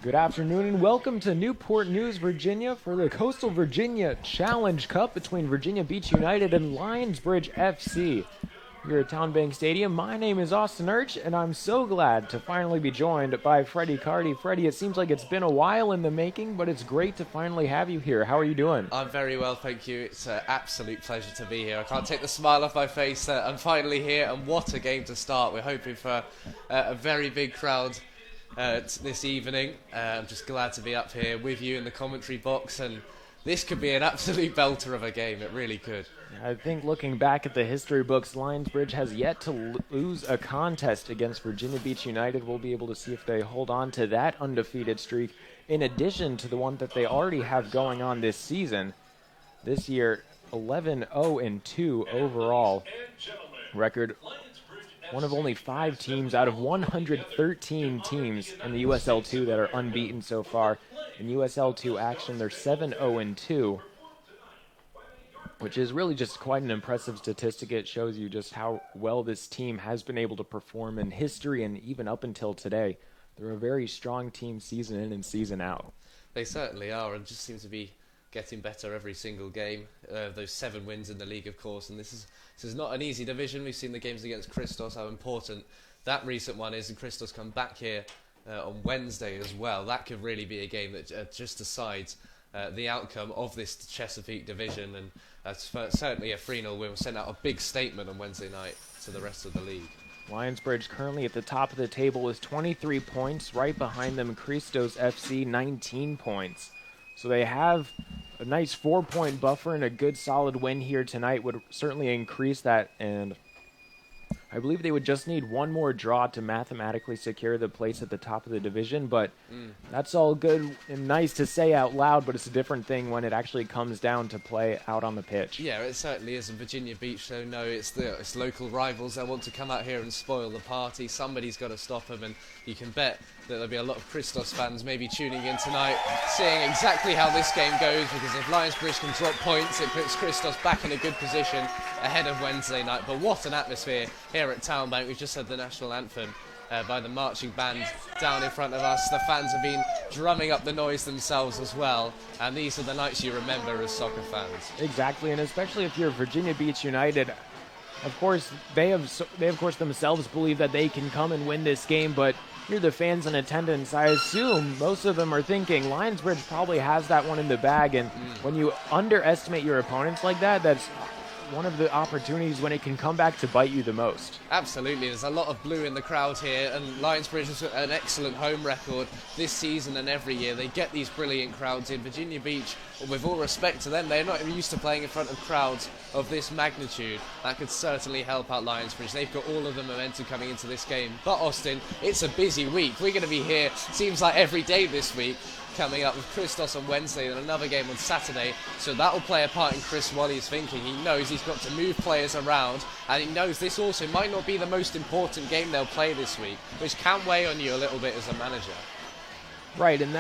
Good afternoon and welcome to Newport News, Virginia for the Coastal Virginia Challenge Cup between Virginia Beach United and Lionsbridge FC. Here at TowneBank Stadium, my name is Austin Urch, and I'm so glad to finally be joined by Freddie Carty. Freddie, it seems like it's been a while in the making, but it's great to finally have you here. How are you doing? I'm very well, thank you. It's an absolute pleasure to be here. I can't take the smile off my face. I'm finally here, and what a game to start. We're hoping for a very big crowd this evening. I'm just glad to be up here with you in the commentary box, and this could be an absolute belter of a game. It really could. I think looking back at the history books, Lionsbridge has yet to lose a contest against Virginia Beach United. We'll be able to see if they hold on to that undefeated streak, in addition to the one that they already have going on this season. This year, 11-0-2 overall record. One of only 5 teams out of 113 teams in the USL2 that are unbeaten so far. In USL2 action, they're 7-0-2, which is really just quite an impressive statistic. It shows you just how well this team has been able to perform in history and even up until today. They're a very strong team season in and season out. They certainly are, and just seem to be getting better every single game. Those 7 wins in the league, of course, and this is not an easy division. We've seen the games against Christos, how important that recent one is, and Christos come back here on Wednesday as well. That could really be a game that just decides the outcome of this Chesapeake division, and certainly a 3-0 win will send out a big statement on Wednesday night to the rest of the league. Lionsbridge currently at the top of the table with 23 points. Right behind them, Christos FC, 19 points. So they have a nice 4-point buffer, and a good solid win here tonight would certainly increase that, and I believe they would just need one more draw to mathematically secure the place at the top of the division, but that's all good and nice to say out loud, but it's a different thing when it actually comes down to play out on the pitch. Yeah, it certainly is. In Virginia Beach, so no, it's local rivals. They want to come out here and spoil the party. Somebody's got to stop them, and you can bet that there'll be a lot of Christos fans maybe tuning in tonight, seeing exactly how this game goes, because if Lionsbridge can drop points, it puts Christos back in a good position ahead of Wednesday night. But what an atmosphere here at TowneBank. We've just heard the national anthem by the marching band down in front of us. The fans have been drumming up the noise themselves as well, and these are the nights you remember as soccer fans. Exactly, and especially if you're Virginia Beach United. Of course, they of course themselves believe that they can come and win this game, but you're the fans in attendance. I assume most of them are thinking Lionsbridge probably has that one in the bag, and when you underestimate your opponents like that, that's one of the opportunities when it can come back to bite you the most. Absolutely, there's a lot of blue in the crowd here, and Lionsbridge has got an excellent home record this season and every year. They get these brilliant crowds in. Virginia Beach, with all respect to them, they're not used to playing in front of crowds of this magnitude. That could certainly help out Lionsbridge. They've got all of the momentum coming into this game. But Austin, it's a busy week. We're going to be here, seems like every day this week, coming up with Christos on Wednesday and another game on Saturday, so that will play a part in Chris Wally's thinking. He knows he's got to move players around, and he knows this also might not be the most important game they'll play this week, which can weigh on you a little bit as a manager. Right, and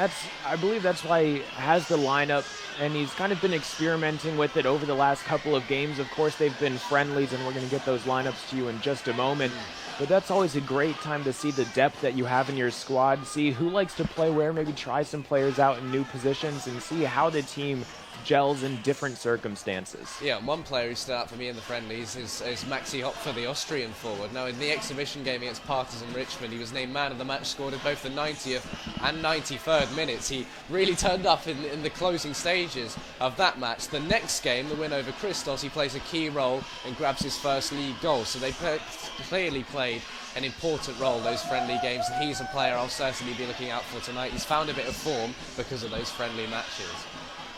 I believe that's why he has the lineup, and he's kind of been experimenting with it over the last couple of games. Of course, they've been friendlies, and we're going to get those lineups to you in just a moment. But that's always a great time to see the depth that you have in your squad, see who likes to play where, maybe try some players out in new positions, and see how the team gels in different circumstances. Yeah, one player who stood out for me in the friendlies is Maxi Hopfer, the Austrian forward. Now, in the exhibition game against Partizan Richmond, he was named man of the match, scored in both the 90th and 93rd minutes. He really turned up in the closing stages of that match. The next game, the win over Christos, he plays a key role and grabs his first league goal. So they clearly played an important role, those friendly games, and he's a player I'll certainly be looking out for tonight. He's found a bit of form because of those friendly matches.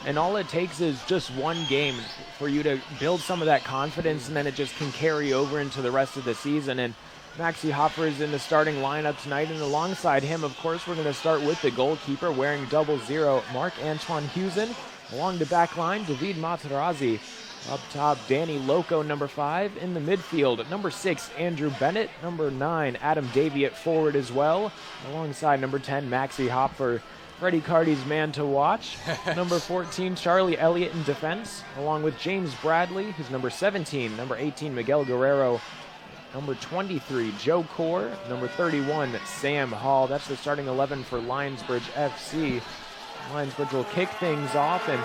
And all it takes is just one game for you to build some of that confidence, and then it just can carry over into the rest of the season. And Maxi Hopfer is in the starting lineup tonight, and alongside him, of course, we're going to start with the goalkeeper wearing 00, Marc-Antoine Huzen. Along the back line, Davide Materazzi. Up top, Lokko, number 5. In the midfield, number 6, Andrew Bennett. Number 9, Davie at forward as well. Alongside number 10, Maxi Hopfer. Freddie Carty's man to watch. Number 14, Charlie Elliott in defense, along with James Bradley, who's number 17, number 18, Miguel Guerrero, number 23, Joe Core, number 31, Sam Hall. That's the starting 11 for Lionsbridge FC. Lionsbridge will kick things off, and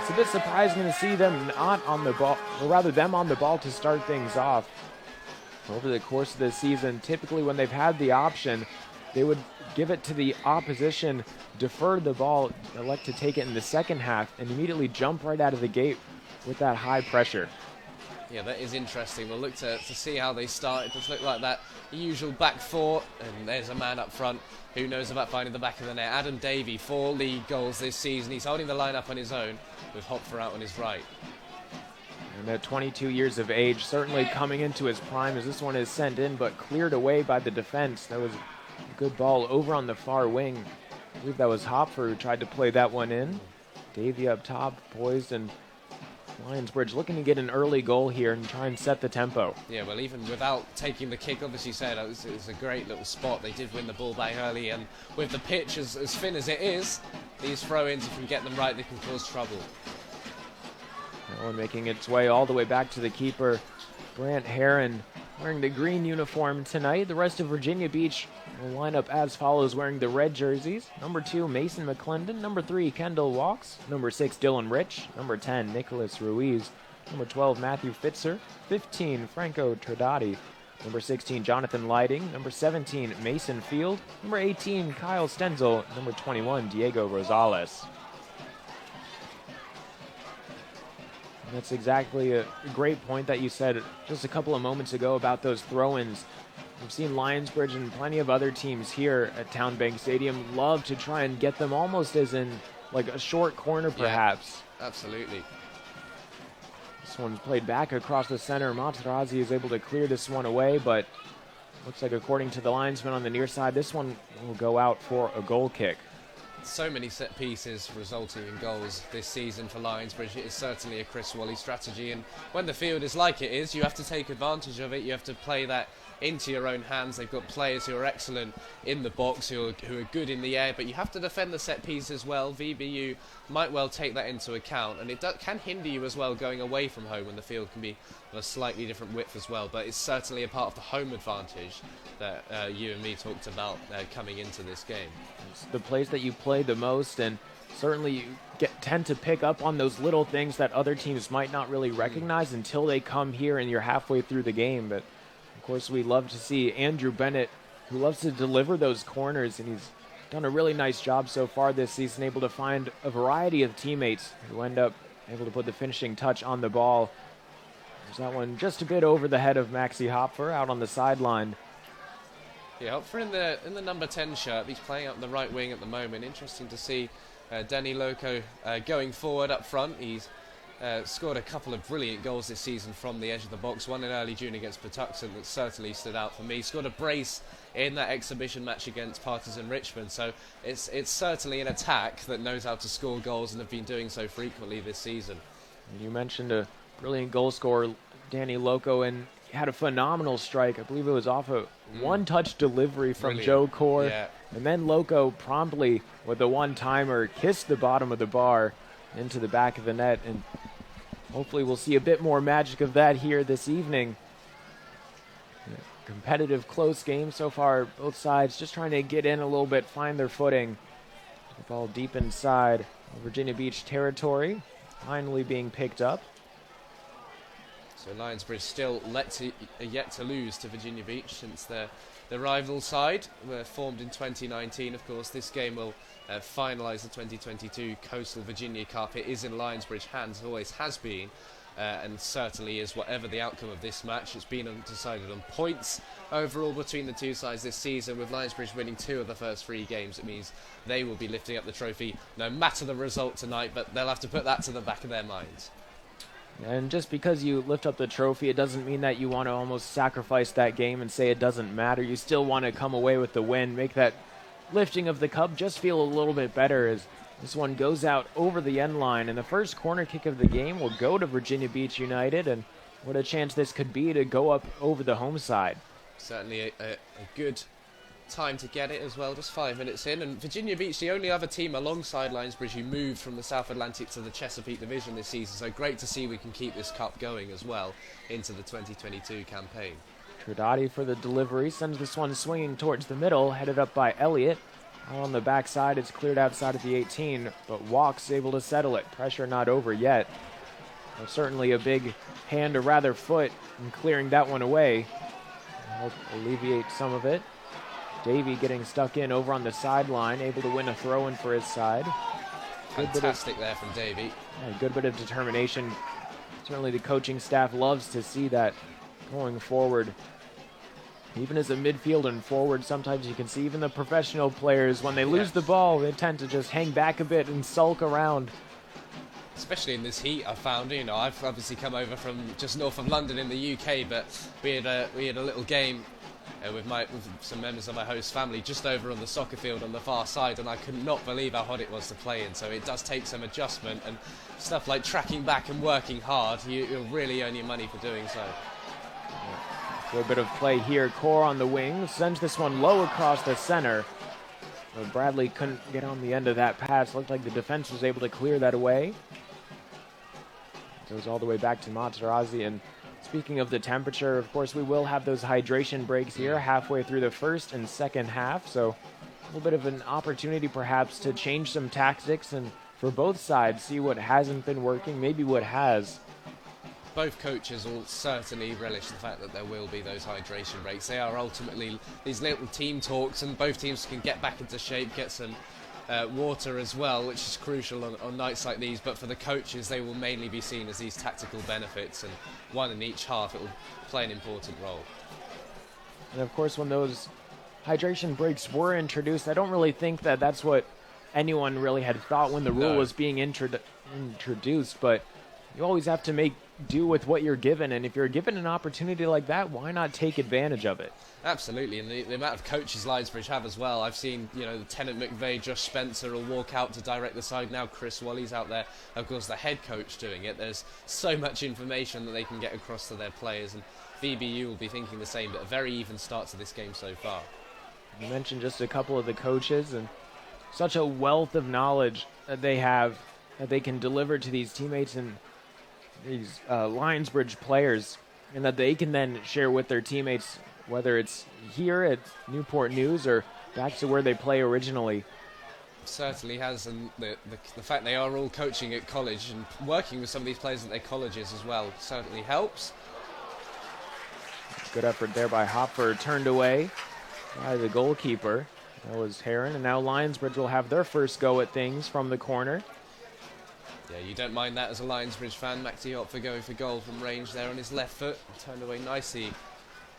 it's a bit surprising to see them not on the ball, or rather them on the ball to start things off. Over the course of the season, typically when they've had the option, they would give it to the opposition, defer the ball, elect to take it in the second half, and immediately jump right out of the gate with that high pressure. Yeah, that is interesting. We'll look to see how they start. It does look like that usual back four, and there's a man up front who knows about finding the back of the net. Adam Davie, 4 league goals this season. He's holding the line up on his own with Hopfer out on his right. And at 22 years of age, certainly coming into his prime as this one is sent in, but cleared away by the defense. That was a good ball over on the far wing. I believe that was Hopfer who tried to play that one in. Davie up top, poised, and Lionsbridge looking to get an early goal here and try and set the tempo. Yeah, well, even without taking the kick, obviously said it was a great little spot. They did win the ball back early, and with the pitch as thin as it is, these throw-ins, if you get them right, they can cause trouble. That one making its way all the way back to the keeper, Brant Heron, wearing the green uniform tonight. The rest of Virginia Beach will line up as follows, wearing the red jerseys. Number 2, Mason McClendon. Number 3, Kendall Walks. Number 6, Dylan Rich. Number 10, Nicholas Ruiz. Number 12, Matthew Fitzer. 15, Franco Trodati. Number 16, Jonathan Lighting. Number 17, Mason Field. Number 18, Kyle Stenzel. Number 21, Diego Rosales. And that's exactly a great point that you said just a couple of moments ago about those throw-ins. We've seen Lionsbridge and plenty of other teams here at TowneBank Stadium love to try and get them almost as in like a short corner perhaps. Yeah, absolutely. This one's played back across the center. Materazzi is able to clear this one away, but looks like according to the linesman on the near side, this one will go out for a goal kick. So many set pieces resulting in goals this season for Lionsbridge. It is certainly a Chris Wally strategy, and when the field is like it is, you have to take advantage of it. You have to play that into your own hands. They've got players who are excellent in the box, who are good in the air, but you have to defend the set piece as well. VBU might well take that into account, and it can hinder you as well going away from home when the field can be of a slightly different width as well, but it's certainly a part of the home advantage that you and me talked about coming into this game. It's the place that you play the most, and certainly you tend to pick up on those little things that other teams might not really recognize until they come here and you're halfway through the game. But of course we love to see Andrew Bennett, who loves to deliver those corners, and he's done a really nice job so far this season, able to find a variety of teammates who end up able to put the finishing touch on the ball. There's that one just a bit over the head of Maxi Hopfer out on the sideline. Yeah, Hopfer in the number 10 shirt. He's playing up the right wing at the moment. Interesting to see Denny Lokko going forward up front. He's scored a couple of brilliant goals this season from the edge of the box. One in early June against Patuxent that certainly stood out for me. He scored a brace in that exhibition match against Partisan Richmond. So it's certainly an attack that knows how to score goals and have been doing so frequently this season. You mentioned a brilliant goal scorer, Danny Lokko, and he had a phenomenal strike. I believe it was off a one-touch delivery from Brilliant. Joe Core. Yeah. And then Lokko promptly, with a one-timer, kissed the bottom of the bar into the back of the net. And hopefully we'll see a bit more magic of that here this evening. Competitive, close game so far. Both sides just trying to get in a little bit, find their footing. The ball deep inside Virginia Beach territory, finally being picked up. So Lionsbridge still yet to lose to Virginia Beach since the rival side were formed in 2019. Of course, this game will finalise the 2022 Coastal Virginia Cup. It is in Lionsbridge hands, always has been, and certainly is whatever the outcome of this match. It's been decided on points overall between the two sides this season. With Lionsbridge winning 2 of the first 3 games, it means they will be lifting up the trophy no matter the result tonight, but they'll have to put that to the back of their minds. And just because you lift up the trophy, it doesn't mean that you want to almost sacrifice that game and say it doesn't matter. You still want to come away with the win, make that lifting of the cup just feel a little bit better as this one goes out over the end line. And the first corner kick of the game will go to Virginia Beach United, and what a chance this could be to go up over the home side. Certainly a good time to get it as well, just 5 minutes in. And Virginia Beach, the only other team alongside Lionsbridge who moved from the South Atlantic to the Chesapeake Division this season, so great to see we can keep this cup going as well into the 2022 campaign. Tradati for the delivery, sends this one swinging towards the middle, headed up by Elliott. Out on the backside, it's cleared outside of the 18, but Walk's able to settle it. Pressure not over yet. Well, certainly a big hand, or rather foot, in clearing that one away. Help alleviate some of it. Davie getting stuck in over on the sideline, able to win a throw-in for his side. Fantastic there from Davie. A good bit of determination. Certainly the coaching staff loves to see that going forward. Even as a midfield and forward, sometimes you can see even the professional players, when they lose the ball, they tend to just hang back a bit and sulk around. Especially in this heat, I've found. You know, I've obviously come over from just north of London in the UK, but we had a little game with some members of my host family just over on the soccer field on the far side, and I could not believe how hot it was to play in. So it does take some adjustment, and stuff like tracking back and working hard, you'll really earn your money for doing so. So a bit of play here. Core on the wing, sends this one low across the center. But Bradley couldn't get on the end of that pass. Looked like the defense was able to clear that away. Goes all the way back to Materazzi. And speaking of the temperature, of course, we will have those hydration breaks here halfway through the first and second half. So a little bit of an opportunity perhaps to change some tactics and for both sides, see what hasn't been working, maybe what has. Both coaches will certainly relish the fact that there will be those hydration breaks. They are ultimately these little team talks, and both teams can get back into shape, get some water as well, which is crucial on nights like these. But for the coaches, they will mainly be seen as these tactical benefits, and one in each half, it will play an important role. And of course, when those hydration breaks were introduced, I don't really think that that's what anyone really had thought when the rule was being introduced, but you always have to make do with what you're given, and if you're given an opportunity like that, why not take advantage of it? Absolutely, and the amount of coaches Lionsbridge have as well. I've seen, Lieutenant McVeigh, Josh Spencer will walk out to direct the side. Now Chris Wally's out there, of course the head coach doing it. There's so much information that they can get across to their players, and VBU will be thinking the same, but a very even start to this game so far. You mentioned just a couple of the coaches, and such a wealth of knowledge that they have that they can deliver to these teammates and these Lionsbridge players, and that they can then share with their teammates, whether it's here at Newport News or back to where they play originally. Certainly has, and the fact they are all coaching at college and working with some of these players at their colleges as well certainly helps. Good effort there by Hopfer, turned away by the goalkeeper. That was Heron, and now Lionsbridge will have their first go at things from the corner. Yeah, you don't mind that as a Lionsbridge fan. Maxi Hopfer going for goal from range there on his left foot. Turned away nicely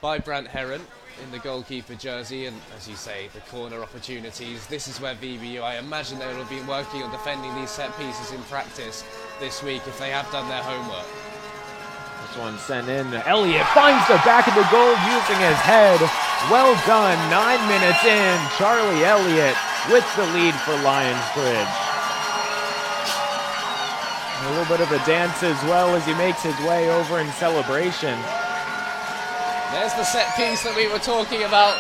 by Brant Heron in the goalkeeper jersey. And as you say, the corner opportunities. This is where VBU, I imagine they will have been working on defending these set pieces in practice this week if they have done their homework. This one sent in. Elliott finds the back of the goal using his head. Well done. 9 minutes in. Charlie Elliott with the lead for Lionsbridge. A little bit of a dance as well as he makes his way over in celebration. There's the set piece that we were talking about,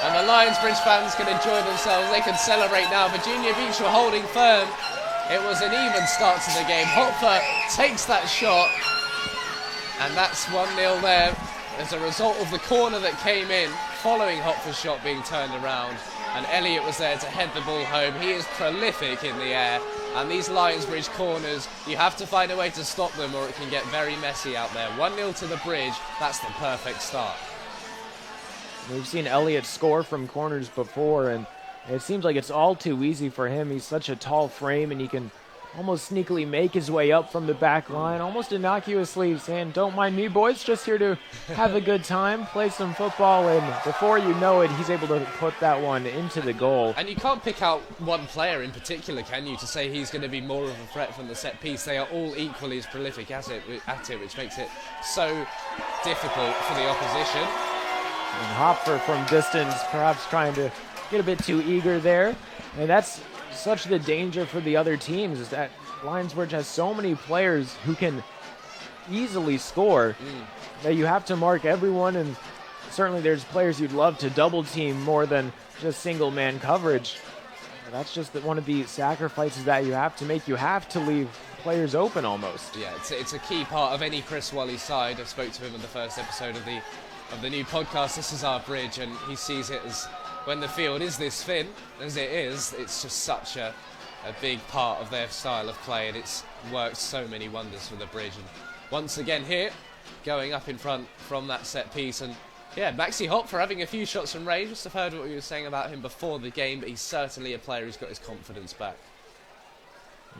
and the Lionsbridge fans can enjoy themselves. They can celebrate now. Virginia Beach were holding firm. It was an even start to the game. Hopfer takes that shot, and that's 1-0 there as a result of the corner that came in following Hopfer's shot being turned around, and Elliott was there to head the ball home. He is prolific in the air, and these Lionsbridge corners, you have to find a way to stop them or it can get very messy out there. 1-0 to the Bridge, that's the perfect start. We've seen Elliott score from corners before, and it seems like it's all too easy for him. He's such a tall frame, and he can almost sneakily make his way up from the back line, almost innocuously saying, "Don't mind me, boys, just here to have a good time, play some football," and before you know it, he's able to put that one into the goal. And you can't pick out one player in particular, can you, to say he's going to be more of a threat from the set piece. They are all equally as prolific at it, which makes it so difficult for the opposition. And Hopfer from distance, perhaps trying to get a bit too eager there, and that's such the danger for the other teams, is that Lionsbridge has so many players who can easily score that you have to mark everyone, and certainly there's players you'd love to double team more than just single man coverage. That's just one of the sacrifices that you have to make. You have to leave players open almost. Yeah, it's a key part of any Chris Wally side. I spoke to him in the first episode of the of the new podcast, This Is Our Bridge, and he sees it as, when the field is this thin, as it is, it's just such a big part of their style of play, and it's worked so many wonders for the bridge. And once again here, going up in front from that set piece, and yeah, Maxi Hopfer having a few shots from range. Just have heard what we were saying about him before the game, but he's certainly a player who's got his confidence back.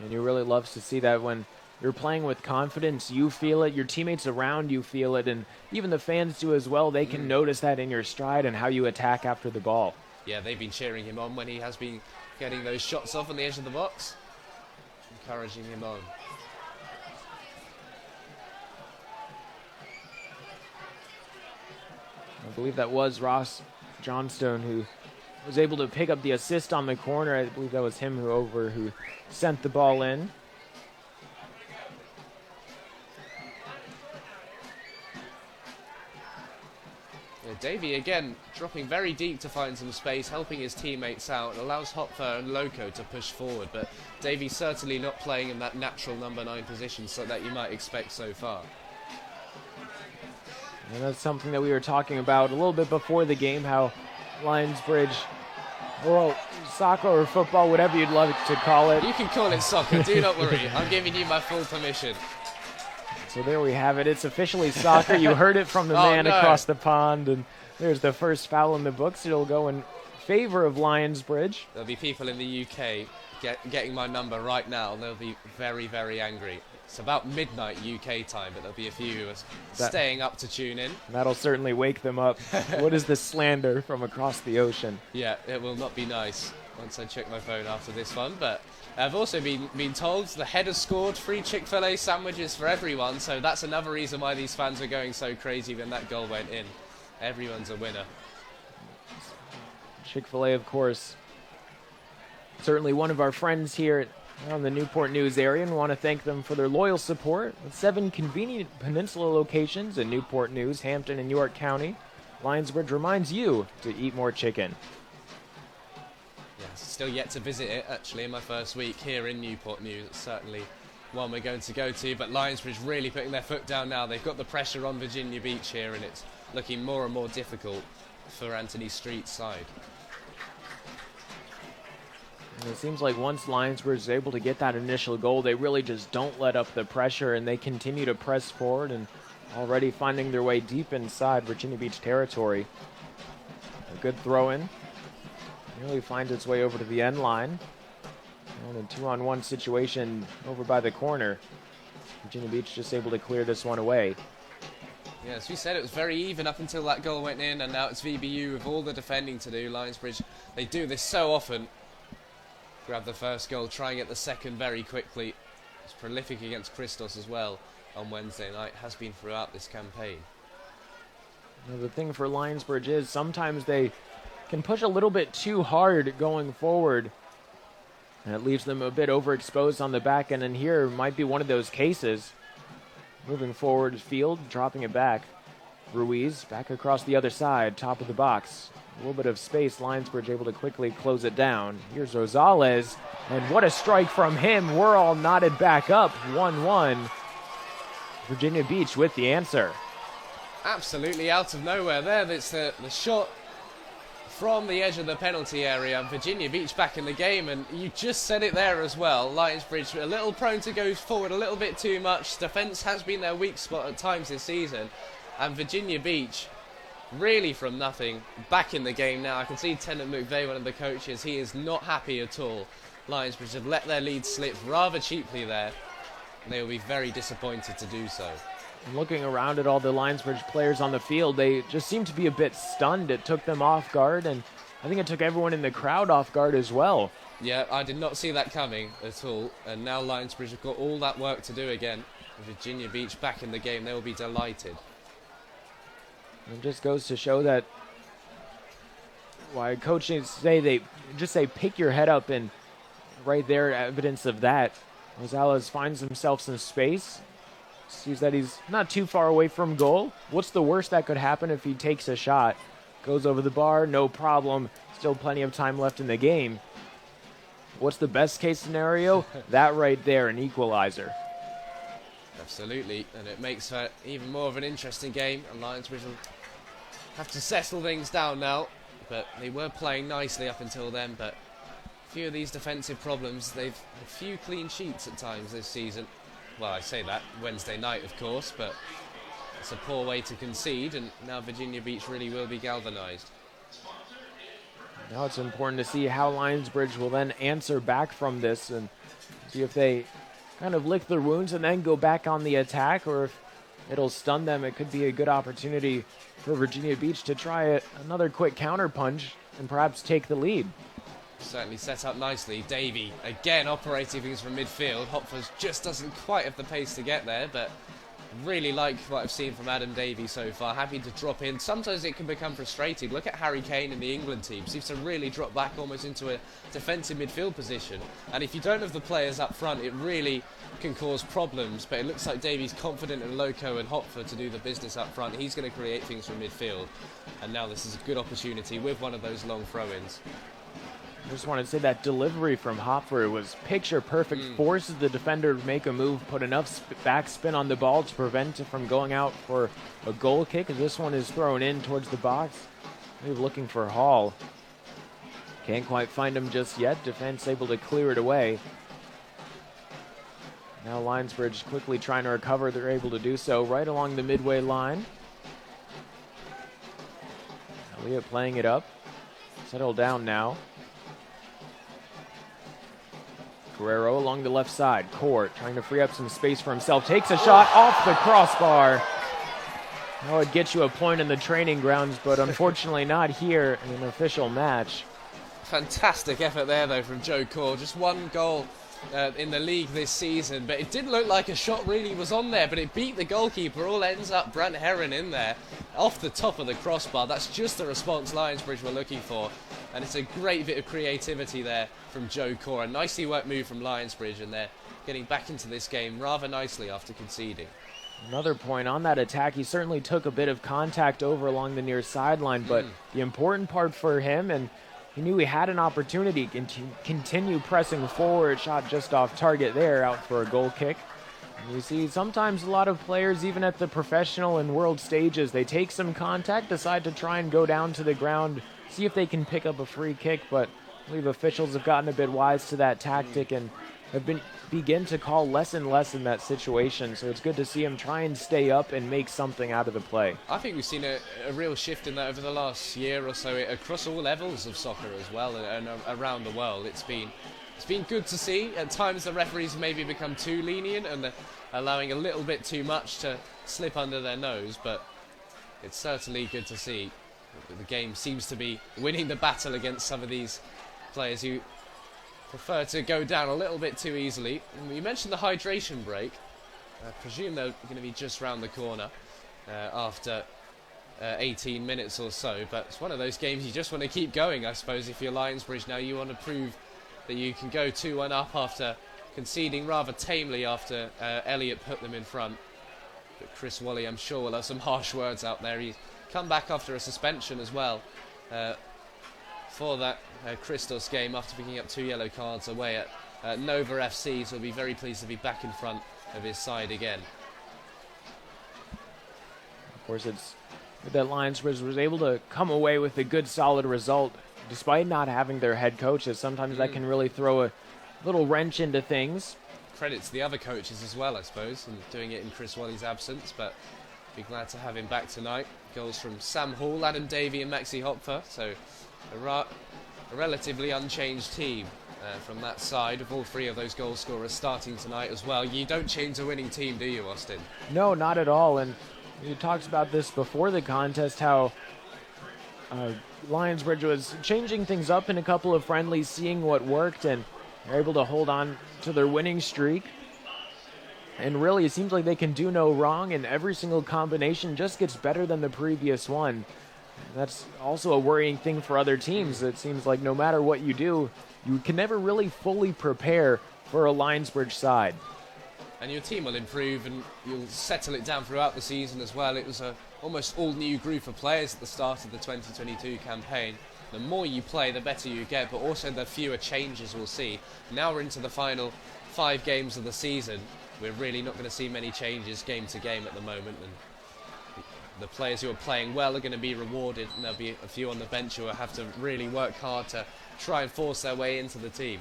And you really love to see that when you're playing with confidence, you feel it, your teammates around you feel it, and even the fans do as well. They can notice that in your stride and how you attack after the ball. Yeah, they've been cheering him on when he has been getting those shots off on the edge of the box, encouraging him on. I believe that was Ross Johnstone who was able to pick up the assist on the corner. I believe that was him who sent the ball in. Yeah, Davie again dropping very deep to find some space, helping his teammates out, and allows Hopfer and Lokko to push forward, but Davie certainly not playing in that natural number 9 position so that you might expect so far. And that's something that we were talking about a little bit before the game, how Lionsbridge, or soccer or football, whatever you'd love to call it. You can call it soccer, do not worry. I'm giving you my full permission. So there we have it. It's officially soccer. You heard it from the man across the pond, and there's the first foul in the books. It'll go in favor of Lionsbridge. There'll be people in the UK getting my number right now. They'll be very, very angry. It's about midnight UK time, but there'll be a few who are staying up to tune in. That'll certainly wake them up. What is this slander from across the ocean? Yeah, it will not be nice once I check my phone after this one. But I've also been told the head has scored, free Chick-fil-A sandwiches for everyone, so that's another reason why these fans are going so crazy when that goal went in. Everyone's a winner. Chick-fil-A, of course, certainly one of our friends here on the Newport News area, and want to thank them for their loyal support. With 7 convenient peninsula locations in Newport News, Hampton, and York County, Lionsbridge reminds you to eat more chicken. Yeah, still yet to visit it, actually, in my first week here in Newport News. It's certainly one we're going to go to, but Lionsbridge really putting their foot down now. They've got the pressure on Virginia Beach here, and it's looking more and more difficult for Anthony Street's side. And it seems like once Lionsbridge is able to get that initial goal, they really just don't let up the pressure, and they continue to press forward and already finding their way deep inside Virginia Beach territory. A good throw-in. Nearly finds its way over to the end line. And a 2-on-1 situation over by the corner. Virginia Beach just able to clear this one away. Yeah, as we said, it was very even up until that goal went in, and now it's VBU with all the defending to do. Lionsbridge, they do this so often. Grab the first goal, try and get the second very quickly. It's prolific against Christos as well on Wednesday night, has been throughout this campaign. Now, the thing for Lionsbridge is sometimes they can push a little bit too hard going forward, and it leaves them a bit overexposed on the back end, and here might be one of those cases. Moving forward field, dropping it back. Ruiz back across the other side, top of the box. A little bit of space, Lionsbridge able to quickly close it down. Here's Rosales, and what a strike from him. We're all knotted back up, 1-1. Virginia Beach with the answer. Absolutely out of nowhere there. That's the shot from the edge of the penalty area. Virginia Beach back in the game, and you just said it there as well. Lionsbridge a little prone to go forward a little bit too much. Defence has been their weak spot at times this season, and Virginia Beach really from nothing back in the game now. I can see Tennant McVeigh, one of the coaches, he is not happy at all. Lionsbridge have let their lead slip rather cheaply there, and they will be very disappointed to do so. And looking around at all the Lionsbridge players on the field, they just seem to be a bit stunned. It took them off guard, and I think it took everyone in the crowd off guard as well. Yeah, I did not see that coming at all, and now Lionsbridge have got all that work to do again. Virginia Beach back in the game, they will be delighted. It just goes to show that why coaches say they just say pick your head up, and right there evidence of that. Rosales finds himself some space, sees that he's not too far away from goal. What's the worst that could happen if he takes a shot? Goes over the bar, no problem. Still plenty of time left in the game. What's the best case scenario? That right there, an equalizer. Absolutely, and it makes for even more of an interesting game, and Lionsbridge will have to settle things down now. But they were playing nicely up until then, but a few of these defensive problems, they've a few clean sheets at times this season. Well, I say that Wednesday night, of course, but it's a poor way to concede, and now Virginia Beach really will be galvanised. Now it's important to see how Lionsbridge will then answer back from this and see if they kind of lick their wounds and then go back on the attack, or if it'll stun them. It could be a good opportunity for Virginia Beach to try another quick counter punch and perhaps take the lead. Certainly set up nicely. Davie again operating things from midfield. Hopfer just doesn't quite have the pace to get there, but really like what I've seen from Adam Davie so far. Happy to drop in. Sometimes it can become frustrating. Look at Harry Kane in the England team. Seems to really drop back almost into a defensive midfield position. And if you don't have the players up front, it really can cause problems. But it looks like Davie's confident in Lokko and Hopfer to do the business up front. He's going to create things from midfield. And now this is a good opportunity with one of those long throw-ins. I just want to say that delivery from Hopfer was picture perfect, forces the defender to make a move, put enough backspin on the ball to prevent it from going out for a goal kick. As this one is thrown in towards the box. Maybe looking for Hall. Can't quite find him just yet. Defense able to clear it away. Now Lionsbridge quickly trying to recover. They're able to do so right along the midway line. Elliott playing it up. Settle down now. Guerrero along the left side. Court trying to free up some space for himself. Takes a shot off the crossbar. That would get you a point in the training grounds, but unfortunately not here in an official match. Fantastic effort there, though, from Joe Core. Just one goal in the league this season, but it didn't look like a shot really was on there, but it beat the goalkeeper. All ends up Brant Heron in there off the top of the crossbar. That's just the response Lionsbridge were looking for, and it's a great bit of creativity there from Joe Core. A nicely worked move from Lionsbridge, and they're getting back into this game rather nicely after conceding. Another point on that attack, he certainly took a bit of contact over along the near sideline, but the important part for him, and he knew he had an opportunity to continue pressing forward, shot just off target there, out for a goal kick. And you see sometimes a lot of players, even at the professional and world stages, they take some contact, decide to try and go down to the ground, see if they can pick up a free kick, but I believe officials have gotten a bit wise to that tactic and have begin to call less and less in that situation. So it's good to see him try and stay up and make something out of the play. I think we've seen a real shift in that over the last year or so across all levels of soccer as well and around the world. It's been good to see. At times the referees maybe become too lenient and allowing a little bit too much to slip under their nose, but it's certainly good to see. The game seems to be winning the battle against some of these players who prefer to go down a little bit too easily. And you mentioned the hydration break. I presume they're going to be just round the corner after 18 minutes or so. But it's one of those games you just want to keep going, I suppose. If you're Lionsbridge now, you want to prove that you can go 2-1 up after conceding rather tamely after Elliott put them in front. But Chris Wally, I'm sure, will have some harsh words out there. He's come back after a suspension as well for that Christos game after picking up 2 yellow cards away at Nova FC, so he'll be very pleased to be back in front of his side again. Of course, it's good that Lionsbridge was able to come away with a good, solid result, despite not having their head coaches. Sometimes that can really throw a little wrench into things. Credit to the other coaches as well, I suppose, and doing it in Chris Wally's absence, but be glad to have him back tonight. Goals from Sam Hall, Adam Davie and Maxi Hopfer, so a relatively unchanged team from that side, of all 3 of those goal scorers starting tonight as well. You don't change a winning team, do you, Austin? No, not at all. And we talked about this before the contest, how Lionsbridge was changing things up in a couple of friendlies, seeing what worked, and they're able to hold on to their winning streak. And really, it seems like they can do no wrong, and every single combination just gets better than the previous one. That's also a worrying thing for other teams. It seems like no matter what you do, you can never really fully prepare for a Lionsbridge side. And your team will improve and you'll settle it down throughout the season as well. It was a almost all new group of players at the start of the 2022 campaign. The more you play, the better you get, but also the fewer changes we'll see. Now we're into the final 5 games of the season. We're really not going to see many changes game to game at the moment, and the players who are playing well are going to be rewarded, and there'll be a few on the bench who will have to really work hard to try and force their way into the team.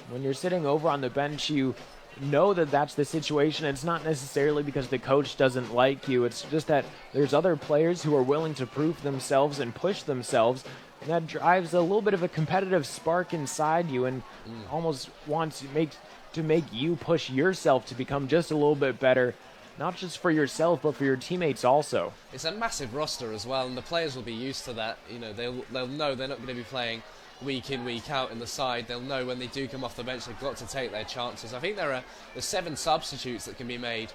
When you're sitting over on the bench, you know that that's the situation. It's not necessarily because the coach doesn't like you. It's just that there's other players who are willing to prove themselves and push themselves, and that drives a little bit of a competitive spark inside you and almost wants to make you push yourself to become just a little bit better, not just for yourself, but for your teammates also. It's a massive roster as well, and the players will be used to that. You know, they'll know they're not going to be playing week in, week out in the side. They'll know when they do come off the bench, they've got to take their chances. I think there's 7 substitutes that can be made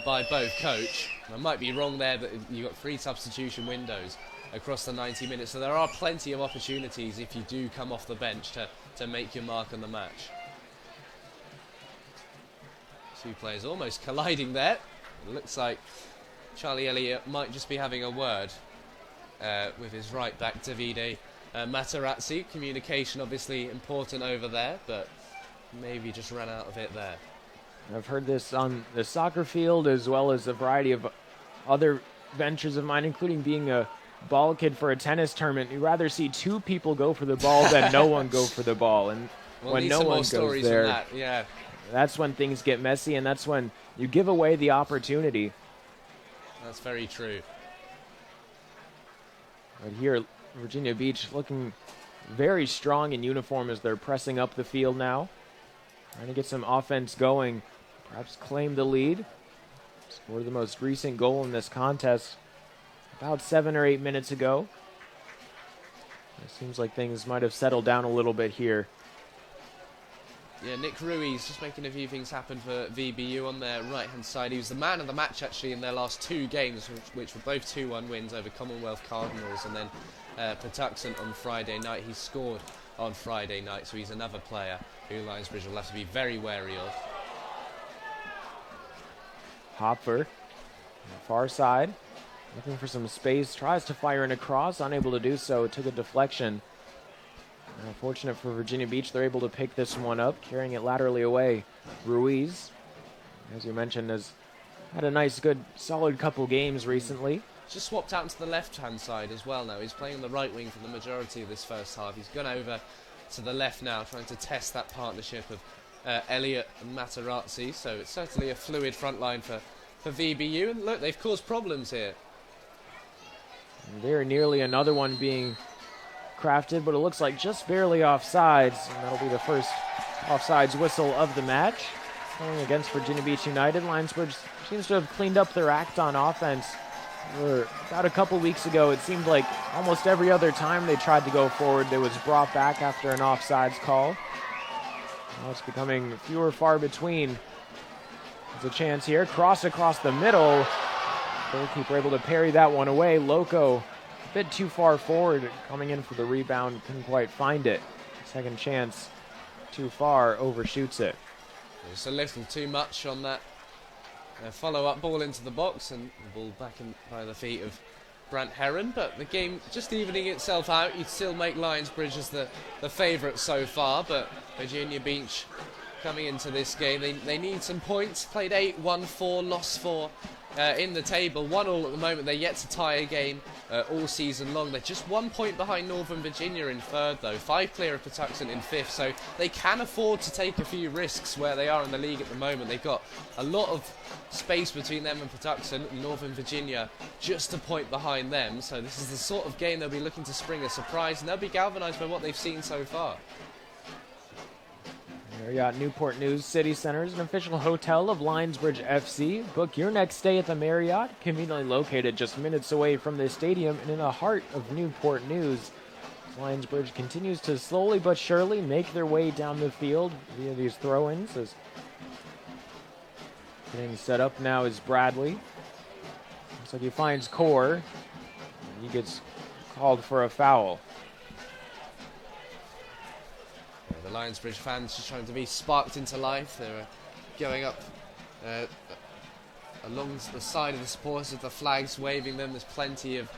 by both coach. I might be wrong there, but you've got 3 substitution windows across the 90 minutes. So there are plenty of opportunities if you do come off the bench to make your mark on the match. 2 players almost colliding there. It looks like Charlie Elliott might just be having a word with his right back, Davide. Materazzi, communication obviously important over there, but maybe just ran out of it there. I've heard this on the soccer field as well as a variety of other ventures of mine, including being a ball kid for a tennis tournament. You'd rather see 2 people go for the ball than no one go for the ball. And when no one goes there, that's when things get messy, and that's when you give away the opportunity. That's very true. Right here, Virginia Beach looking very strong in uniform as they're pressing up the field now. Trying to get some offense going, perhaps claim the lead. Scored the most recent goal in this contest about 7 or 8 minutes ago. It seems like things might have settled down a little bit here. Yeah, Nick Ruiz just making a few things happen for VBU on their right-hand side. He was the man of the match, actually, in their last 2 games, which were both 2-1 wins over Commonwealth Cardinals and then Patuxent on Friday night. He scored on Friday night, so he's another player who Lionsbridge will have to be very wary of. Hopfer, far side, looking for some space, tries to fire in a cross, unable to do so, took a deflection. Fortunate for Virginia Beach, they're able to pick this one up, carrying it laterally away. Ruiz, as you mentioned, has had a nice, good, solid couple games recently. Just swapped out into the left-hand side as well now. He's playing on the right wing for the majority of this first half. He's gone over to the left now, trying to test that partnership of Elliott and Materazzi. So it's certainly a fluid front line for VBU. And look, they've caused problems here. Very nearly another one being crafted, but it looks like just barely offsides, and that'll be the first offsides whistle of the match. Going against Virginia Beach United, Lionsbridge seems to have cleaned up their act on offense. About a couple weeks ago, it seemed like almost every other time they tried to go forward, they was brought back after an offsides call. Now it's becoming fewer far between. There's a chance here, cross across the middle. Goalkeeper able to parry that one away. Lokko a bit too far forward, coming in for the rebound, couldn't quite find it. Second chance, too far, overshoots it. It's a little too much on that follow-up ball into the box, and the ball back in by the feet of Brant Heron. But the game just evening itself out. You'd still make Lionsbridge as the favourite so far, but Virginia Beach coming into this game, they need some points. Played 8, won 4, lost 4. In the table, 1-1 at the moment. They're yet to tie a game all season long. They're just 1 point behind Northern Virginia in 3rd, though. 5 clear of Patuxent in 5th, so they can afford to take a few risks where they are in the league at the moment. They've got a lot of space between them and Patuxent, and Northern Virginia just a point behind them. So this is the sort of game they'll be looking to spring a surprise, and they'll be galvanised by what they've seen so far. There you got Newport News City Center is an official hotel of Lionsbridge FC. Book your next stay at the Marriott, conveniently located just minutes away from the stadium and in the heart of Newport News. Lionsbridge continues to slowly but surely make their way down the field via these throw-ins. As getting set up now is Bradley. Looks like he finds Core. And he gets called for a foul. The Lionsbridge fans just trying to be sparked into life. They're going up along the side of the supporters with the flags, waving them. There's plenty of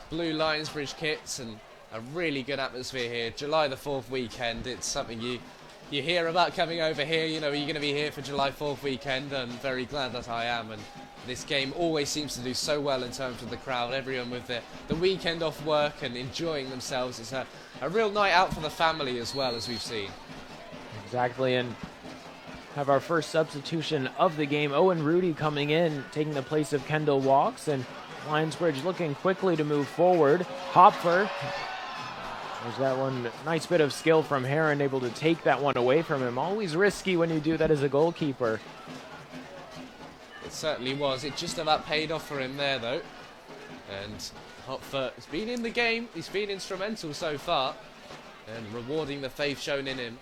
blue Lionsbridge kits and a really good atmosphere here. July the 4th weekend, it's something you you hear about coming over here. You know, are you going to be here for July 4th weekend? And very glad that I am. And this game always seems to do so well in terms of the crowd. Everyone with the weekend off work and enjoying themselves. It's a real night out for the family as well, as we've seen. Exactly, and have our first substitution of the game. Owen Rudy coming in, taking the place of Kendall Walks, and Lionsbridge looking quickly to move forward. Hopfer, there's that one nice bit of skill from Heron, able to take that one away from him. Always risky when you do that as a goalkeeper. It certainly was. It just about paid off for him there, though. And Hopfer has been in the game. He's been instrumental so far, and rewarding the faith shown in him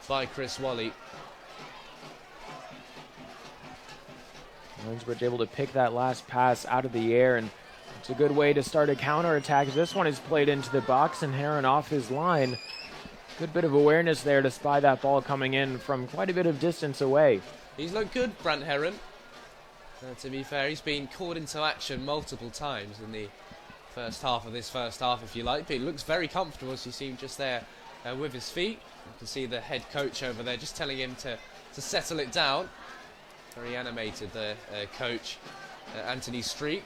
by Chris Wally. Lionsbridge able to pick that last pass out of the air, and it's a good way to start a counter-attack. This one is played into the box, and Heron off his line. Good bit of awareness there to spy that ball coming in from quite a bit of distance away. He's looked good, Brant Heron. To be fair, he's been called into action multiple times in the first half of this first half, if you like. But he looks very comfortable, as you see just there with his feet. You can see the head coach over there just telling him to settle it down. Very animated, the coach, Anthony Street.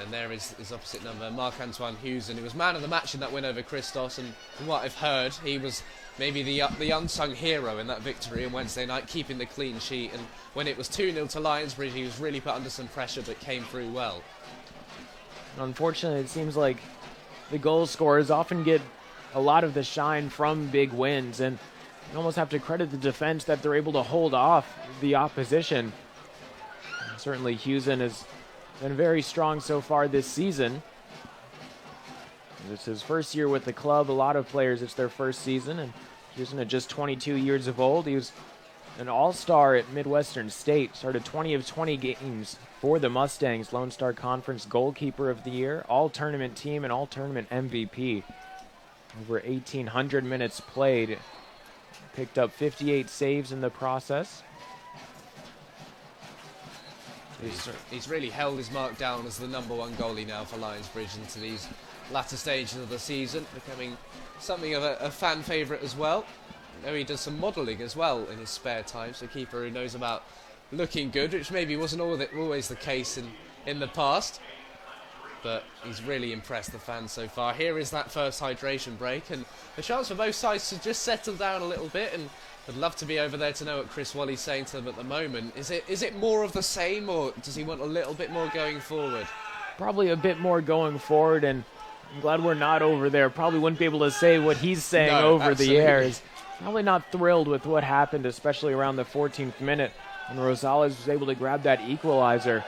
And there is his opposite number, Marc-Antoine Huzen, who was man of the match in that win over Christos. And from what I've heard, he was maybe the unsung hero in that victory on Wednesday night, keeping the clean sheet. And when it was 2-0 to Lionsbridge, he was really put under some pressure, but came through well. Unfortunately, it seems like the goal scorers often get a lot of the shine from big wins, and you almost have to credit the defense that they're able to hold off the opposition. And certainly Huzen has been very strong so far this season. It's his first year with the club. A lot of players, it's their first season, and Huzen at just 22 years of old. He was an all-star at Midwestern State, started 20 of 20 games for the Mustangs, Lone Star Conference Goalkeeper of the Year, all-tournament team, and all-tournament MVP. Over 1,800 minutes played. Picked up 58 saves in the process. He's really held his mark down as the #1 goalie now for Lionsbridge into these latter stages of the season, becoming something of a fan favourite as well. I know he does some modelling as well in his spare time, so a keeper who knows about looking good, which maybe wasn't always the case in the past. But he's really impressed the fans so far. Here is that first hydration break, and a chance for both sides to just settle down a little bit. And I'd love to be over there to know what Chris Wally's saying to them at the moment. Is it more of the same, or does he want a little bit more going forward? Probably a bit more going forward, and I'm glad we're not over there. Probably wouldn't be able to say what he's saying over the air. He's probably not thrilled with what happened, especially around the 14th minute when Rosales was able to grab that equalizer.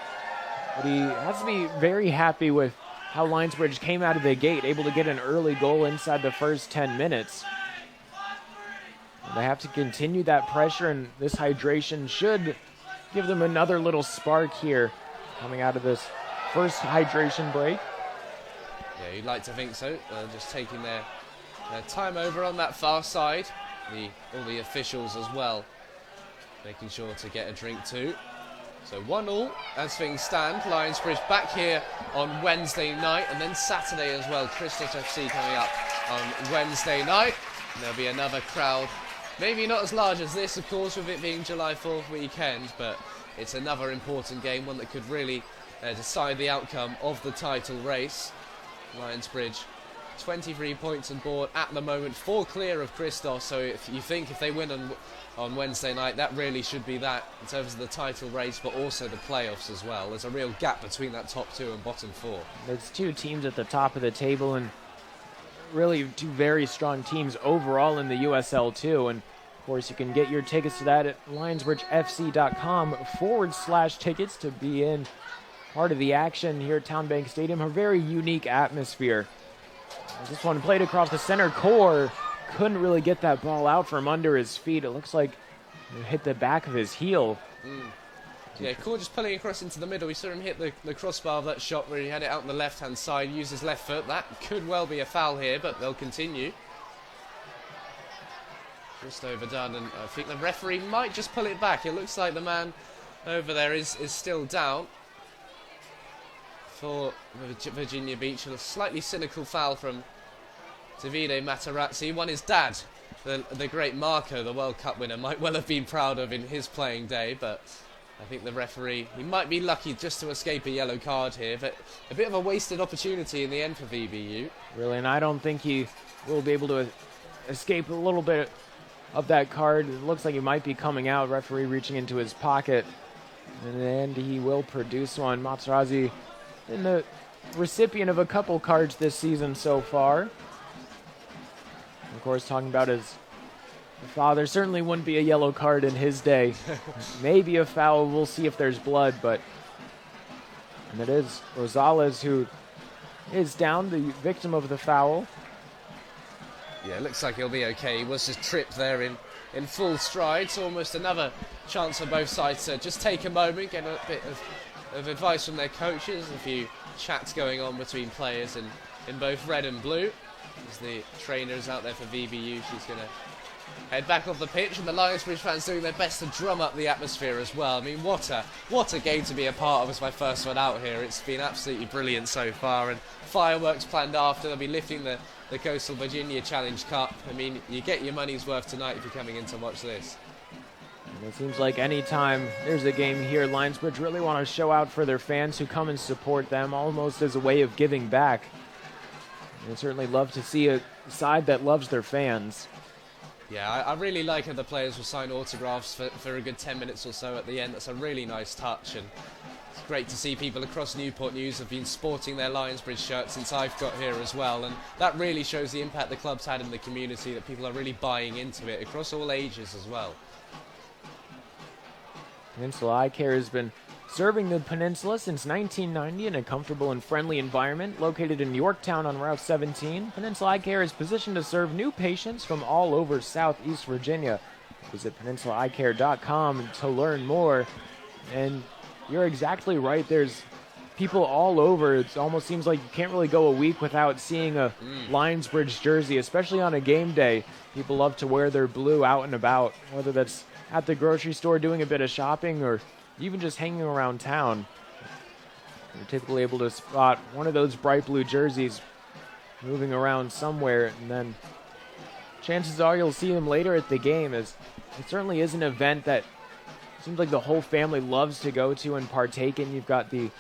But he has to be very happy with how Lionsbridge came out of the gate, able to get an early goal inside the first 10 minutes. And they have to continue that pressure, and this hydration should give them another little spark here coming out of this first hydration break. Yeah, you'd like to think so. Just taking their time over on that far side. All the officials as well, making sure to get a drink too. So 1-1 as things stand. Lionsbridge back here on Wednesday night, and then Saturday as well. Christos FC coming up on Wednesday night. And there'll be another crowd, maybe not as large as this, of course, with it being July 4th weekend, but it's another important game, one that could really decide the outcome of the title race. Lionsbridge 23 points on board at the moment, 4 clear of Christos, so if they win on Wednesday night, that really should be that in terms of the title race, but also the playoffs as well. There's a real gap between that top 2 and bottom 4. There's 2 teams at the top of the table, and really 2 very strong teams overall in the USL too. And of course, you can get your tickets to that at lionsbridgefc.com/tickets to be in part of the action here at TowneBank Stadium. A very unique atmosphere. This one played across the center core. Couldn't really get that ball out from under his feet. It looks like it hit the back of his heel. Yeah, Core just pulling across into the middle. We saw him hit the crossbar of that shot where he had it out on the left-hand side, used his left foot. That could well be a foul here, but they'll continue. Just overdone, and I think the referee might just pull it back. It looks like the man over there is still down for Virginia Beach. A slightly cynical foul from Davide Materazzi. Won his dad the great Marco, the World Cup winner, might well have been proud of in his playing day, but I think the referee, he might be lucky just to escape a yellow card here, but a bit of a wasted opportunity in the end for VBU. Really, and I don't think he will be able to escape a little bit of that card. It looks like he might be coming out, referee reaching into his pocket, and he will produce one. Materazzi in the recipient of a couple cards this season so far. Of course, talking about his father, certainly wouldn't be a yellow card in his day. Maybe a foul, we'll see if there's blood, but... And it is Rosales who is down, the victim of the foul. Yeah, it looks like he'll be okay. He was just tripped there in full stride, so almost another chance for both sides to just take a moment, get a bit of advice from their coaches, a few chats going on between players in both red and blue. As the trainer is out there for VBU, she's going to head back off the pitch, and the Lionsbridge fans doing their best to drum up the atmosphere as well. I mean, what a game to be a part of as my first one out here. It's been absolutely brilliant so far, and fireworks planned after. They'll be lifting the Coastal Virginia Challenge Cup. I mean, you get your money's worth tonight if you're coming in to watch this. And it seems like anytime there's a game here, Lionsbridge really want to show out for their fans who come and support them, almost as a way of giving back. And I'd certainly love to see a side that loves their fans. Yeah, I really like how the players will sign autographs for a good 10 minutes or so at the end. That's a really nice touch, and it's great to see people across Newport News have been sporting their Lionsbridge shirts since I've got here as well, and that really shows the impact the club's had in the community, that people are really buying into it across all ages as well. Peninsula Eye Care has been serving the peninsula since 1990 in a comfortable and friendly environment. Located in Yorktown on Route 17, Peninsula Eye Care is positioned to serve new patients from all over Southeast Virginia. Visit peninsulaeyecare.com to learn more. And you're exactly right. There's people all over. It almost seems like you can't really go a week without seeing a Lionsbridge jersey, especially on a game day. People love to wear their blue out and about, whether that's at the grocery store doing a bit of shopping or even just hanging around town. You're typically able to spot one of those bright blue jerseys moving around somewhere, and then chances are you'll see them later at the game, as it certainly is an event that seems like the whole family loves to go to and partake in. You've got the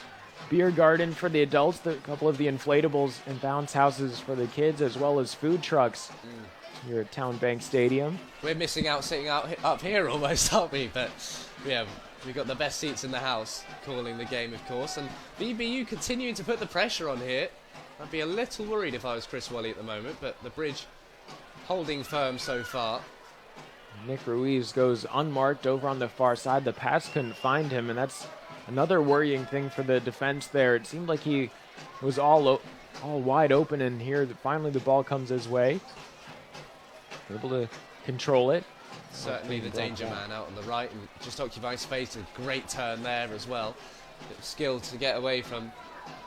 beer garden for the adults, a couple of the inflatables and bounce houses for the kids, as well as food trucks here at TowneBank Stadium. We're missing out sitting up here almost, aren't we? But yeah, we've got the best seats in the house calling the game, of course. And VBU continuing to put the pressure on here. I'd be a little worried if I was Chris Wally at the moment, but the Bridge holding firm so far. Nick Ruiz goes unmarked over on the far side. The pass couldn't find him, and that's another worrying thing for the defense there. It seemed like he was all wide open, and here finally the ball comes his way. Able to control it. Certainly the danger man out on the right and just occupying space. A great turn there as well. Skill to get away from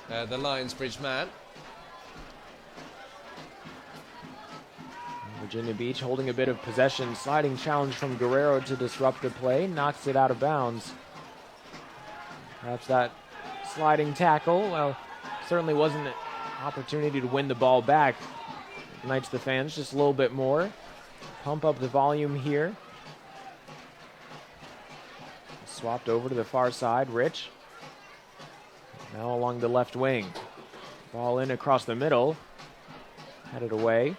the Lionsbridge man. Virginia Beach holding a bit of possession. Sliding challenge from Guerrero to disrupt the play. Knocks it out of bounds. Perhaps that sliding tackle, well, certainly wasn't an opportunity to win the ball back. Ignites the fans just a little bit more. Pump up the volume here. Swapped over to the far side. Rich. Now along the left wing. Ball in across the middle. Headed away.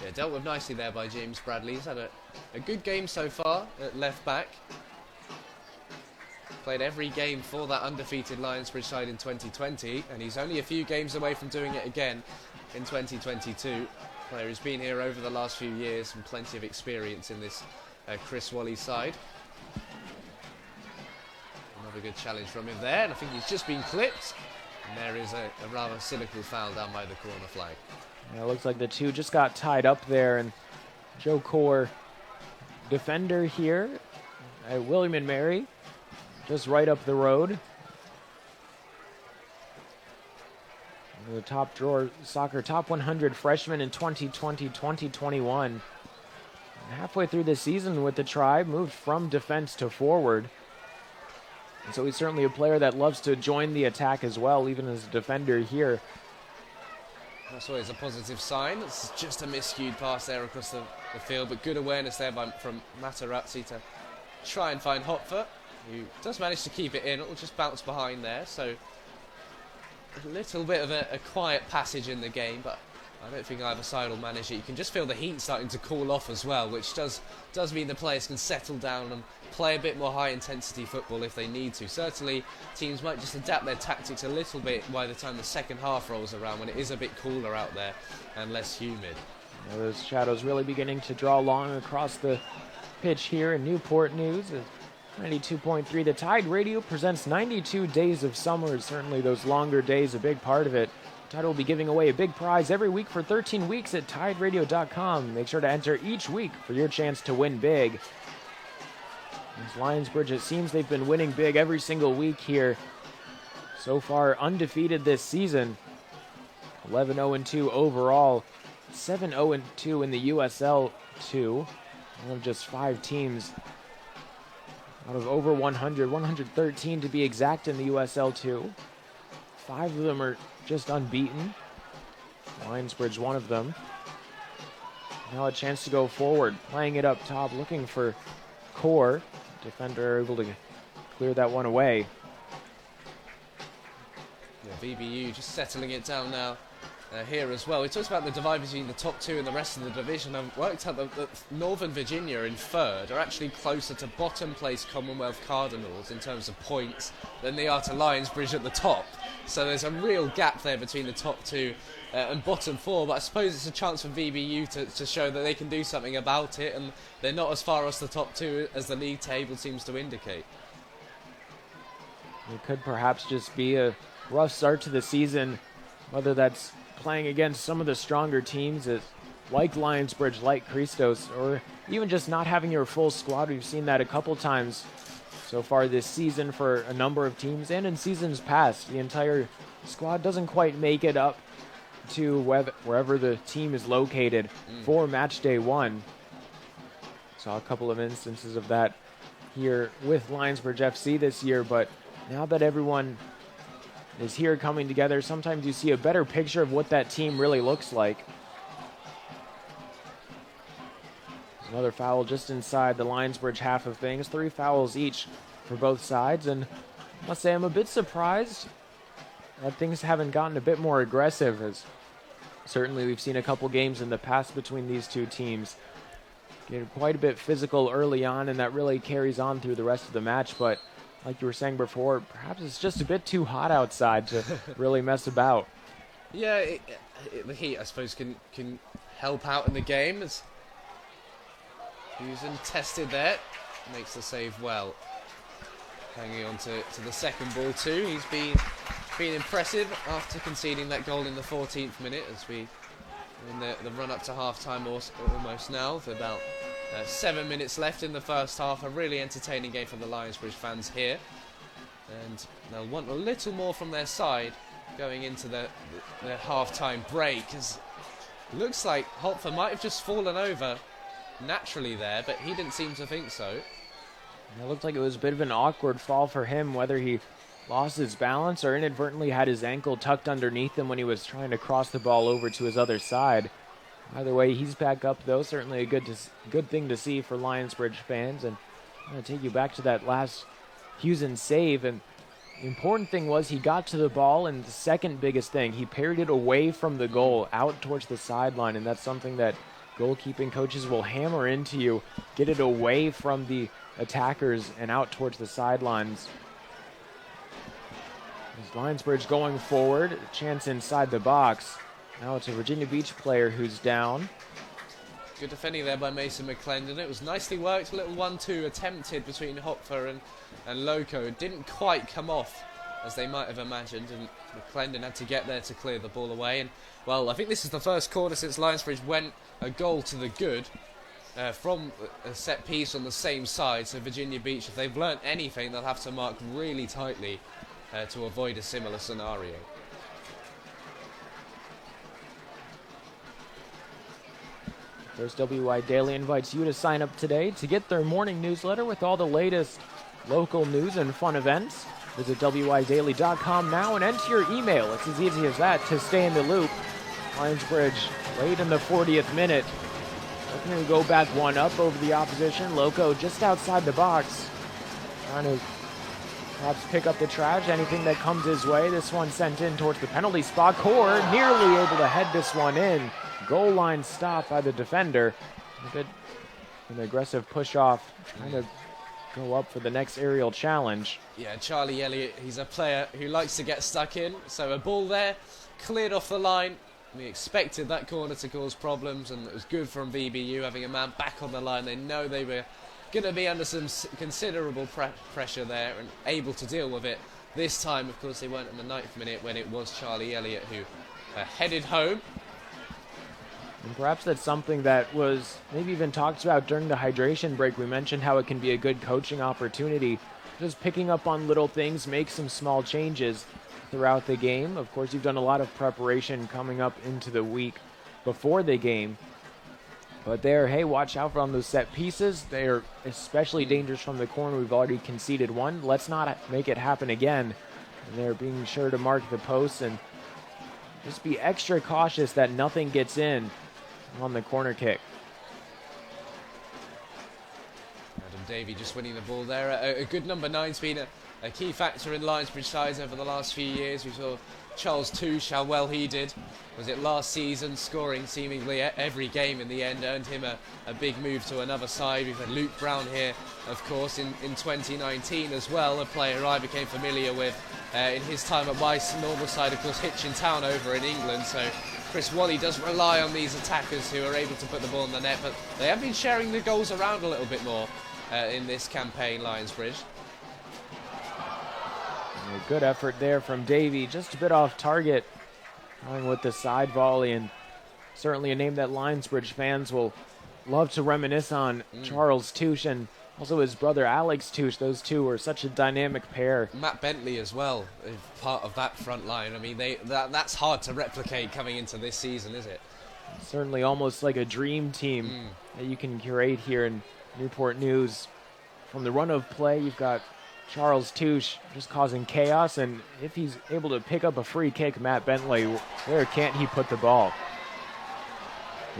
Yeah, dealt with nicely there by James Bradley. He's had a good game so far at left back. Played every game for that undefeated Lionsbridge side in 2020, and he's only a few games away from doing it again in 2022. Player who's been here over the last few years and plenty of experience in this Chris Wally side. Another good challenge from him there, and I think he's just been clipped. And there is a rather cynical foul down by the corner flag. Yeah, it looks like the two just got tied up there, and Joe Core, defender here at William and Mary, just right up the road. The top drawer soccer top 100 freshman in 2020-2021. Halfway through the season with the Tribe, moved from defense to forward. And so he's certainly a player that loves to join the attack as well, even as a defender here. That's always a positive sign. It's just a miscued pass there across the field, but good awareness there from Materazzi to try and find Hopfer, who does manage to keep it in. It'll just bounce behind there, so a little bit of a quiet passage in the game, but I don't think either side will manage it. You can just feel the heat starting to cool off as well, which does mean the players can settle down and play a bit more high-intensity football if they need to. Certainly, teams might just adapt their tactics a little bit by the time the second half rolls around, when it is a bit cooler out there and less humid. Well, those shadows really beginning to draw long across the pitch here in Newport News. 92.3, the Tide Radio presents 92 Days of Summer. Certainly those longer days, a big part of it. Tide will be giving away a big prize every week for 13 weeks at TideRadio.com. Make sure to enter each week for your chance to win big. As Lionsbridge, it seems they've been winning big every single week here. So far, undefeated this season. 11-0-2 overall. 7-0-2 in the USL 2. One of just 5 teams out of over 100. 113 to be exact in the USL 2. 5 of them are just unbeaten. Lionsbridge, one of them. Now a chance to go forward, playing it up top, looking for Core. Defender able to clear that one away. Yeah, VBU just settling it down now here as well. We talked about the divide between the top 2 and the rest of the division. I've worked out that Northern Virginia in third are actually closer to bottom place Commonwealth Cardinals in terms of points than they are to Lionsbridge at the top. So there's a real gap there between the top 2 and bottom 4, but I suppose it's a chance for VBU to show that they can do something about it, and they're not as far as the top 2 as the league table seems to indicate. It could perhaps just be a rough start to the season, whether that's playing against some of the stronger teams like Lionsbridge, like Christos, or even just not having your full squad. We've seen that a couple times so far this season for a number of teams, and in seasons past, the entire squad doesn't quite make it up to wherever the team is located for match day 1. Saw a couple of instances of that here with Lionsbridge FC this year, but now that everyone is here coming together, sometimes you see a better picture of what that team really looks like. There's another foul just inside the Lionsbridge half of things. 3 fouls each for both sides, and I must say I'm a bit surprised that things haven't gotten a bit more aggressive, as certainly we've seen a couple games in the past between these two teams get quite a bit physical early on, and that really carries on through the rest of the match. But like you were saying before, perhaps it's just a bit too hot outside to really mess about. Yeah, the heat, I suppose, can help out in the game. As Huzen tested there, makes the save well. Hanging on to the second ball too. He's been impressive after conceding that goal in the 14th minute, as we in the run up to half time almost now, with about 7 minutes left in the first half. A really entertaining game for the Lionsbridge fans here, and they'll want a little more from their side going into the half time break, as looks like Hopfer might have just fallen over naturally there, but he didn't seem to think so. It looked like it was a bit of an awkward fall for him, whether he lost his balance or inadvertently had his ankle tucked underneath him when he was trying to cross the ball over to his other side. Either way, he's back up, though. Certainly a good thing to see for Lionsbridge fans. And I'm going to take you back to that last Huzen save. And the important thing was he got to the ball, and the second biggest thing, he parried it away from the goal, out towards the sideline. And that's something that goalkeeping coaches will hammer into you. Get it away from the attackers and out towards the sidelines. As Lionsbridge going forward, a chance inside the box. Now it's a Virginia Beach player who's down. Good defending there by Mason McClendon. It was nicely worked. A little 1-2 attempted between Hopfer and Lokko. It didn't quite come off as they might have imagined, and McClendon had to get there to clear the ball away. And well, I think this is the first quarter since Lionsbridge went a goal to the good from a set piece on the same side. So Virginia Beach, if they've learnt anything, they'll have to mark really tightly to avoid a similar scenario. First WI Daily invites you to sign up today to get their morning newsletter with all the latest local news and fun events. Visit WIDaily.com now and enter your email. It's as easy as that to stay in the loop. Lionsbridge late in the 40th minute. Looking to go back one up over the opposition. Lokko just outside the box. Trying to perhaps pick up the trash, anything that comes his way. This one sent in towards the penalty spot. Core nearly able to head this one in. Goal line stop by the defender. An aggressive push off, trying to go up for the next aerial challenge. Yeah, Charlie Elliott, he's a player who likes to get stuck in. So a ball there, cleared off the line. We expected that corner to cause problems, and it was good from VBU having a man back on the line. They know they were going to be under some considerable pressure there and able to deal with it. This time, of course, they weren't in the 9th minute when it was Charlie Elliott who headed home. And perhaps that's something that was maybe even talked about during the hydration break. We mentioned how it can be a good coaching opportunity. Just picking up on little things, make some small changes throughout the game. Of course, you've done a lot of preparation coming up into the week before the game. But there, hey, watch out for on those set pieces. They're especially dangerous from the corner. We've already conceded one. Let's not make it happen again. And they're being sure to mark the posts and just be extra cautious that nothing gets in on the corner kick. Davie just winning the ball there. A good number 9's been a key factor in Lionsbridge sides over the last few years. We saw Charles Touche, how well he did. Was it last season, scoring seemingly every game in the end, earned him a big move to another side. We've had Luke Brown here, of course, in 2019 as well, a player who I became familiar with in his time at my normal side, of course, Hitchin Town over in England. So Chris Wally does rely on these attackers who are able to put the ball in the net, but they have been sharing the goals around a little bit more in this campaign, Lionsbridge. A good effort there from Davie, just a bit off target, going with the side volley, and certainly a name that Lionsbridge fans will love to reminisce on. Charles Touche and also his brother Alex Touche. Those two were such a dynamic pair. Matt Bentley as well, part of that front line. I mean, that's hard to replicate coming into this season, is it? Certainly almost like a dream team that you can curate here in Newport News. From the run of play, you've got Charles Touche just causing chaos, and if he's able to pick up a free kick, Matt Bentley, where can't he put the ball?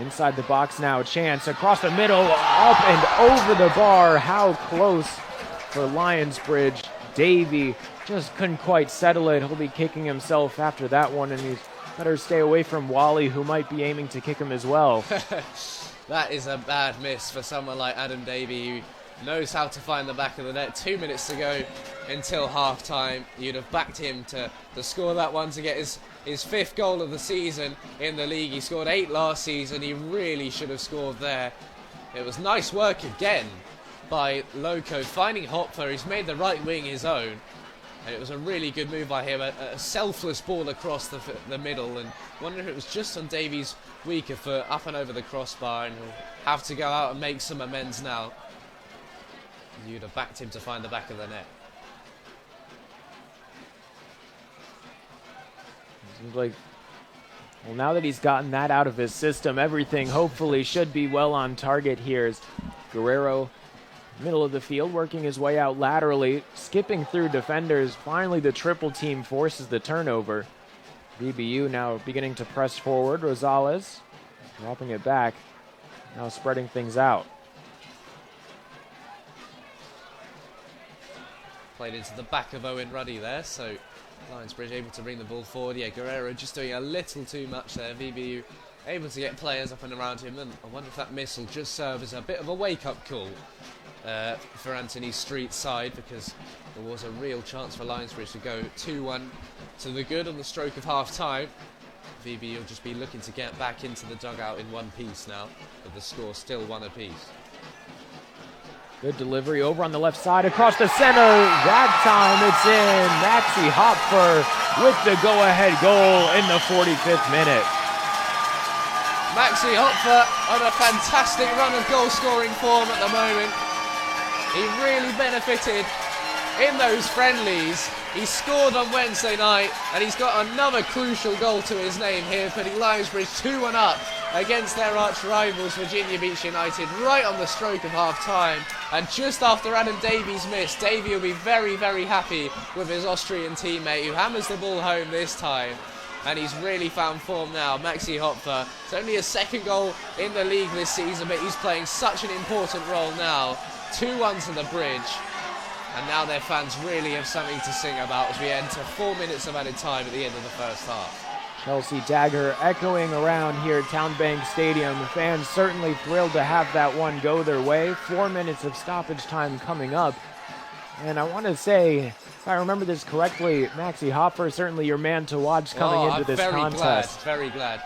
Inside the box now, chance across the middle, up and over the bar. How close for Lionsbridge. Davie just couldn't quite settle it. He'll be kicking himself after that one, and he's better stay away from Wally, who might be aiming to kick him as well. That is a bad miss for someone like Adam Davie, who knows how to find the back of the net. 2 minutes to go until half-time. You'd have backed him to score that one to get his 5th goal of the season in the league. He scored 8 last season. He really should have scored there. It was nice work again by Lokko, finding Hopfer. He's made the right wing his own. And it was a really good move by him, a selfless ball across the middle, and wonder if it was just on Davie's weaker foot, up and over the crossbar, and he'll have to go out and make some amends now. You'd have backed him to find the back of the net. Seems like, well, now that he's gotten that out of his system, everything hopefully should be well on target here. As Guerrero, middle of the field, working his way out laterally, skipping through defenders. Finally, the triple team forces the turnover. VBU now beginning to press forward. Rosales dropping it back, now spreading things out. Played into the back of Owen Ruddy there, so Lionsbridge able to bring the ball forward. Yeah, Guerrero just doing a little too much there. VBU able to get players up and around him, and I wonder if that miss will just serve as a bit of a wake-up call for Anthony Street's side, because there was a real chance for Lionsbridge to go 2-1 to the good on the stroke of half-time. VB will just be looking to get back into the dugout in one piece now, with the score still 1 apiece. Good delivery over on the left side, across the center. That time it's in. Maxi Hopfer with the go-ahead goal in the 45th minute. Maxi Hopfer on a fantastic run of goal-scoring form at the moment. He really benefited in those friendlies. He scored on Wednesday night, and he's got another crucial goal to his name here, putting Lionsbridge 2-1 up against their arch-rivals Virginia Beach United right on the stroke of half-time. And just after Adam Davie's miss, Davie will be very, very happy with his Austrian teammate, who hammers the ball home this time. and he's really found form now. Maxi Hopfer, it's only his second goal in the league this season, but he's playing such an important role now. 2-1 to the Bridge, and now their fans really have something to sing about as we enter 4 minutes of added time at the end of the first half. Chelsea dagger echoing around here at TowneBank Stadium. The fans certainly thrilled to have that one go their way. 4 minutes of stoppage time coming up. And I want to say, if I remember this correctly, Maxi Hopfer is certainly your man to watch coming into this contest. Very glad.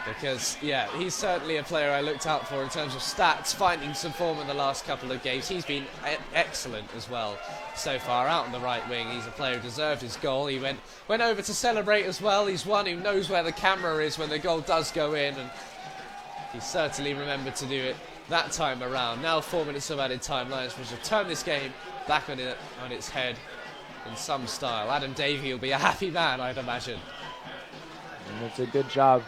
Because, yeah, he's certainly a player I looked out for in terms of stats, finding some form in the last couple of games. He's been excellent as well so far out on the right wing. He's a player who deserved his goal. He went over to celebrate as well. He's one who knows where the camera is when the goal does go in, and he certainly remembered to do it that time around. Now 4 minutes of added time. Lionsbridge have turned this game back on its head in some style. Adam Davie will be a happy man, I'd imagine. And it's a good job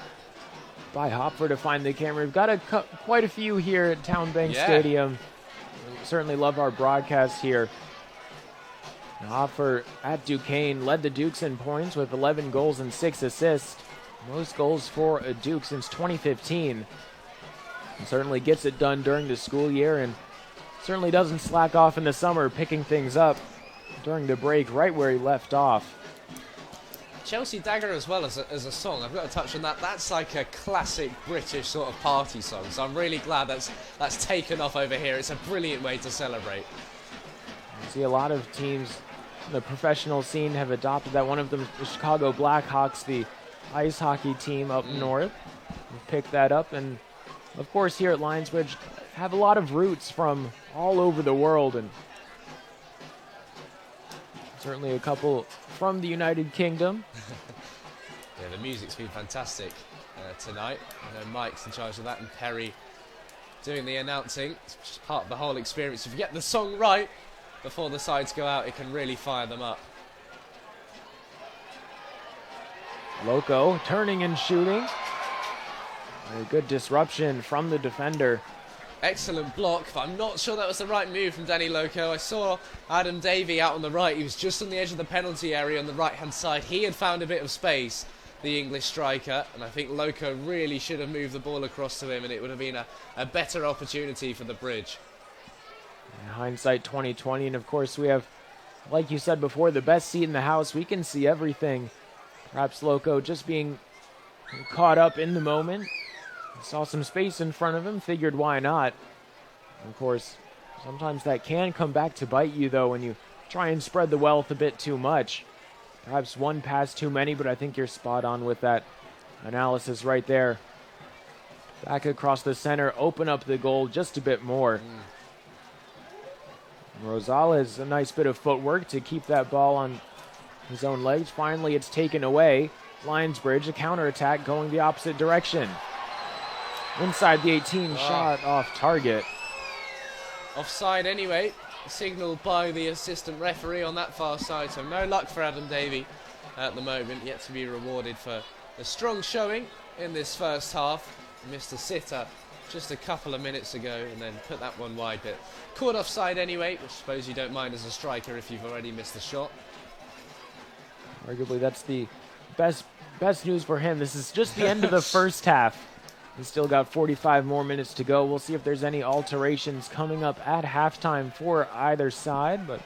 by Hopfer to find the camera. We've got quite a few here at TowneBank Stadium. We certainly love our broadcast here. And Hopfer at Duquesne led the Dukes in points with 11 goals and 6 assists. Most goals for a Duke since 2015. And certainly gets it done during the school year, and certainly doesn't slack off in the summer, picking things up during the break right where he left off. Chelsea Dagger as well as a song, I've got to touch on that. That's like a classic British sort of party song, so I'm really glad that's taken off over here. It's a brilliant way to celebrate. You see a lot of teams in the professional scene have adopted that. One of them, the Chicago Blackhawks, the ice hockey team up north, picked that up. And of course here at Lionsbridge have a lot of roots from all over the world, and certainly a couple from the United Kingdom. Yeah, the music's been fantastic tonight. I know Mike's in charge of that, and Perry doing the announcing. It's just part of the whole experience. If you get the song right before the sides go out, it can really fire them up. Lokko turning and shooting. A good disruption from the defender. Excellent block, but I'm not sure that was the right move from Danny Lokko. I saw Adam Davie out on the right. He was just on the edge of the penalty area on the right-hand side. He had found a bit of space, the English striker, and I think Lokko really should have moved the ball across to him, and it would have been a better opportunity for the Bridge. In hindsight 2020, and of course we have, like you said before, the best seat in the house. We can see everything. Perhaps Lokko just being caught up in the moment. Saw some space in front of him, figured why not. Of course, sometimes that can come back to bite you, though, when you try and spread the wealth a bit too much. Perhaps one pass too many, but I think you're spot on with that analysis right there. Back across the center, open up the goal just a bit more. Rosales, a nice bit of footwork to keep that ball on his own legs. Finally, it's taken away. Lionsbridge, a counterattack going the opposite direction. Inside the 18, shot off target. Offside anyway, signalled by the assistant referee on that far side, so no luck for Adam Davie at the moment, yet to be rewarded for a strong showing in this first half. Missed a sitter just a couple of minutes ago and then put that one wide, but caught offside anyway, which I suppose you don't mind as a striker if you've already missed the shot. Arguably that's the best news for him. This is just the end of the first half. He's still got 45 more minutes to go. We'll see if there's any alterations coming up at halftime for either side. But,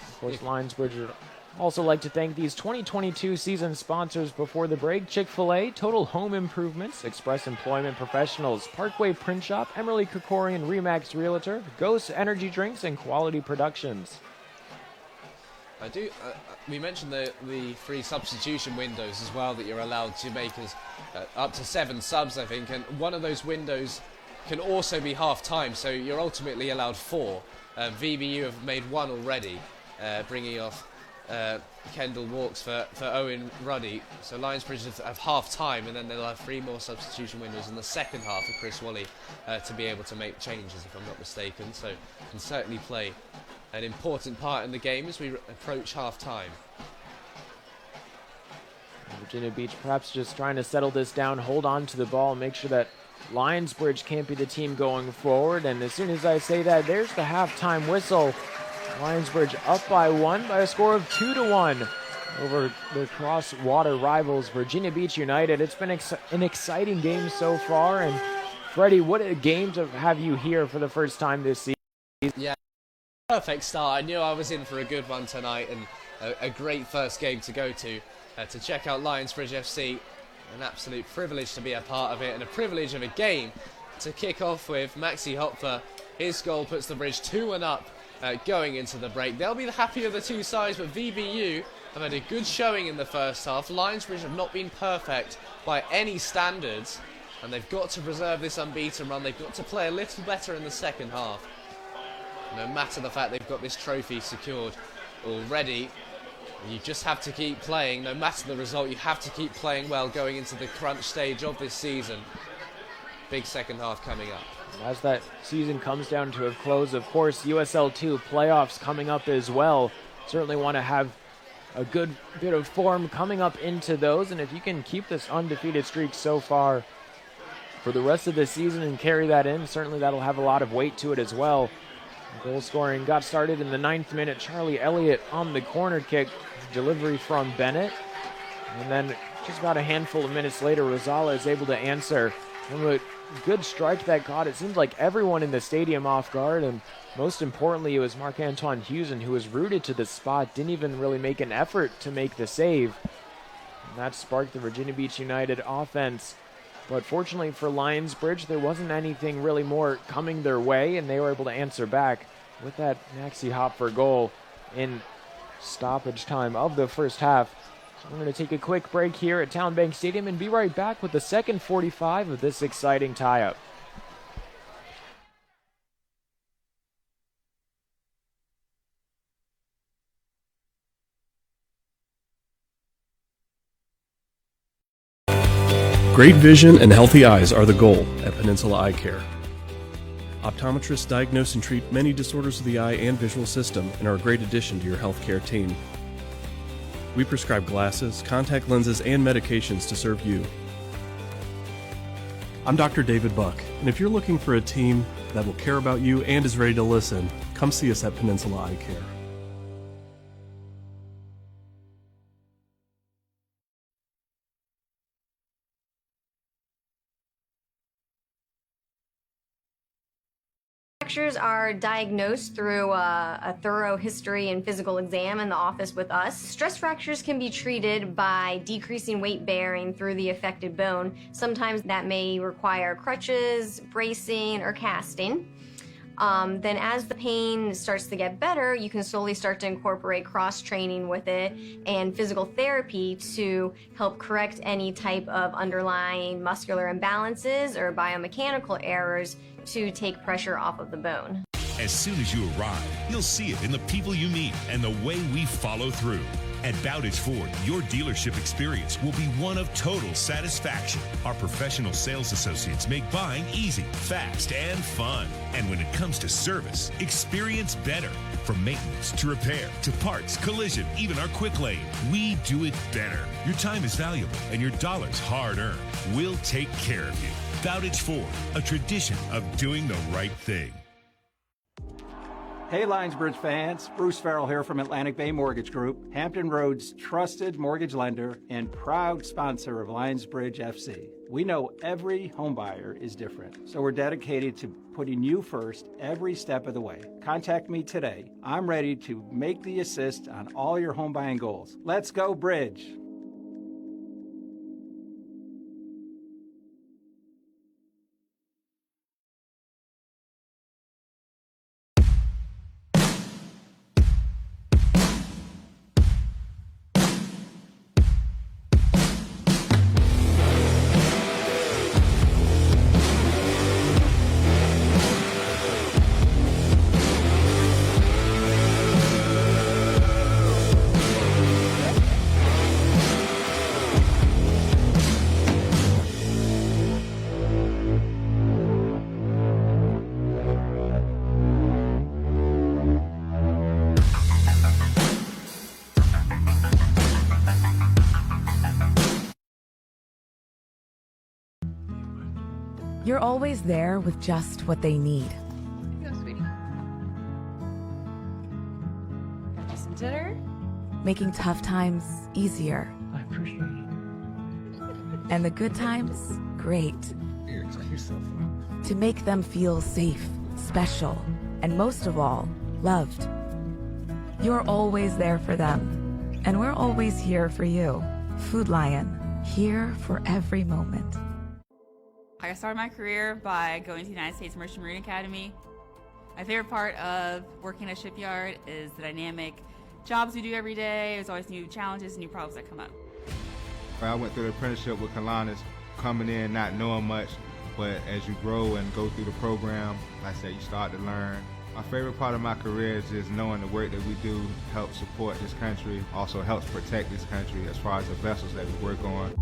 of course, Lionsbridge would also like to thank these 2022 season sponsors before the break. Chick-fil-A, Total Home Improvements, Express Employment Professionals, Parkway Print Shop, Emily Krikorian, Remax Realtor, Ghost Energy Drinks, and Quality Productions. We mentioned the free substitution windows as well that you're allowed to make as up to 7 subs, I think, and one of those windows can also be half time, so you're ultimately allowed 4. VBU have made 1 already, bringing off Kendall Walks for Owen Ruddy. So Lionsbridge have half time, and then they'll have 3 more substitution windows in the second half for Chris Wally to be able to make changes, if I'm not mistaken. So can certainly play an important part in the game as we approach half-time. Virginia Beach perhaps just trying to settle this down, hold on to the ball, make sure that Lionsbridge can't be the team going forward. And as soon as I say that, there's the halftime whistle. Lionsbridge up by 1 by a score of 2-1 over the cross-water rivals Virginia Beach United. It's been an exciting game so far. And Freddie, what games have you here for the first time this season? Yeah, perfect start. I knew I was in for a good one tonight, and a great first game to go to check out Lionsbridge FC. An absolute privilege to be a part of it, and a privilege of a game to kick off with. Maxi Hopfer, his goal puts the Bridge 2-1 up going into the break. They'll be the happier of the two sides, but VBU have had a good showing in the first half. Lionsbridge have not been perfect by any standards, and they've got to preserve this unbeaten run. They've got to play a little better in the second half. No matter the fact they've got this trophy secured already, you just have to keep playing. No matter the result, you have to keep playing well going into the crunch stage of this season. Big second half coming up. As that season comes down to a close, of course, USL 2 playoffs coming up as well. Certainly want to have a good bit of form coming up into those, and if you can keep this undefeated streak so far for the rest of the season and carry that in, certainly that'll have a lot of weight to it as well. Goal scoring got started in the 9th minute. Charlie Elliott on the corner kick, delivery from Bennett, and then just about a handful of minutes later, Rosales is able to answer. And a good strike that caught, it seemed like everyone in the stadium off guard, and most importantly, it was Marc-Antoine Huzen who was rooted to the spot, didn't even really make an effort to make the save. And that sparked the Virginia Beach United offense. But fortunately for Lionsbridge, there wasn't anything really more coming their way, and they were able to answer back with that Maxi Hopfer goal in stoppage time of the first half. We're going to take a quick break here at TowneBank Stadium and be right back with the second 45 of this exciting tie-up. Great vision and healthy eyes are the goal at Peninsula Eye Care. Optometrists diagnose and treat many disorders of the eye and visual system and are a great addition to your healthcare team. We prescribe glasses, contact lenses, and medications to serve you. I'm Dr. David Buck, and if you're looking for a team that will care about you and is ready to listen, come see us at Peninsula Eye Care. Fractures are diagnosed through a thorough history and physical exam in the office with us. Stress fractures can be treated by decreasing weight bearing through the affected bone. Sometimes that may require crutches, bracing, or casting. Then as the pain starts to get better, you can slowly start to incorporate cross-training with it and physical therapy to help correct any type of underlying muscular imbalances or biomechanical errors to take pressure off of the bone. As soon as you arrive, you'll see it in the people you meet and the way we follow through. At Bowditch Ford, your dealership experience will be one of total satisfaction. Our professional sales associates make buying easy, fast, and fun. And when it comes to service, experience better. From maintenance to repair to parts, collision, even our quick lane, we do it better. Your time is valuable and your dollars hard-earned. We'll take care of you. Bowditch Ford, a tradition of doing the right thing. Hey Lionsbridge fans, Bruce Farrell here from Atlantic Bay Mortgage Group, Hampton Roads trusted mortgage lender and proud sponsor of Lionsbridge FC. We know every homebuyer is different, so we're dedicated to putting you first every step of the way. Contact me today. I'm ready to make the assist on all your home buying goals. Let's go Bridge! You're always there with just what they need. Here you go, sweetie. Got you some dinner. making tough times easier. I appreciate it. And the good times, great. Here, check yourself out. To make them feel safe, special, and most of all, loved. You're always there for them, and we're always here for you. Food Lion, here for every moment. I started my career by going to the United States Merchant Marine Academy. My favorite part of working at a shipyard is the dynamic jobs we do every day. There's always new challenges, new problems that come up. I went through the apprenticeship with Kalanis, coming in not knowing much, but as you grow and go through the program, like I said, you start to learn. My favorite part of my career is just knowing the work that we do helps support this country, also helps protect this country as far as the vessels that we work on.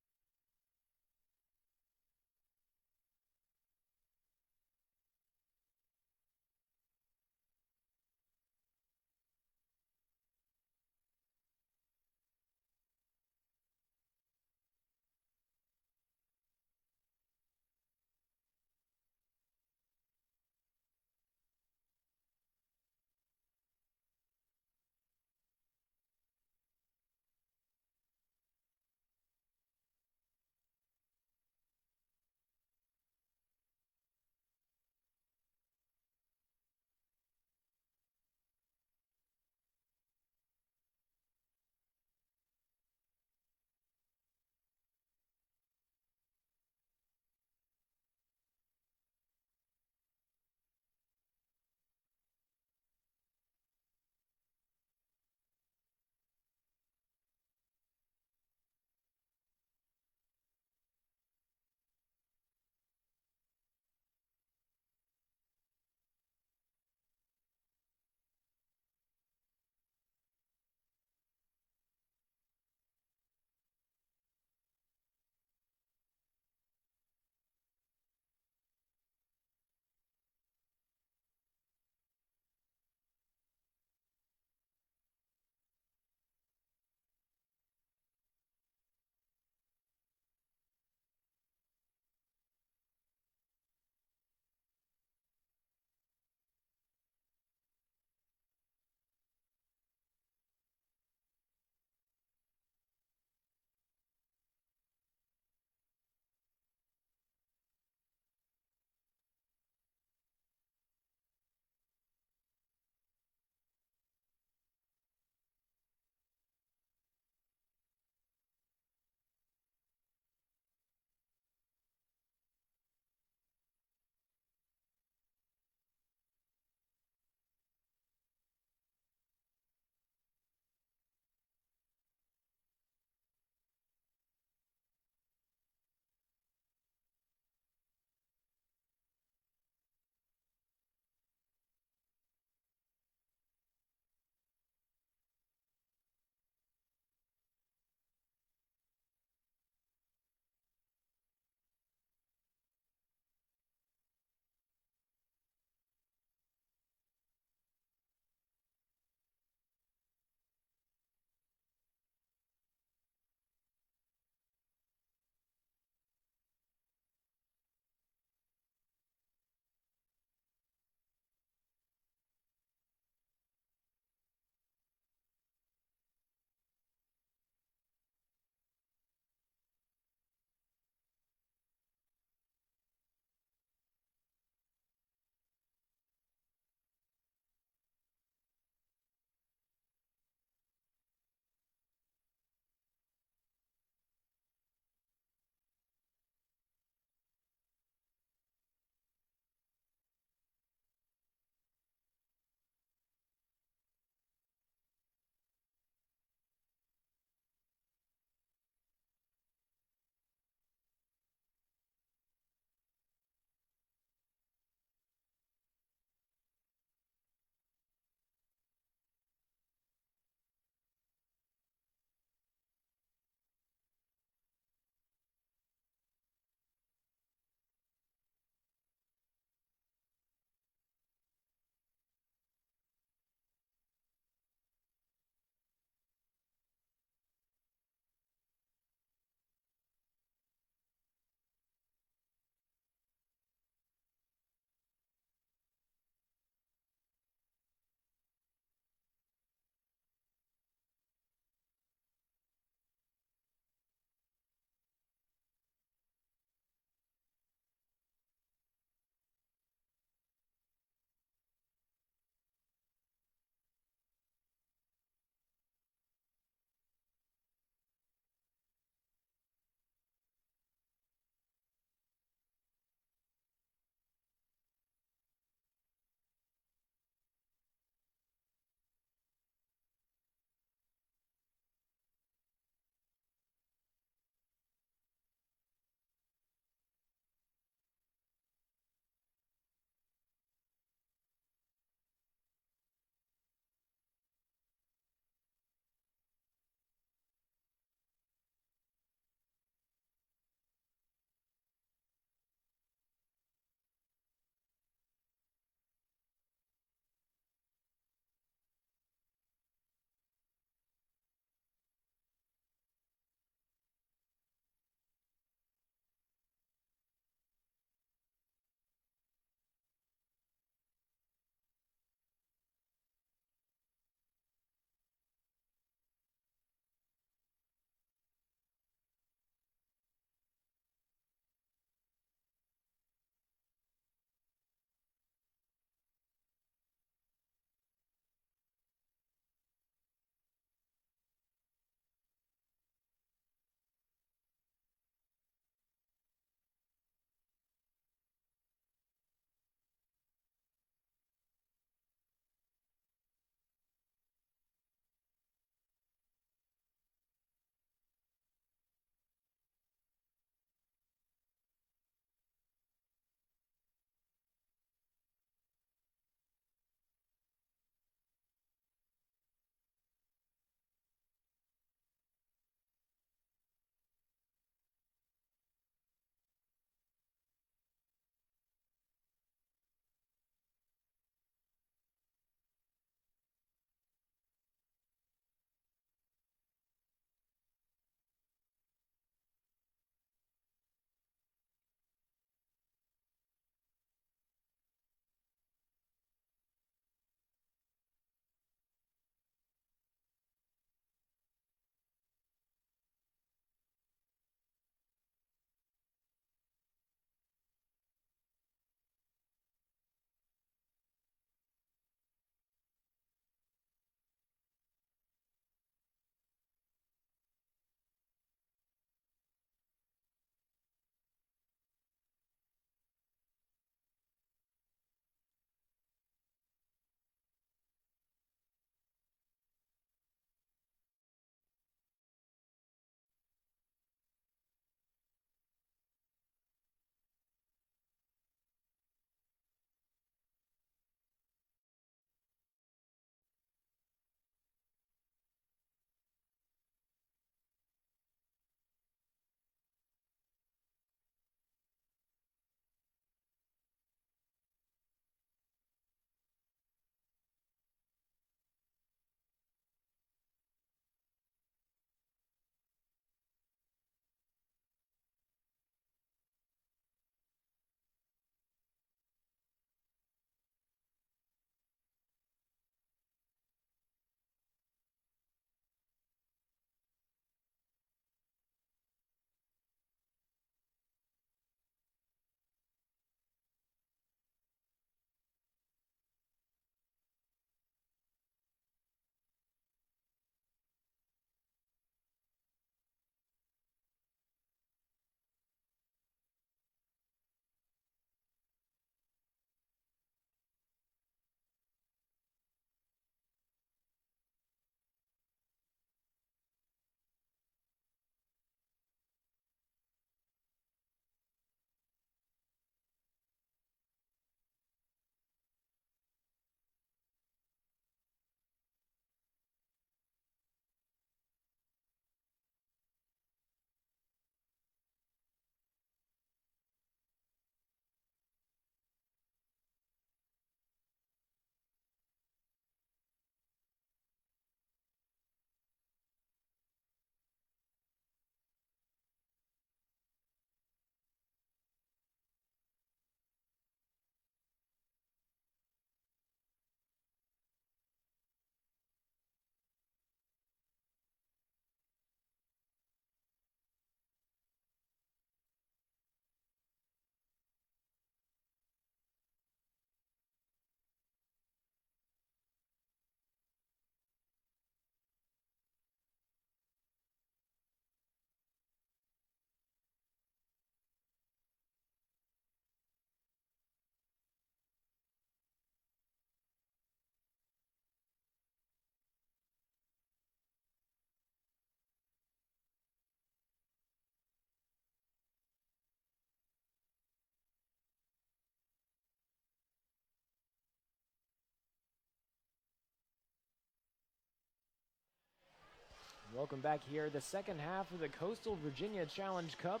Welcome back here. The second half of the Coastal Virginia Challenge Cup.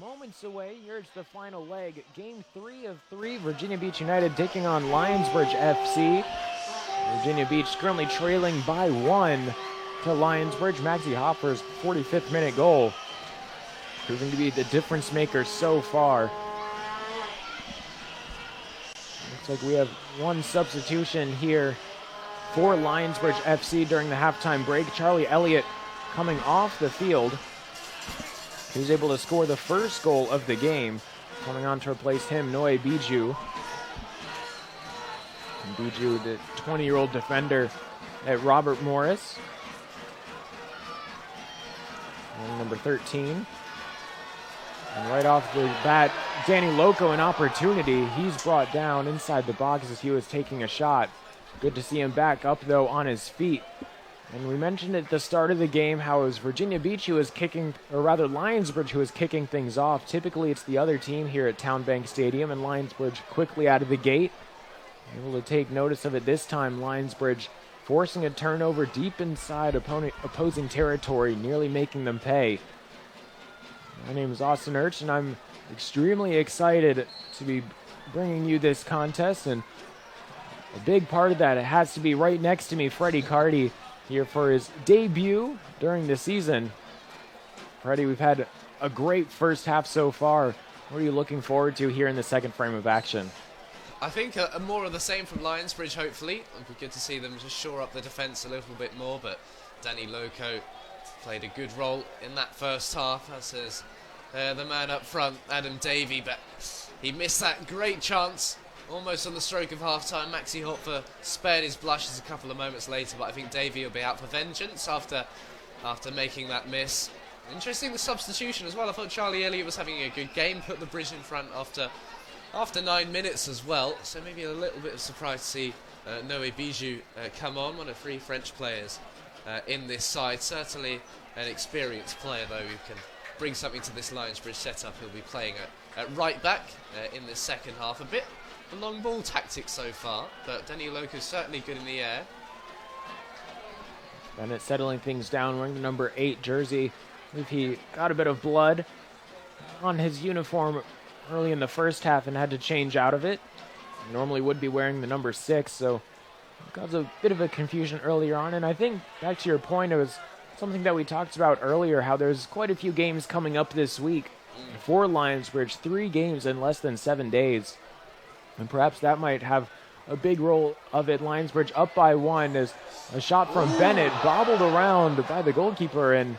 Moments away. Here's the final leg. Game 3 of 3. Virginia Beach United taking on Lionsbridge FC. Virginia Beach currently trailing by 1 to Lionsbridge. Maxi Hopfer's 45th minute goal, proving to be the difference maker so far. Looks like we have one substitution here for Lionsbridge FC during the halftime break. Charlie Elliott coming off the field. He was able to score the first goal of the game. Coming on to replace him, Bijou. And Bijou, the 20-year-old defender at Robert Morris. And number 13. And right off the bat, Danny Lokko, an opportunity. He's brought down inside the box as he was taking a shot. Good to see him back up, though, on his feet. And we mentioned at the start of the game how it was Virginia Beach who was kicking, or rather Lionsbridge who was kicking things off. Typically it's the other team here at TowneBank Stadium, and Lionsbridge quickly out of the gate. Able to take notice of it this time, Lionsbridge forcing a turnover deep inside opposing territory, nearly making them pay. My name is Austin Urch, and I'm extremely excited to be bringing you this contest, and a big part of that, it has to be right next to me, Freddie Carty, here for his debut during the season. Freddie, we've had a great first half so far. What are you looking forward to here in the second frame of action? I think more of the same from Lionsbridge, hopefully. It'd be good to see them just shore up the defence a little bit more, but Danny Lokko played a good role in that first half, as is the man up front, Adam Davie, but he missed that great chance almost on the stroke of half-time. Maxi Hopfer spared his blushes a couple of moments later, but I think Davie will be out for vengeance after making that miss. Interesting, the substitution as well. I thought Charlie Elliott was having a good game, put the bridge in front after 9 minutes as well, so maybe a little bit of surprise to see Bijou come on, one of 3 French players in this side. Certainly an experienced player, though, who can bring something to this Lionsbridge setup. He'll be playing at right back in this second half. A bit the long ball tactics so far, but Danny Lokko is certainly good in the air. Bennett settling things down, wearing the number 8 jersey. I believe he got a bit of blood on his uniform early in the first half and had to change out of it. He normally would be wearing the number 6, so it caused a bit of a confusion earlier on. And I think, back to your point, it was something that we talked about earlier, how there's quite a few games coming up this week for Lionsbridge, 3 games in less than 7 days. And perhaps that might have a big role of it. Lionsbridge up by 1 as a shot from Bennett bobbled around by the goalkeeper, and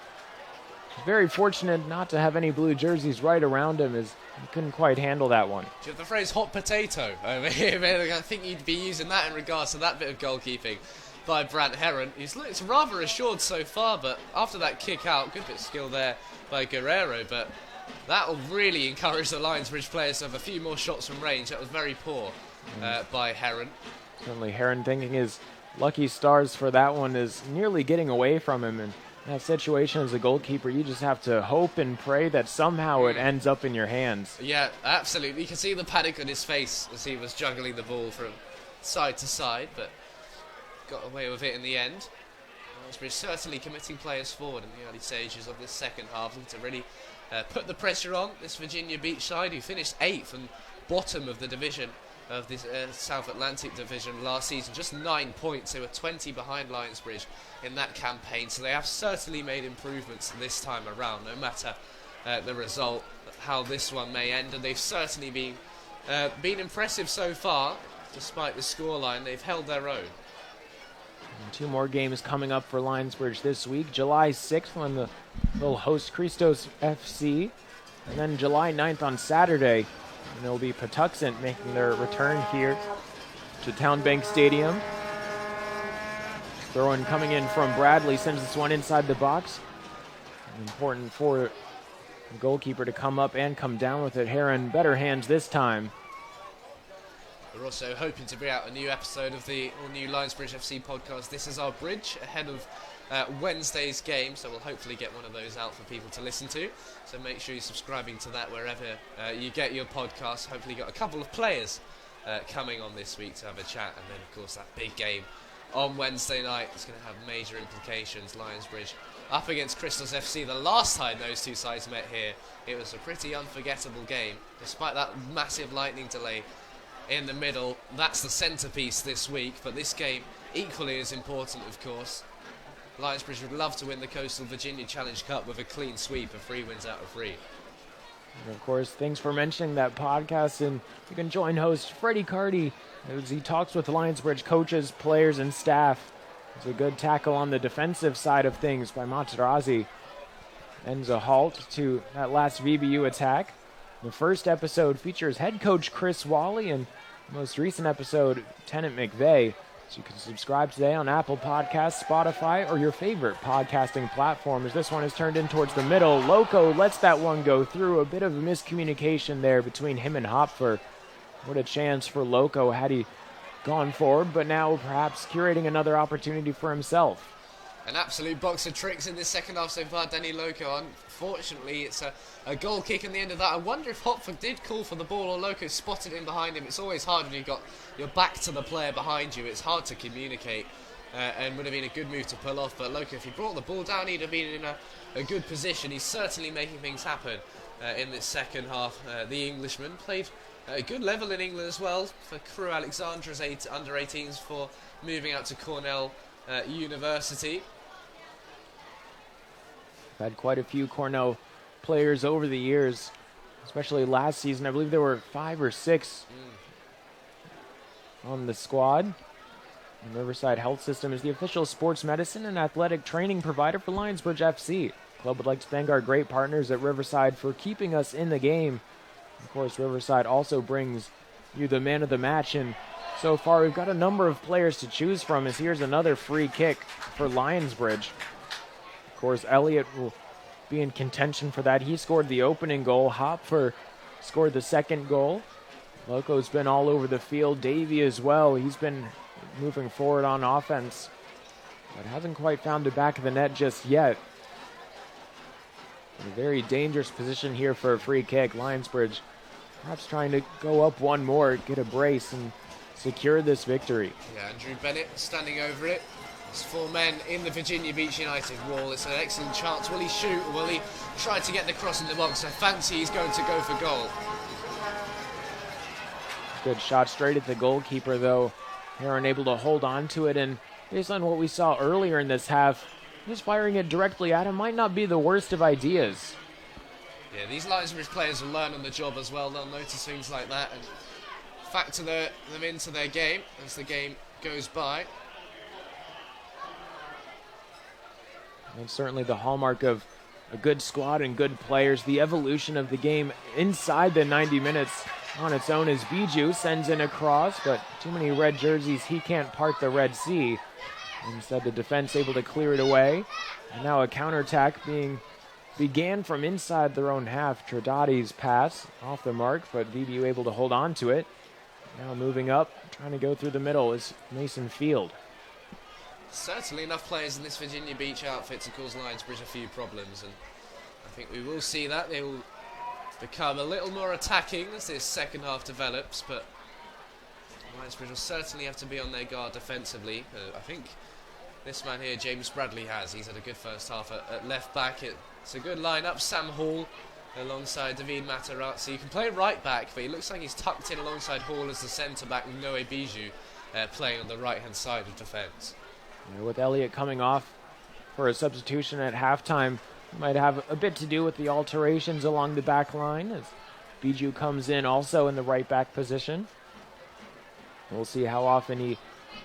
very fortunate not to have any blue jerseys right around him, as he couldn't quite handle that one. Do you have the phrase hot potato over here? I think you'd be using that in regards to that bit of goalkeeping by Brant Heron. He's looked rather assured so far, but after that kick out, good bit of skill there by Guerrero, but that will really encourage the Lionsbridge players to have a few more shots from range. That was very poor by Heron. Certainly Heron thinking his lucky stars for that one is nearly getting away from him. And in that situation as a goalkeeper, you just have to hope and pray that somehow it ends up in your hands. Yeah, absolutely. You can see the panic on his face as he was juggling the ball from side to side, but got away with it in the end. Lionsbridge certainly committing players forward in the early stages of this second half to really put the pressure on this Virginia Beach side, who finished 8th and bottom of the division, of this South Atlantic division last season. Just 9 points. They were 20 behind Lionsbridge in that campaign, so they have certainly made improvements this time around, no matter the result, how this one may end. And they've certainly been impressive so far, despite the scoreline. They've held their own. And 2 more games coming up for Lionsbridge this week. July 6th when they'll host Christos FC. And then July 9th on Saturday, and it'll be Patuxent making their return here to TowneBank Stadium. Throw-in coming in from Bradley, sends this one inside the box. Important for the goalkeeper to come up and come down with it. Heron, better hands this time. We're also hoping to bring out a new episode of the all-new Lionsbridge FC podcast. This is our bridge ahead of Wednesday's game, so we'll hopefully get one of those out for people to listen to. So make sure you're subscribing to that wherever you get your podcasts. Hopefully got a couple of players coming on this week to have a chat, and then of course that big game on Wednesday night is going to have major implications. Lionsbridge up against Crystals FC the last time those two sides met here. It was a pretty unforgettable game, despite that massive lightning delay in the middle. That's the centrepiece this week, but this game equally as important, of course. Lionsbridge would love to win the Coastal Virginia Challenge Cup with a clean sweep of 3 wins out of 3. And of course, thanks for mentioning that podcast, and you can join host Freddie Cardi as he talks with Lionsbridge coaches, players, and staff. It's a good tackle on the defensive side of things by Materazzi. Ends a halt to that last VBU attack. The first episode features head coach Chris Wally, and the most recent episode, Lieutenant McVeigh. So you can subscribe today on Apple Podcasts, Spotify, or your favorite podcasting platform, as this one is turned in towards the middle. Lokko lets that one go through. A bit of a miscommunication there between him and Hopfer. What a chance for Lokko had he gone forward, but now perhaps curating another opportunity for himself. An absolute box of tricks in this second half so far, Danny Lokko. Unfortunately, it's a goal kick in the end of that. I wonder if Hopfer did call for the ball or Lokko spotted in behind him. It's always hard when you've got your back to the player behind you. It's hard to communicate, and would have been a good move to pull off. But Lokko, if he brought the ball down, he'd have been in a good position. He's certainly making things happen in this second half. The Englishman played at a good level in England as well for Crewe Alexandra's under 18s before moving out to Cornell University. I've had quite a few Cornell players over the years, especially last season. I believe there were 5 or 6 on the squad. The Riverside Health System is the official sports medicine and athletic training provider for Lionsbridge FC. The club would like to thank our great partners at Riverside for keeping us in the game. Of course, Riverside also brings you the man of the match, and so far we've got a number of players to choose from, as here's another free kick for Lionsbridge. Of course, Elliott will be in contention for that. He scored the opening goal. Hopfer scored the second goal. Lokko's been all over the field. Davie as well. He's been moving forward on offense, but hasn't quite found the back of the net just yet. In a very dangerous position here for a free kick. Lionsbridge perhaps trying to go up one more, get a brace, and secure this victory. Yeah, Andrew Bennett standing over it. There's 4 men in the Virginia Beach United wall. It's an excellent chance. Will he shoot or will he try to get the cross in the box? I fancy he's going to go for goal. Good shot straight at the goalkeeper, though. They're unable to hold on to it, and based on what we saw earlier in this half, just firing it directly at him might not be the worst of ideas. Yeah, these Lionsbridge players will learn on the job as well. They'll notice things like that and factor them into their game as the game goes by. And certainly the hallmark of a good squad and good players. The evolution of the game inside the 90 minutes on its own as Bijou sends in a cross, but too many red jerseys, he can't part the Red Sea. Instead, the defense able to clear it away. And now a counterattack began from inside their own half. Tradati's pass off the mark, but VBU able to hold on to it. Now moving up, trying to go through the middle is Mason Field. Certainly enough players in this Virginia Beach outfit to cause Lionsbridge a few problems, and I think we will see that. They will become a little more attacking as this second half develops, but Lionsbridge will certainly have to be on their guard defensively. I think this man here, James Bradley, he's had a good first half at left back. It's a good lineup. Sam Hall alongside Davide Materazzi. You can play right back, but he looks like he's tucked in alongside Hall as the centre back, with Noe Bijou playing on the right hand side of defence. With Elliott coming off for a substitution at halftime, might have a bit to do with the alterations along the back line, as Bijou comes in also in the right back position. We'll see how often he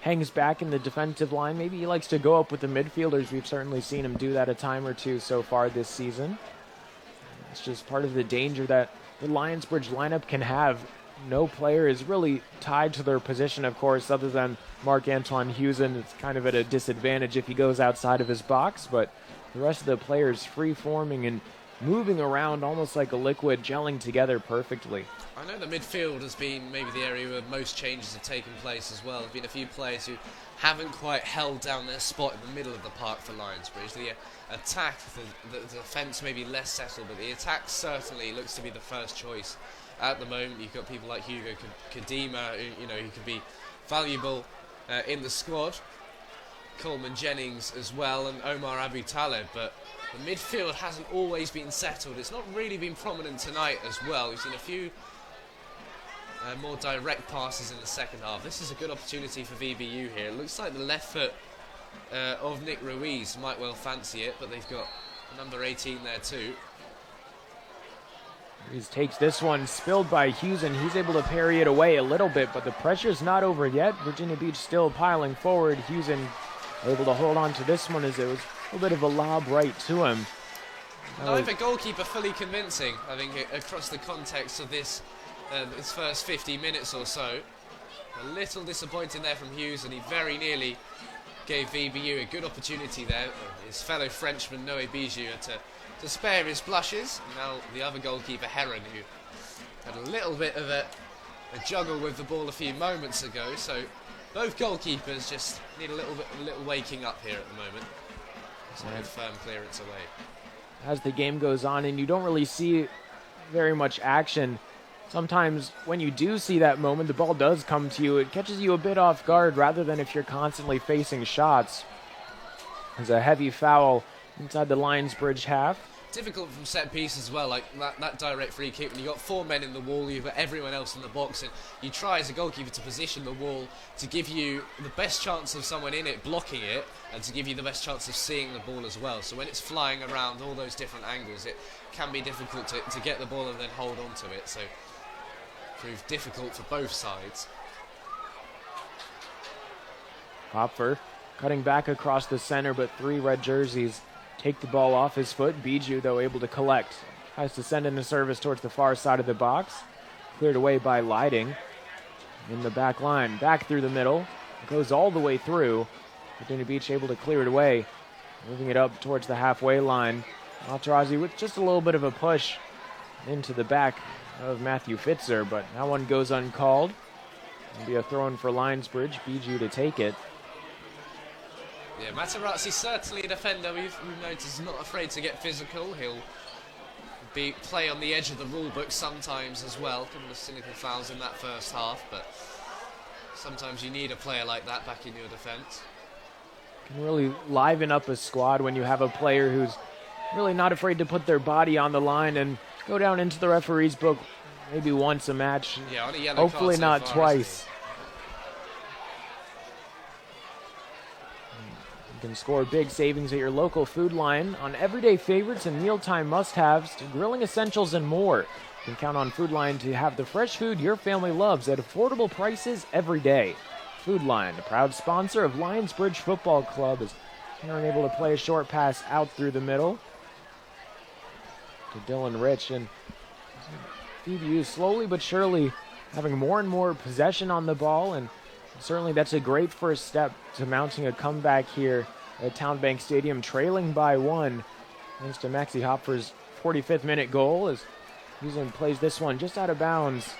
hangs back in the defensive line. Maybe he likes to go up with the midfielders. We've certainly seen him do that a time or two so far this season. It's just part of the danger that the Lionsbridge lineup can have. No player is really tied to their position, of course, other than Marc-Antoine Huzen. It's kind of at a disadvantage if he goes outside of his box, but the rest of the players free-forming and moving around almost like a liquid, gelling together perfectly. I know the midfield has been maybe the area where most changes have taken place as well. There have been a few players who haven't quite held down their spot in the middle of the park for Lionsbridge. The attack, the defence may be less settled, but the attack certainly looks to be the first choice. At the moment, you've got people like Hugo Kadima, who could be valuable in the squad. Coleman, Jennings as well, and Omar Aboutaleb, but the midfield hasn't always been settled. It's not really been prominent tonight as well. We've seen a few more direct passes in the second half. This is a good opportunity for VBU here. It looks like the left foot of Nick Ruiz might well fancy it, but they've got number 18 there too. Ruiz takes this one, spilled by Huzen. He's able to parry it away a little bit, but the pressure's not over yet. Virginia Beach still piling forward. Huzen able to hold on to this one as it was a little bit of a lob right to him. Neither goalkeeper fully convincing, I think, across the context of this his first 50 minutes or so. A little disappointing there from Huzen. He very nearly gave VBU a good opportunity there. His fellow Frenchman Noé Bijou to spare his blushes. Now the other goalkeeper, Heron, who had a little bit of a juggle with the ball a few moments ago. So both goalkeepers just need a little waking up here at the moment. So a firm clearance away. As the game goes on and you don't really see very much action, sometimes when you do see that moment, the ball does come to you. It catches you a bit off guard rather than if you're constantly facing shots. There's a heavy foul inside the Lionsbridge half. Difficult from set piece as well, like that direct free kick. When you've got 4 men in the wall, you've got everyone else in the box, and you try as a goalkeeper to position the wall to give you the best chance of someone in it blocking it, and to give you the best chance of seeing the ball as well. So when it's flying around all those different angles, it can be difficult to get the ball and then hold on to it. So proved difficult for both sides. Hopfer cutting back across the center, but 3 red jerseys take the ball off his foot. Bijou, though, able to collect. Tries to send in a service towards the far side of the box. Cleared away by Lighting. In the back line, back through the middle. Goes all the way through. Virginia Beach able to clear it away. Moving it up towards the halfway line. Materazzi with just a little bit of a push into the back of Matthew Fitzer, but that one goes uncalled. It'll be a throw-in for Lionsbridge. Bijou to take it. Yeah, Materazzi certainly a defender we've noticed, not afraid to get physical. He'll play on the edge of the rule book sometimes as well. A couple of cynical fouls in that first half, but sometimes you need a player like that back in your defence. Can really liven up a squad when you have a player who's really not afraid to put their body on the line and go down into the referee's book maybe once a match. Yeah, on a yellow hopefully card not so far, twice. You can score big savings at your local Food Lion on everyday favorites and mealtime must-haves to grilling essentials and more. You can count on Food Lion to have the fresh food your family loves at affordable prices every day. Food Lion, a proud sponsor of Lionsbridge Football Club, is able to play a short pass out through the middle to Dylan Rich, and VBU slowly but surely having more and more possession on the ball, and certainly that's a great first step to mounting a comeback here at TowneBank Stadium, trailing by 1 thanks to Maxi Hopfer's 45th minute goal as Huzen plays this one just out of bounds.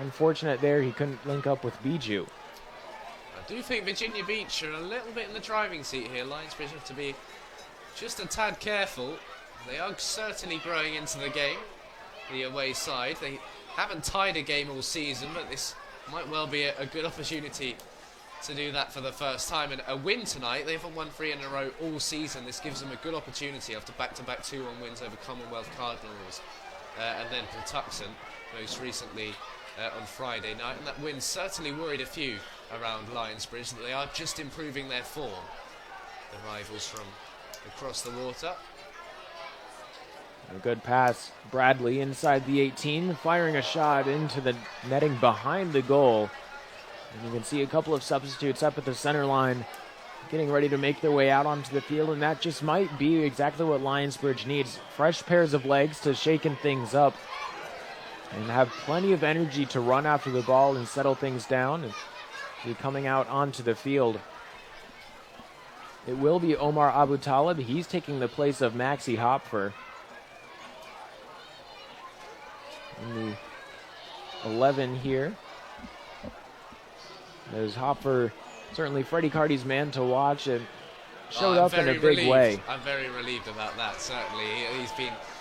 Unfortunate there, he couldn't link up with Bijou. I do think Virginia Beach are a little bit in the driving seat here. Lionsbridge have to be just a tad careful. They are certainly growing into the game, the away side. They haven't tied a game all season, but this might well be a good opportunity to do that for the first time. And a win tonight, they haven't won 3 in a row all season. This gives them a good opportunity after back-to-back 2-1 wins over Commonwealth Cardinals and then Patuxent most recently on Friday night. And that win certainly worried a few around Lionsbridge that they are just improving their form, the rivals from across the water. A good pass. Bradley inside the 18, firing a shot into the netting behind the goal. And you can see a couple of substitutes up at the center line getting ready to make their way out onto the field, and that just might be exactly what Lionsbridge needs. Fresh pairs of legs to shaken things up and have plenty of energy to run after the ball and settle things down and be coming out onto the field. It will be Omar Aboutaleb. He's taking the place of Maxi Hopfer. In the 11 here. There's Hopfer, certainly Freddie Carty's man to watch, and showed up in a big way. I'm very relieved about that, certainly.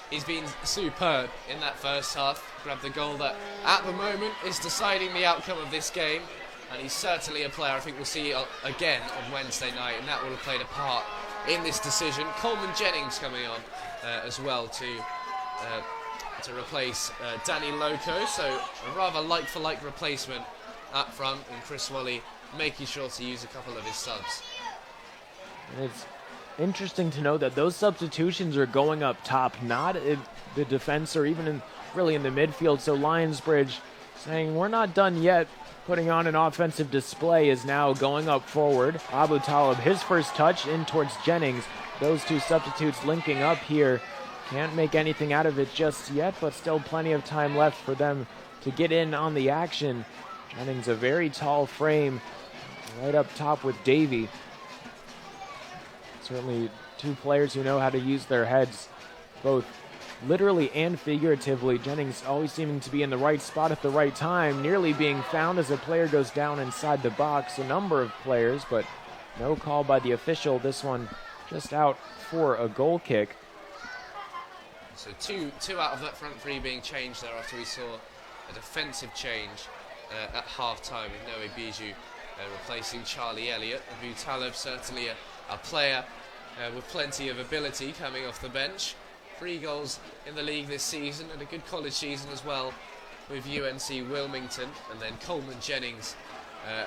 He's been superb in that first half. Grabbed the goal that, at the moment, is deciding the outcome of this game. and he's certainly a player I think we'll see again on Wednesday night, and that will have played a part in this decision. Coleman Jennings coming on as well to replace Danny Lokko, so a rather like-for-like replacement up front, and Chris Wally making sure to use a couple of his subs. It's interesting to know that those substitutions are going up top, not in the defense or even really in the midfield. So Lionsbridge saying we're not done yet, putting on an offensive display, is now going up forward. Aboutaleb, his first touch in towards Jennings. Those two substitutes linking up here. Can't make anything out of it just yet, but still plenty of time left for them to get in on the action. Jennings, a very tall frame, right up top with Davie. Certainly two players who know how to use their heads, both literally and figuratively. Jennings always seeming to be in the right spot at the right time, nearly being found as a player goes down inside the box. A number of players, but no call by the official. This one just out for a goal kick. So two out of that front three being changed there after we saw a defensive change at half-time with Noe Bijou replacing Charlie Elliott. Aboutaleb, certainly a player with plenty of ability coming off the bench. 3 goals in the league this season and a good college season as well with UNC Wilmington. And then Coleman Jennings,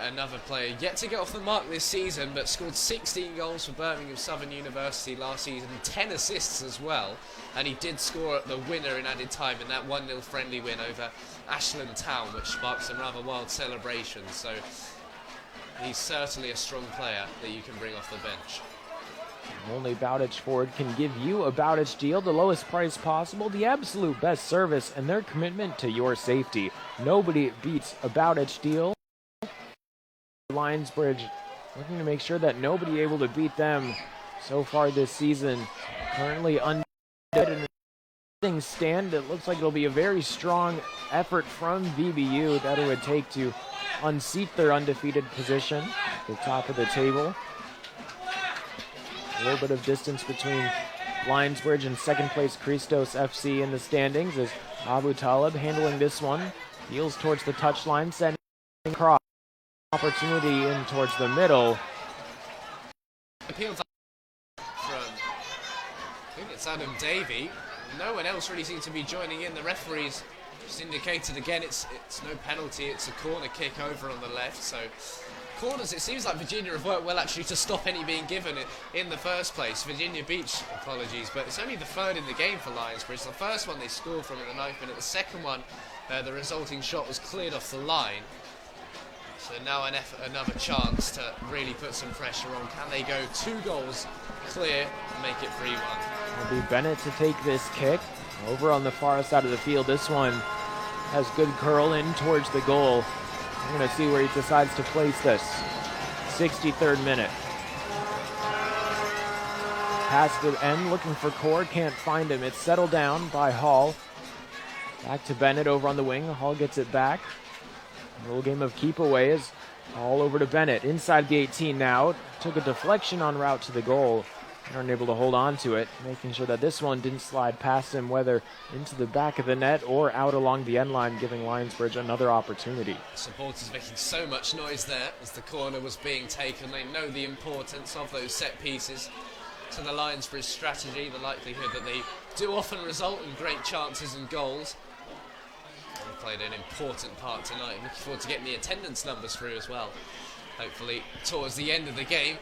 another player yet to get off the mark this season, but scored 16 goals for Birmingham Southern University last season and 10 assists as well. And he did score the winner in added time in that 1-0 friendly win over Ashland Town, which sparked some rather wild celebrations. So he's certainly a strong player that you can bring off the bench. Only Bowditch Ford can give you a Bowditch deal, the lowest price possible, the absolute best service, and their commitment to your safety. Nobody beats a Bowditch deal. Lionsbridge looking to make sure that nobody able to beat them so far this season. Currently undefeated in things stand. It looks like it'll be a very strong effort from VBU that it would take to unseat their undefeated position at the top of the table. A little bit of distance between Lionsbridge and second place Christos FC in the standings as Aboutaleb handling this one. Deals towards the touchline, sending across. Opportunity in towards the middle. Appeal from, I think it's Adam Davie. No one else really seems to be joining in. The referee's just indicated again it's no penalty, it's a corner kick over on the left. So corners, it seems like Virginia have worked well actually to stop any being given in the first place. Virginia Beach, apologies, but it's only the third in the game for Lionsbridge. The first one they scored from in the 9th minute. The second one, the resulting shot was cleared off the line. So now another chance to really put some pressure on. Can they go 2 goals clear and make it 3-1? It'll be Bennett to take this kick. Over on the far side of the field, this one has good curl in towards the goal. We're going to see where he decides to place this. 63rd minute. Past the end, looking for Core, can't find him. It's settled down by Hall. Back to Bennett over on the wing. Hall gets it back. A little game of keep away is all over to Bennett. Inside the 18 now. Took a deflection en route to the goal. Aren't able to hold on to it. Making sure that this one didn't slide past him, whether into the back of the net or out along the end line, giving Lionsbridge another opportunity. Supporters making so much noise there as the corner was being taken. They know the importance of those set pieces to the Lionsbridge strategy, the likelihood that they do often result in great chances and goals. Played an important part tonight. Looking forward to getting the attendance numbers through as well. Hopefully towards the end of the game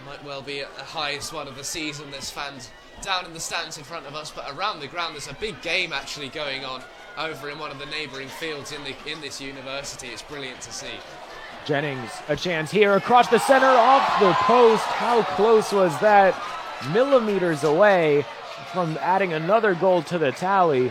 might well be at the highest one of the season. There's fans down in the stands in front of us, but around the ground there's a big game actually going on over in one of the neighbouring fields in this university. It's brilliant to see. Jennings, a chance here across the center, off the post. How close was that? Millimeters away from adding another goal to the tally.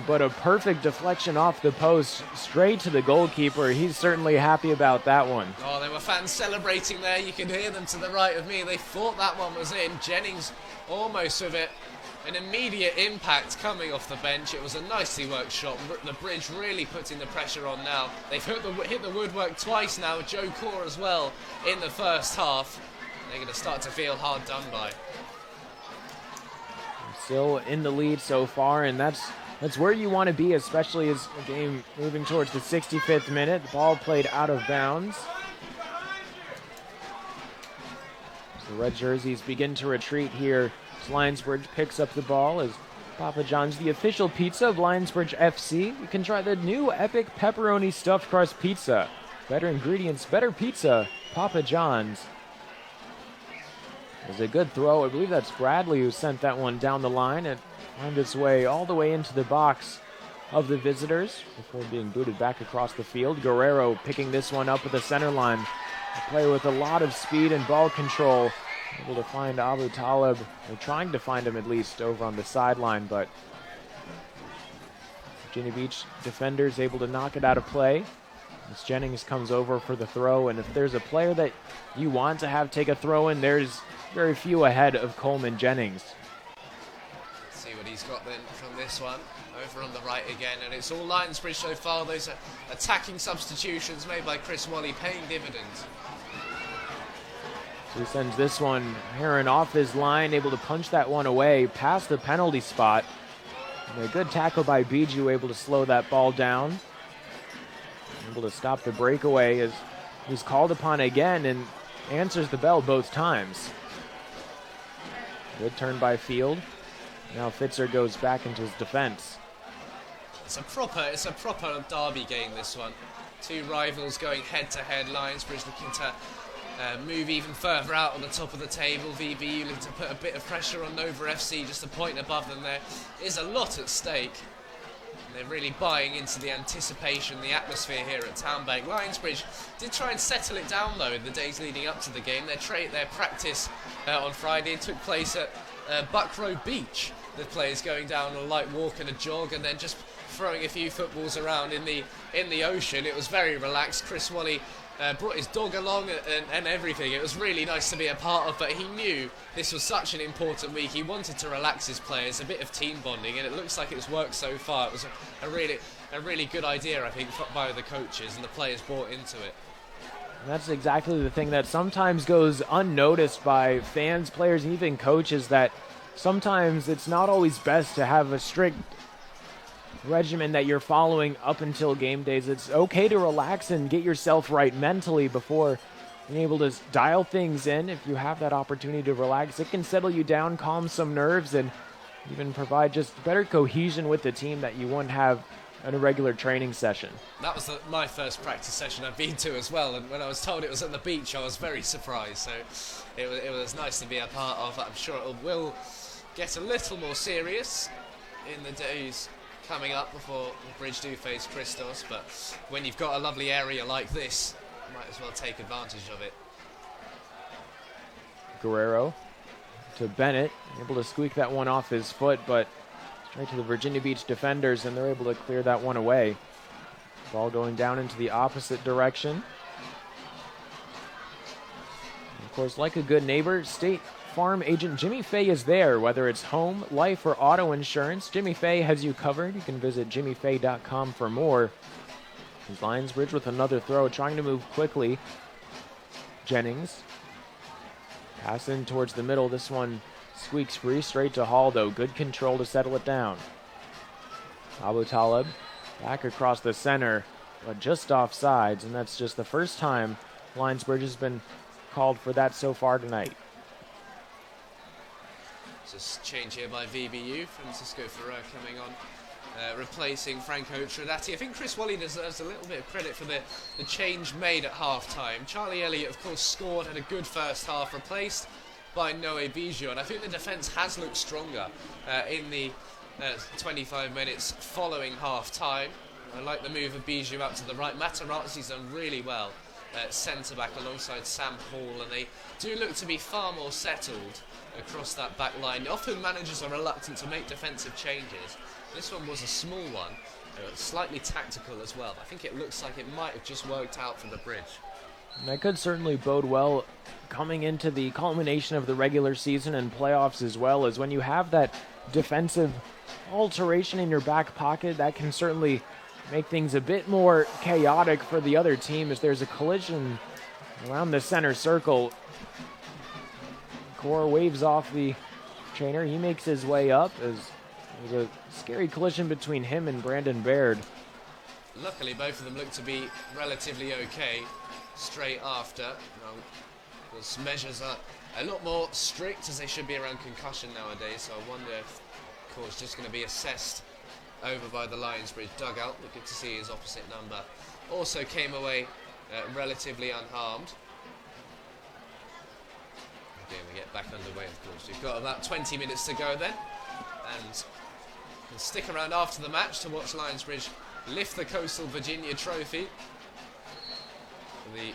But a perfect deflection off the post, straight to the goalkeeper. He's certainly happy about that one. Oh, there were fans celebrating there. You can hear them to the right of me. They thought that one was in. Jennings almost with it. An immediate impact coming off the bench. It was a nicely worked shot. The Bridge really putting the pressure on now. They've hit the woodwork twice now. Joe Core as well in the first half. They're going to start to feel hard done by. Still in the lead so far, and that's That's where you want to be, especially as the game moving towards the 65th minute. The ball played out of bounds. As the red jerseys begin to retreat here, as Lionsbridge picks up the ball as Papa John's, the official pizza of Lionsbridge FC. You can try the new epic pepperoni stuffed crust pizza. Better ingredients, better pizza, Papa John's. It was a good throw. I believe that's Bradley who sent that one down the line and found its way all the way into the box of the visitors before being booted back across the field. Guerrero picking this one up at the center line. A player with a lot of speed and ball control. Able to find Aboutaleb, or trying to find him at least, over on the sideline, but Virginia Beach defenders able to knock it out of play. As Jennings comes over for the throw, and if there's a player that you want to have take a throw in, there's very few ahead of Coleman Jennings. Let's see what he's got then from this one. Over on the right again, and it's all Lionsbridge so far. Those are attacking substitutions made by Chris Wally paying dividends. So he sends this one, Heron off his line, able to punch that one away past the penalty spot. And a good tackle by Bijou, able to slow that ball down. Able to stop the breakaway as he's called upon again and answers the bell both times. Good turn by Field. Now Fitzer goes back into his defense. It's a proper derby game, this one. Two rivals going head to head. Lionsbridge looking to move even further out on the top of the table. VBU looking to put a bit of pressure on Nova FC, just a point above them. There is a lot at stake. And they're really buying into the anticipation, the atmosphere here at TowneBank. Lionsbridge did try and settle it down though in the days leading up to the game. Their practice on Friday took place at Buckrow Beach. The players going down a light walk and a jog, and then just throwing a few footballs around in the ocean. It was very relaxed. Chris Wally brought his dog along and everything. It was really nice to be a part of, but he knew this was such an important week. He wanted to relax his players, a bit of team bonding, and it looks like it's worked so far. It was a really good idea, I think, by the coaches, and the players bought into it. And that's exactly the thing that sometimes goes unnoticed by fans, players, and even coaches, that sometimes it's not always best to have a strict regimen that you're following up until game days. It's okay to relax and get yourself right mentally before being able to dial things in. If you have that opportunity to relax, it can settle you down, calm some nerves, and even provide just better cohesion with the team that you wouldn't have in a regular training session. That was my first practice session I've been to as well, and when I was told it was at the beach, I was very surprised. So it was nice to be a part of. I'm sure it will get a little more serious in the days coming up before the Bridge do face Christos, but when you've got a lovely area like this, you might as well take advantage of it. Guerrero to Bennett, able to squeak that one off his foot, but straight to the Virginia Beach defenders, and they're able to clear that one away. Ball going down into the opposite direction. And of course, like a good neighbor, State Farm agent Jimmy Fay is there. Whether it's home, life, or auto insurance, Jimmy Fay has you covered. You can visit jimmyfay.com for more. Lionsbridge with another throw, trying to move quickly. Jennings. Pass in towards the middle. This one squeaks free, straight to Hall, though. Good control to settle it down. Aboutaleb back across the center, but just off sides, and that's just the first time Lionsbridge has been called for that so far tonight. Just change here by VBU. Francisco Ferrer coming on, replacing Franco Tradati. I think Chris Wally deserves a little bit of credit for the change made at half-time. Charlie Elliott, of course, scored, had a good first half, replaced by Noé Bijou, and I think the defence has looked stronger in the 25 minutes following half-time. I like the move of Bijou out to the right. Materazzi's done really well centre-back alongside Sam Hall, and they do look to be far more settled across that back line. Often managers are reluctant to make defensive changes. This one was a small one, slightly tactical as well. I think it looks like it might have just worked out for the Bridge. And that could certainly bode well coming into the culmination of the regular season and playoffs, as well as when you have that defensive alteration in your back pocket, that can certainly make things a bit more chaotic for the other team as there's a collision around the center circle. Core waves off the trainer. He makes his way up as It was a scary collision between him and Brandon Baird. Luckily, both of them look to be relatively okay straight after. Now, those measures are a lot more strict, as they should be around concussion nowadays, so I wonder if the call's just going to be assessed over by the Lionsbridge dugout. But good to see his opposite number also came away relatively unharmed. Again, we get back underway, of course. We've got about 20 minutes to go then, and we'll stick around after the match to watch Lionsbridge lift the Coastal Virginia Trophy for the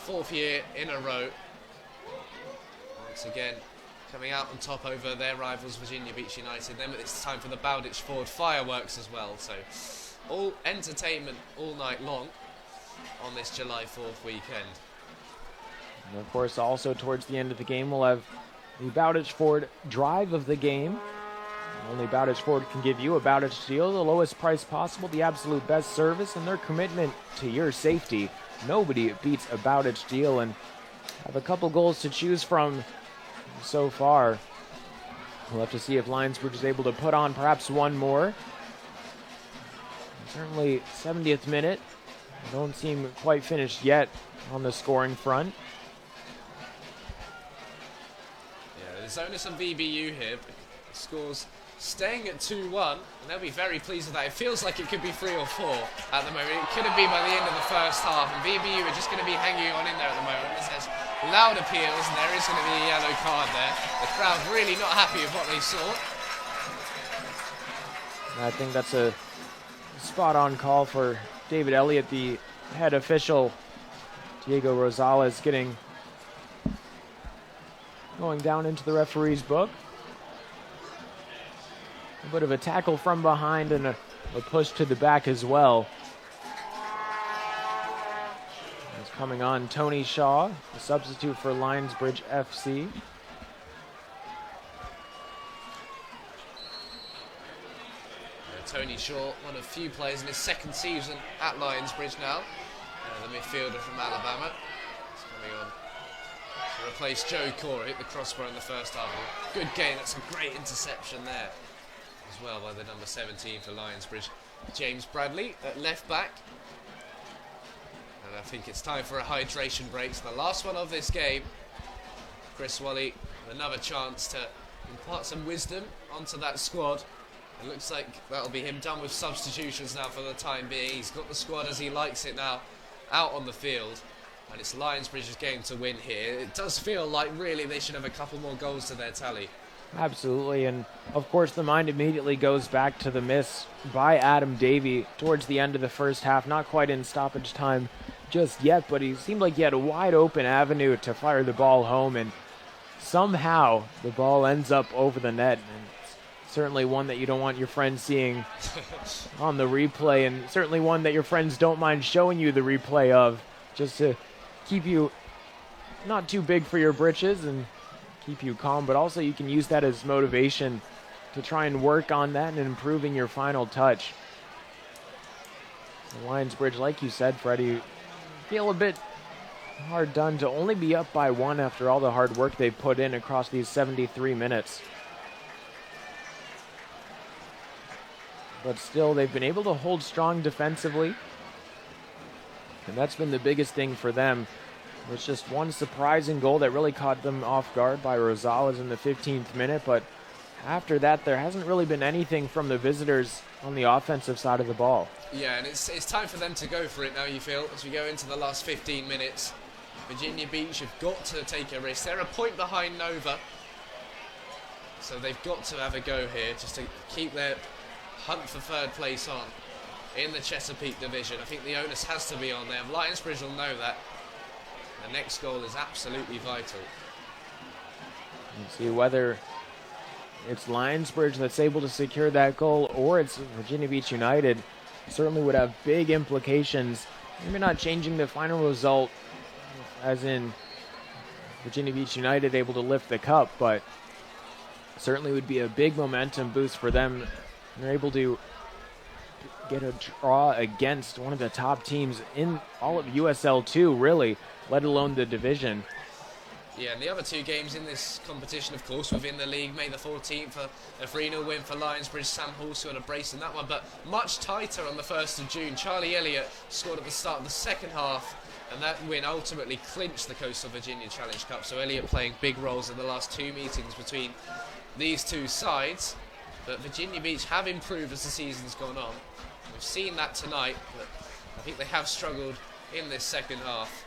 4th year in a row. Once again, coming out on top over their rivals Virginia Beach United. Then it's time for the Bowditch Ford fireworks as well. So all entertainment all night long on this July 4th weekend. And of course, also towards the end of the game, we'll have the Bowditch Ford drive of the game. Only Bowditch Ford can give you a Bowditch deal, the lowest price possible, the absolute best service, and their commitment to your safety. Nobody beats a Bowditch deal, and have a couple goals to choose from so far. We'll have to see if Lionsbridge is able to put on perhaps one more. Certainly 70th minute. Don't seem quite finished yet on the scoring front. Yeah, there's onus on VBU here. Scores staying at 2-1, and they'll be very pleased with that. It feels like it could be 3 or 4 at the moment. It could have been by the end of the first half, and VBU are just going to be hanging on in there at the moment. It says loud appeals, and there is going to be a yellow card there. The crowd really not happy with what they saw. I think that's a spot-on call for David Elliott, the head official. Diego Rosales going down into the referee's book. A bit of a tackle from behind and a push to the back as well. It's coming on Tony Shaw, the substitute for Lionsbridge FC. Tony Shaw, one of few players in his second season at Lionsbridge now. The midfielder from Alabama. He's coming on to replace Joe Corey at the crossbar in the first half. Good game, that's a great interception there as well by the number 17 for Lionsbridge, James Bradley at left back. And I think it's time for a hydration break. So the last one of this game. Chris Wally with another chance to impart some wisdom onto that squad. It looks like that'll be him done with substitutions now for the time being. He's got the squad as he likes it now out on the field. And it's Lionsbridge's game to win here. It does feel like really they should have a couple more goals to their tally. Absolutely, and of course the mind immediately goes back to the miss by Adam Davie towards the end of the first half. Not quite in stoppage time just yet, but he seemed like he had a wide open avenue to fire the ball home, and somehow the ball ends up over the net. And it's certainly one that you don't want your friends seeing on the replay, and certainly one that your friends don't mind showing you the replay of, just to keep you not too big for your britches and keep you calm, but also you can use that as motivation to try and work on that and improving your final touch. The Lionsbridge, like you said, Freddie, feel a bit hard done to only be up by 1 after all the hard work they've put in across these 73 minutes. But still, they've been able to hold strong defensively, and that's been the biggest thing for them. There's just one surprising goal that really caught them off guard by Rosales in the 15th minute, but after that, there hasn't really been anything from the visitors on the offensive side of the ball. Yeah, and it's time for them to go for it now, you feel, as we go into the last 15 minutes. Virginia Beach have got to take a risk. They're a point behind Nova, so they've got to have a go here just to keep their hunt for third place on in the Chesapeake division. I think the onus has to be on them. Lionsbridge will know that. The next goal is absolutely vital. You see whether it's Lionsbridge that's able to secure that goal or it's Virginia Beach United. Certainly would have big implications. Maybe not changing the final result, as in Virginia Beach United able to lift the cup, but certainly would be a big momentum boost for them. They're able to get a draw against one of the top teams in all of USL2, really, let alone the division. Yeah, and the other two games in this competition, of course, within the league, May the 14th, a 3-0 win for Lionsbridge. Sam Halsey had a brace in that one, but much tighter on the 1st of June. Charlie Elliott scored at the start of the second half, and that win ultimately clinched the Coastal Virginia Challenge Cup. So Elliott playing big roles in the last two meetings between these two sides. But Virginia Beach have improved as the season's gone on. We've seen that tonight, but I think they have struggled in this second half.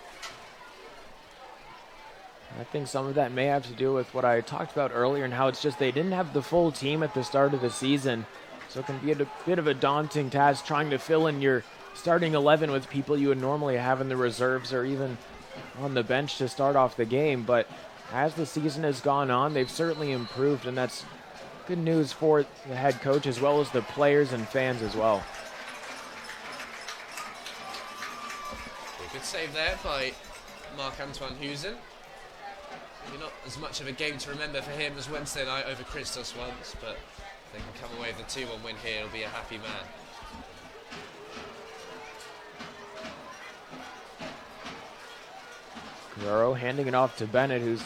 I think some of that may have to do with what I talked about earlier and how it's just they didn't have the full team at the start of the season. So it can be a bit of a daunting task trying to fill in your starting 11 with people you would normally have in the reserves or even on the bench to start off the game. But as the season has gone on, they've certainly improved, and that's good news for the head coach as well as the players and fans as well. A good save there by Marc-Antoine Huzen. Maybe not as much of a game to remember for him as Wednesday night over Christos once, but if they can come away with a 2-1 win here, he'll be a happy man. Guerrero handing it off to Bennett, who's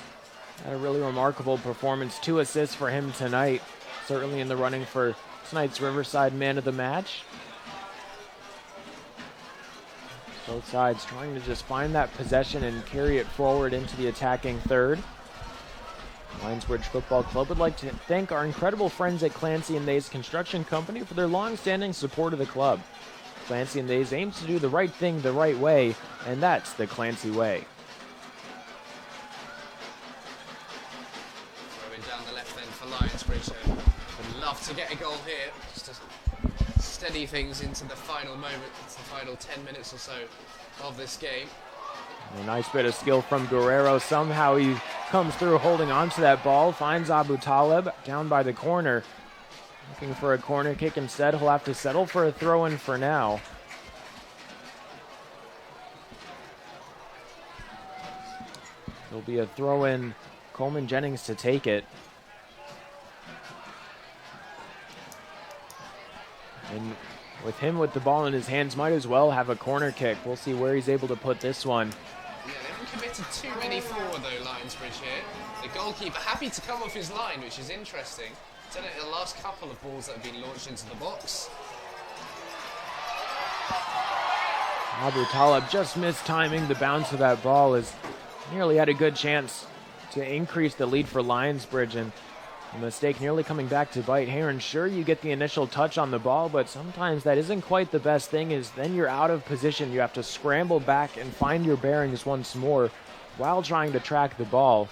had a really remarkable performance. 2 assists for him tonight, certainly in the running for tonight's Riverside man of the match. Both sides trying to just find that possession and carry it forward into the attacking third. Lionsbridge Football Club would like to thank our incredible friends at Clancy & Thay's Construction Company for their long-standing support of the club. Clancy & Thay's aims to do the right thing the right way, and that's the Clancy way. Throwing down the left end for Lionsbridge. Would love to get a goal here, just to steady things into the final moment. It's the final 10 minutes or so of this game. A nice bit of skill from Guerrero. Somehow he comes through holding on to that ball, finds Aboutaleb down by the corner. Looking for a corner kick instead. He'll have to settle for a throw-in for now. There'll be a throw-in. Coleman Jennings to take it. And with him with the ball in his hands, might as well have a corner kick. We'll see where he's able to put this one. Yeah, they haven't committed too many forward though, Lionsbridge here. The goalkeeper happy to come off his line, which is interesting. Done it in the last couple of balls that have been launched into the box. Aboutaleb just missed timing the bounce of that ball, as nearly had a good chance to increase the lead for Lionsbridge, and a mistake nearly coming back to bite Heron. Sure, you get the initial touch on the ball, but sometimes that isn't quite the best thing, is then you're out of position. You have to scramble back and find your bearings once more while trying to track the ball.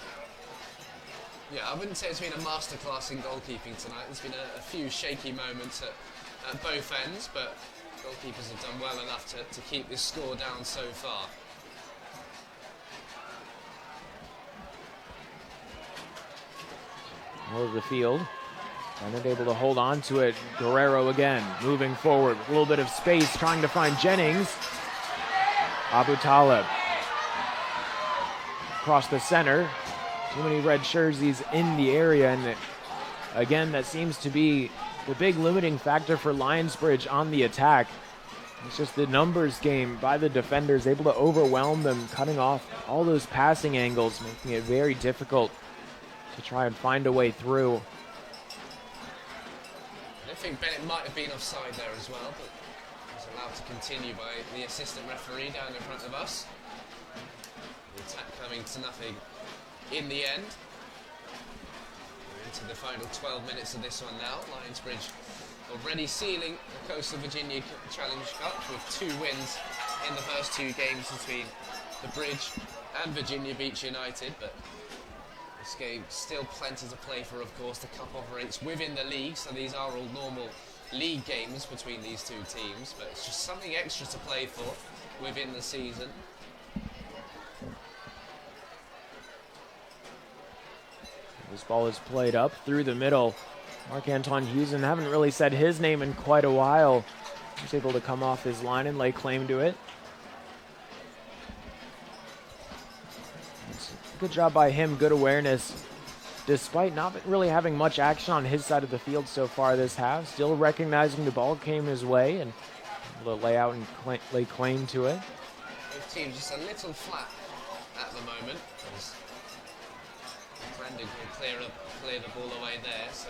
Yeah, I wouldn't say it's been a masterclass in goalkeeping tonight. There's been a few shaky moments at both ends, but goalkeepers have done well enough to keep this score down so far. Middle of the field. Bennett able to hold on to it. Guerrero again, moving forward. A little bit of space, trying to find Jennings. Aboutaleb. Across the center. Too many red jerseys in the area, and again, that seems to be the big limiting factor for Lionsbridge on the attack. It's just the numbers game by the defenders, able to overwhelm them, cutting off all those passing angles, making it very difficult to try and find a way through. I think Bennett might have been offside there as well, but was allowed to continue by the assistant referee down in front of us. The attack coming to nothing in the end. We're into the final 12 minutes of this one now. Lionsbridge already sealing the Coastal Virginia Challenge Cup with 2 wins in the first 2 games between the Bridge and Virginia Beach United, but this game still plenty to play for, of course. The cup operates within the league, so these are all normal league games between these two teams, but it's just something extra to play for within the season. This ball is played up through the middle. Marc-Antoine Huzen, haven't really said his name in quite a while. He's able to come off his line and lay claim to it. Good job by him, good awareness. Despite not really having much action on his side of the field so far this half, still recognizing the ball came his way and able to lay out and lay claim to it. Both teams just a little flat at the moment. Brandon can clear the ball away there. So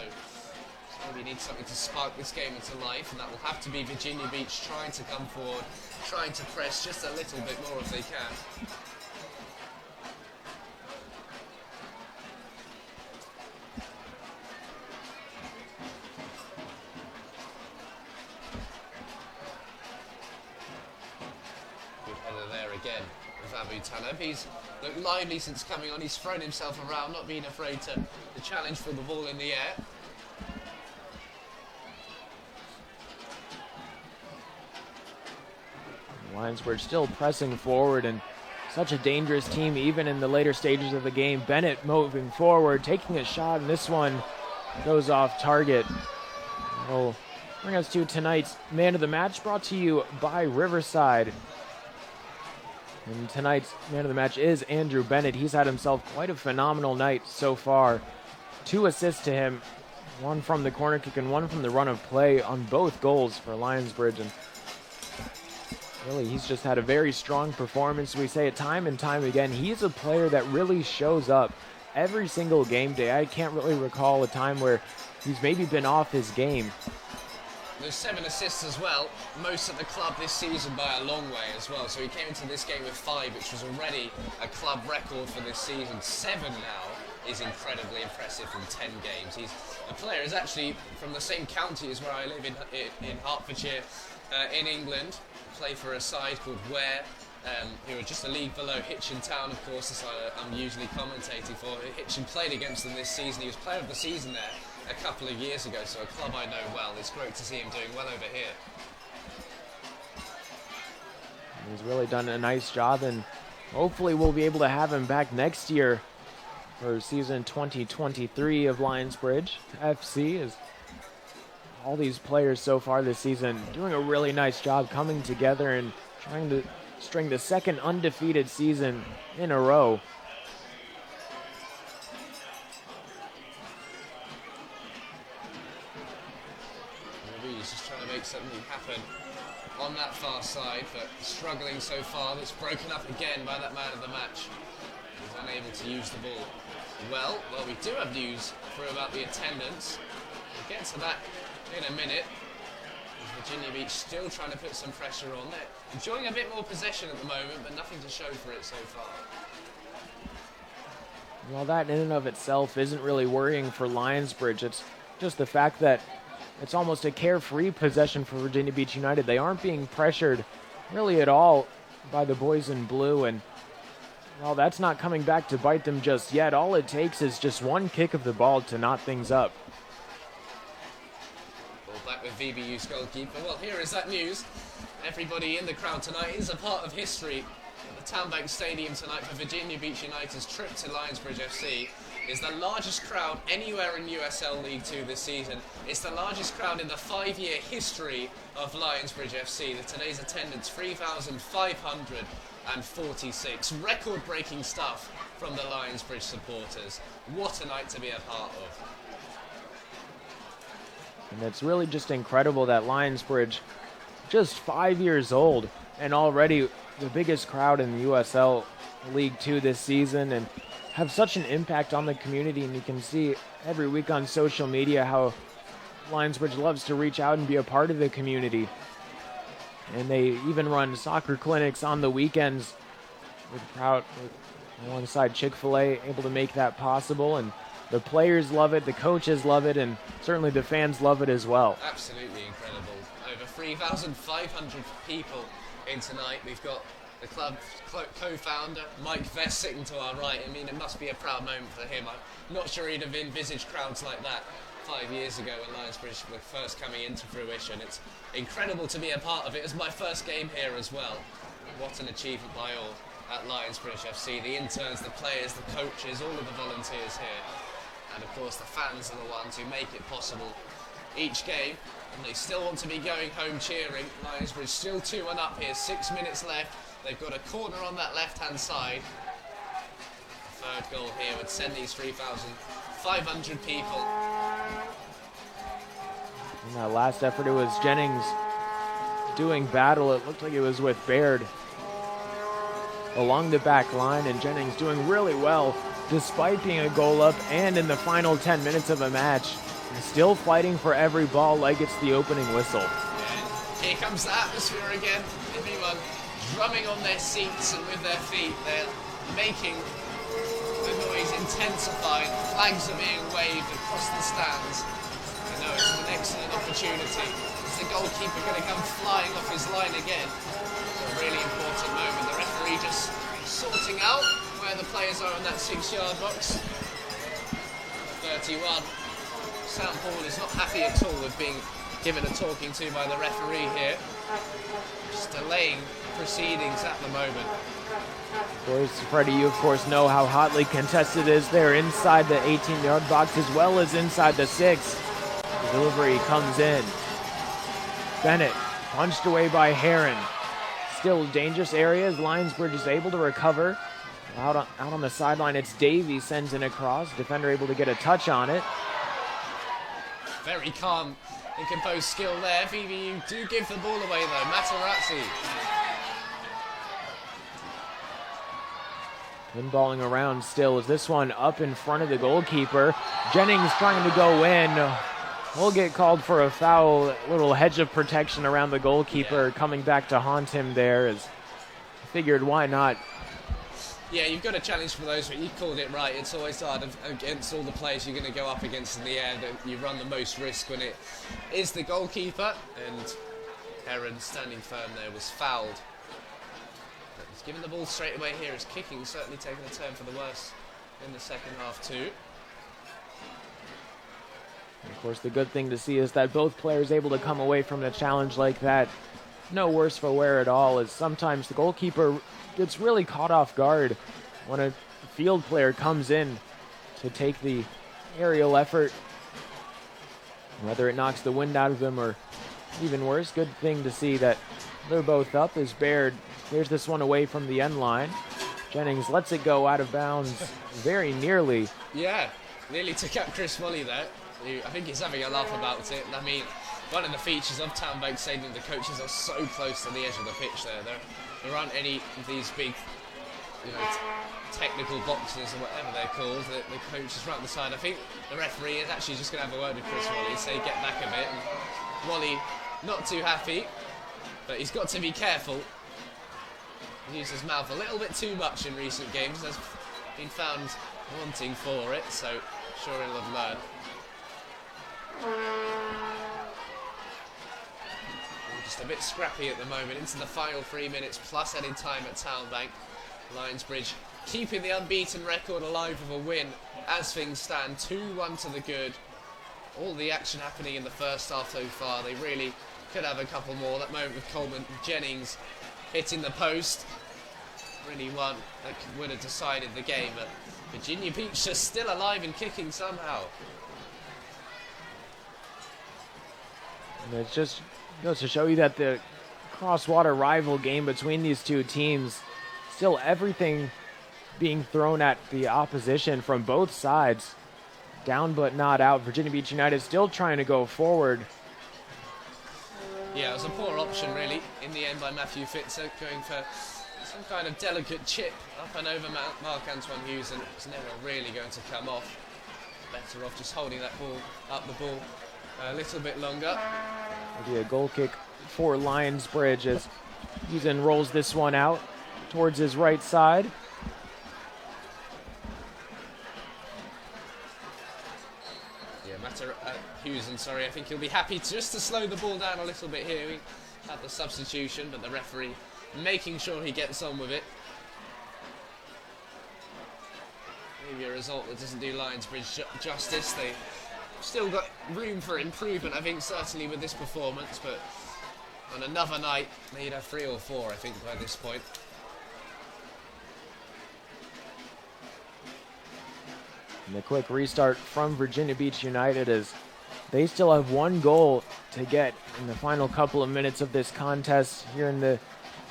we need something to spark this game into life, and that will have to be Virginia Beach trying to come forward, trying to press just a little bit more if they can. Good header there again with Aboutaleb. He's looked lively since coming on. He's thrown himself around, not being afraid to challenge for the ball in the air. Lionsbridge still pressing forward, and such a dangerous team even in the later stages of the game. Bennett moving forward, taking a shot, and this one goes off target. Will bring us to tonight's man of the match, brought to you by Riverside. And tonight's man of the match is Andrew Bennett. He's had himself quite a phenomenal night so far. 2 assists to him, 1 from the corner kick and 1 from the run of play on both goals for Lionsbridge. And really, he's just had a very strong performance. We say it time and time again. He's a player that really shows up every single game day. I can't really recall a time where he's maybe been off his game. There's 7 assists as well, most at the club this season by a long way as well. So he came into this game with 5, which was already a club record for this season. 7 now is incredibly impressive from 10 games. He's a player is actually from the same county as where I live in Hertfordshire, in England. Play for a side called Ware, who are just a league below Hitchin Town, of course, as I'm usually commentating for. Hitchin played against them this season. He was player of the season there a couple of years ago, so a club I know well. It's great to see him doing well over here. He's really done a nice job, and hopefully we'll be able to have him back next year for season 2023 of Lionsbridge FC. As all these players so far this season doing a really nice job coming together and trying to string the second undefeated season in a row. He's just trying to make something happen on that far side, but struggling so far. That's broken up again by that man of the match. He's unable to use the ball. Well, we do have news about the attendance. We'll get to that in a minute. Virginia Beach still trying to put some pressure on. They're enjoying a bit more possession at the moment, but nothing to show for it so far. Well, that in and of itself isn't really worrying for Lionsbridge. It's just the fact that it's almost a carefree possession for Virginia Beach United. They aren't being pressured really at all by the boys in blue, and well, that's not coming back to bite them just yet. All it takes is just one kick of the ball to knot things up. Ball back with VBU's goalkeeper. Well, here is that news. Everybody in the crowd tonight is a part of history. The TowneBank Stadium tonight for Virginia Beach United's trip to Lionsbridge FC is the largest crowd anywhere in USL League 2 this season. It's the largest crowd in the 5-year history of Lionsbridge FC. Today's attendance, 3,546. Record-breaking stuff from the Lionsbridge supporters. What a night to be a part of. And it's really just incredible that Lionsbridge, just 5 years old, and already the biggest crowd in the USL League 2 this season, and have such an impact on the community. And you can see every week on social media how Lionsbridge loves to reach out and be a part of the community. And they even run soccer clinics on the weekends alongside Chick-fil-A, able to make that possible. And the players love it, the coaches love it, and certainly the fans love it as well. Absolutely incredible. Over 3,500 people in tonight. We've got the club's co-founder, Mike Vest, sitting to our right. I mean, it must be a proud moment for him. I'm not sure he'd have envisaged crowds like that 5 years ago when Lionsbridge were first coming into fruition. It's incredible to be a part of it. It's my first game here as well. What an achievement by all at Lionsbridge FC. The interns, the players, the coaches, all of the volunteers here. And of course the fans are the ones who make it possible each game. And they still want to be going home cheering. Lionsbridge still 2-1 up here, 6 minutes left. They've got a corner on that left-hand side. The third goal here would send these 3,500 people. In that last effort, it was Jennings doing battle. It looked like it was with Baird along the back line, and Jennings doing really well despite being a goal up and in the final 10 minutes of a match, still fighting for every ball like it's the opening whistle. And here comes the atmosphere again. Everyone drumming on their seats and with their feet. They're making the noise intensifying. Flags are being waved across the stands. I know it's an excellent opportunity. Is the goalkeeper going to come flying off his line again? It's a really important moment. The referee just sorting out where the players are in that 6-yard box. 31. Sam Paul is not happy at all with being given a talking to by the referee here. Just delaying proceedings at the moment. Of course, Freddie, you of course know how hotly contested it is there inside the 18-yard box as well as inside the 6. The delivery comes in. Bennett punched away by Heron. Still dangerous areas. Lionsbridge is able to recover. Out on the sideline, it's Davie sends in a cross. Defender able to get a touch on it. Very calm and composed skill there. VVU do give the ball away though. Materazzi. Pinballing around still. Is this one up in front of the goalkeeper? Jennings trying to go in. Will get called for a foul. Little hedge of protection around the goalkeeper coming back to haunt him there. As figured, why not? Yeah, you've got a challenge for those, but you called it right. It's always hard against all the players you're going to go up against in the air that you run the most risk when it is the goalkeeper. And Heron standing firm there was fouled. But he's given the ball straight away here. His kicking certainly taken a turn for the worse in the second half too. And of course, the good thing to see is that both players able to come away from a challenge like that no worse for wear at all, as sometimes the goalkeeper gets really caught off guard when a field player comes in to take the aerial effort, whether it knocks the wind out of them or even worse. Good thing to see that they're both up as Baird clears this one away from the end line. Jennings lets it go out of bounds very nearly. Yeah, nearly took out Chris Woolley there. I think he's having a laugh about it. I mean, one of the features of TowneBank Stadium, the coaches are so close to the edge of the pitch there. There aren't any of these big, technical boxes or whatever they're called. The coach is right on the side. I think the referee is actually just going to have a word with Chris Woolley, say get back a bit. And Woolley not too happy, but he's got to be careful. He used his mouth a little bit too much in recent games. Has been found wanting for it, so sure he'll have learned. Just a bit scrappy at the moment into the final 3 minutes plus added time at TowneBank. Lionsbridge keeping the unbeaten record alive with a win as things stand. 2-1 to the good. All the action happening in the first half so far. They really could have a couple more. That moment with Coleman, Jennings hitting the post. Really one that would have decided the game. But Virginia Beach are still alive and kicking somehow. And it just goes to show you that the crosswater rival game between these two teams, still everything being thrown at the opposition from both sides. Down but not out. Virginia Beach United still trying to go forward. Yeah, it was a poor option really in the end by Matthew Fitzer, going for some kind of delicate chip up and over Marc-Antoine Huzen. It's never really going to come off. Better off just holding that ball up the ball a little bit longer. Maybe a goal kick for Lionsbridge as Huzen rolls this one out towards his right side. Yeah, Huzen, sorry, I think he'll be happy just to slow the ball down a little bit here. We had the substitution, but the referee making sure he gets on with it. Maybe a result that doesn't do Lionsbridge justice. They still got room for improvement, I think, certainly with this performance, but on another night, they'd have 3 or 4, I think, by this point. And a quick restart from Virginia Beach United as they still have 1 goal to get in the final couple of minutes of this contest here in the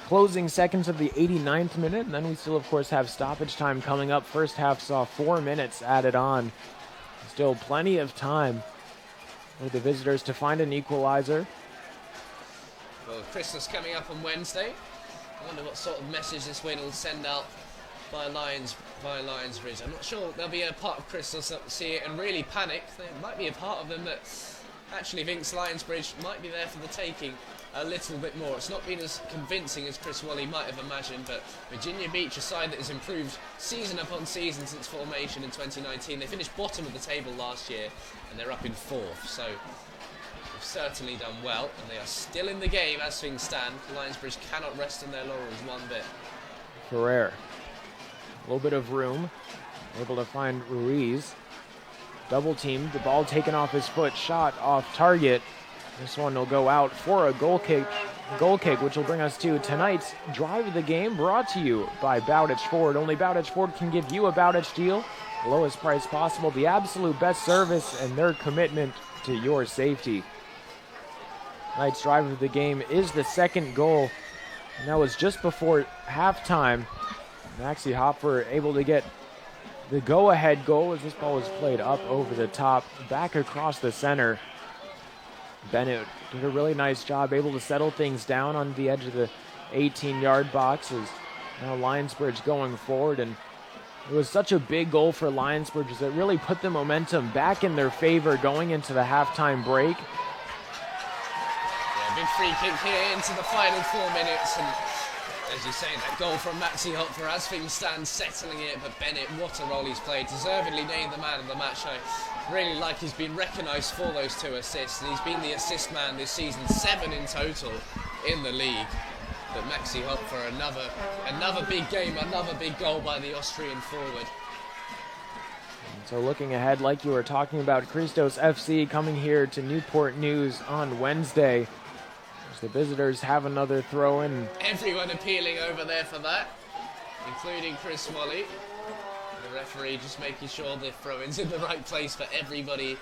closing seconds of the 89th minute. And then we still, of course, have stoppage time coming up. First half saw 4 minutes added on. Still plenty of time for the visitors to find an equalizer. Well, Christmas coming up on Wednesday. I wonder what sort of message this win will send out by Lionsbridge. I'm not sure there'll be a part of Chris that'll see it and really panic. There might be a part of them that actually thinks Lionsbridge might be there for the taking a little bit more. It's not been as convincing as Chris Wally might have imagined, but Virginia Beach, a side that has improved season upon season since formation in 2019. They finished bottom of the table last year and they're up in 4th, so they've certainly done well, and they are still in the game as things stand. Lionsbridge cannot rest on their laurels one bit. Ferrer, a little bit of room, able to find Ruiz. Double teamed, the ball taken off his foot, shot off target. This one will go out for a goal kick, which will bring us to tonight's Drive of the Game, brought to you by Bowditch Ford. Only Bowditch Ford can give you a Bowditch deal, the lowest price possible, the absolute best service, and their commitment to your safety. Tonight's Drive of the Game is the second goal, and that was just before halftime. Maxi Hopfer able to get the go-ahead goal as this ball was played up over the top, back across the center. Bennett did a really nice job, able to settle things down on the edge of the 18-yard box. As now Lionsbridge going forward, and it was such a big goal for Lionsbridge as it really put the momentum back in their favor going into the halftime break. Yeah, big free kick here into the final 4 minutes, and as you say, that goal from Maxi Hopfer as things stand, settling it, but Bennett, what a role he's played, deservedly named the man of the match. I really like he's been recognised for those 2 assists, and he's been the assist man this season, 7 in total in the league. But Maxi Hopfer, another big game, another big goal by the Austrian forward. So looking ahead, like you were talking about, Christos FC coming here to Newport News on Wednesday. The visitors have another throw-in. Everyone appealing over there for that, including Chris Wally. The referee just making sure the throw-in's in the right place for everybody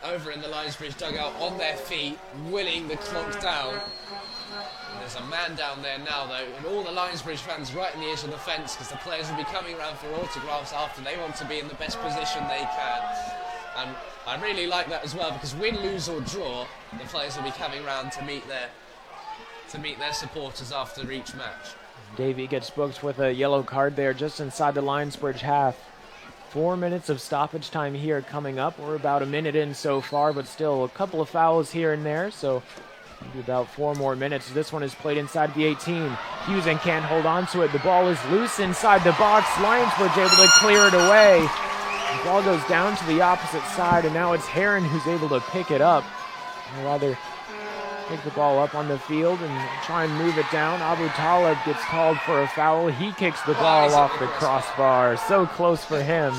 over in the Lionsbridge dugout on their feet, willing the clock down. And there's a man down there now, though, and all the Lionsbridge fans right in the edge of the fence, because the players will be coming around for autographs after. They want to be in the best position they can. And I really like that as well, because win, lose or draw, the players will be coming around to meet their supporters after each match. Davie gets booked with a yellow card there just inside the Lionsbridge half. 4 minutes of stoppage time here coming up. We're about a minute in so far, but still a couple of fouls here and there, so maybe about 4 more minutes. This one is played inside the 18. Huzen can't hold on to it. The ball is loose inside the box. Lionsbridge able to clear it away. The ball goes down to the opposite side, and now it's Heron who's able to pick it up. Or rather, pick the ball up on the field and try and move it down. Aboutaleb gets called for a foul. He kicks the ball off the crossbar. So close for him.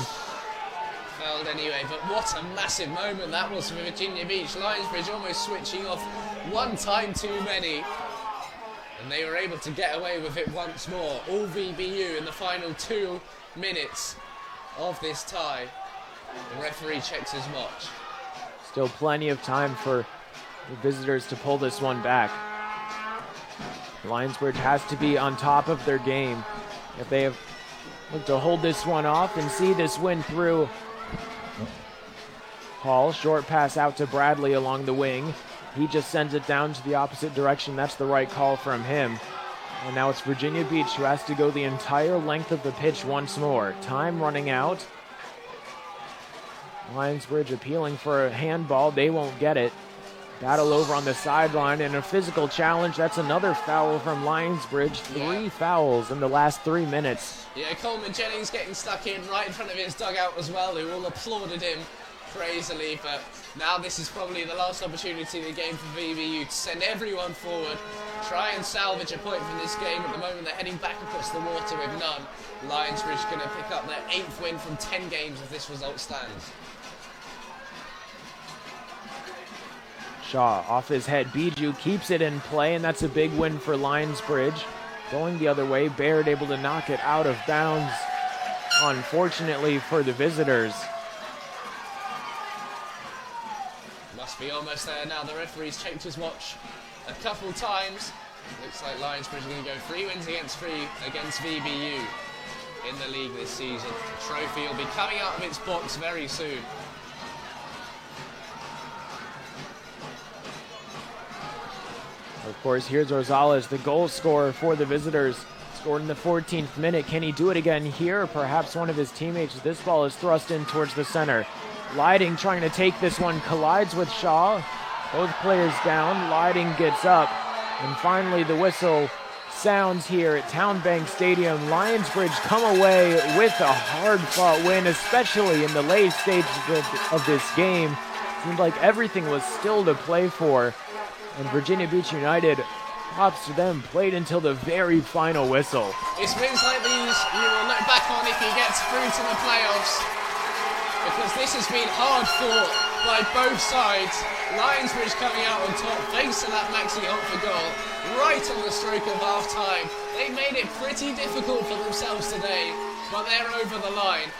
Fouled anyway, but what a massive moment that was for Virginia Beach. Lionsbridge almost switching off one time too many. And they were able to get away with it once more. All VBU in the final 2 minutes of this tie. The referee checks his watch. Still plenty of time for the visitors to pull this one back. Lionsbridge has to be on top of their game if they have looked to hold this one off and see this win through. Hall, short pass out to Bradley along the wing. He just sends it down to the opposite direction. That's the right call from him. And now it's Virginia Beach who has to go the entire length of the pitch once more. Time running out. Lionsbridge appealing for a handball. They won't get it. Battle over on the sideline and a physical challenge. That's another foul from Lionsbridge. 3 fouls in the last 3 minutes. Yeah, Coleman Jennings getting stuck in right in front of his dugout as well, who all applauded him crazily. But now this is probably the last opportunity in the game for VBU to send everyone forward, try and salvage a point from this game. At the moment they're heading back across the water with none. Lionsbridge going to pick up their 8th win from 10 games if this result stands. Shaw off his head. Bijou keeps it in play, and that's a big win for Lionsbridge. Going the other way, Baird able to knock it out of bounds, unfortunately for the visitors. Must be almost there now. The referee's checked his watch a couple times. Looks like Lionsbridge are going to go 3 wins against VBU in the league this season. The trophy will be coming out of its box very soon. Of course, here's Rosales, the goal scorer for the visitors. Scored in the 14th minute. Can he do it again here? Or perhaps one of his teammates. This ball is thrust in towards the center. Lighting trying to take this one. Collides with Shaw. Both players down. Lighting gets up. And finally the whistle sounds here at TowneBank Stadium. Lionsbridge come away with a hard-fought win, especially in the late stages of this game. Seemed like everything was still to play for. And Virginia Beach United, props to them, played until the very final whistle. It's wins like these you will look back on if he gets through to the playoffs, because this has been hard fought by both sides. Lionsbridge coming out on top thanks to that Maxi Hopfer goal right on the stroke of half time. They made it pretty difficult for themselves today, but they're over the line.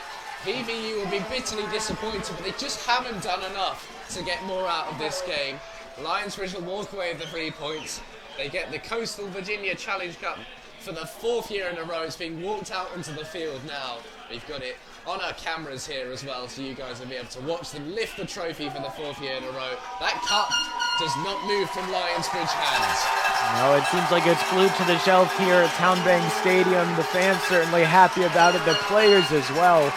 VVU will be bitterly disappointed, but they just haven't done enough to get more out of this game. Lionsbridge will walk away with the 3 points. They get the Coastal Virginia Challenge Cup for the 4th year in a row. It's being walked out onto the field now. We've got it on our cameras here as well, so you guys will be able to watch them lift the trophy for the 4th year in a row. That cup does not move from Lionsbridge hands. No, it seems like it's glued to the shelf here at TowneBank Stadium. The fans certainly happy about it, the players as well.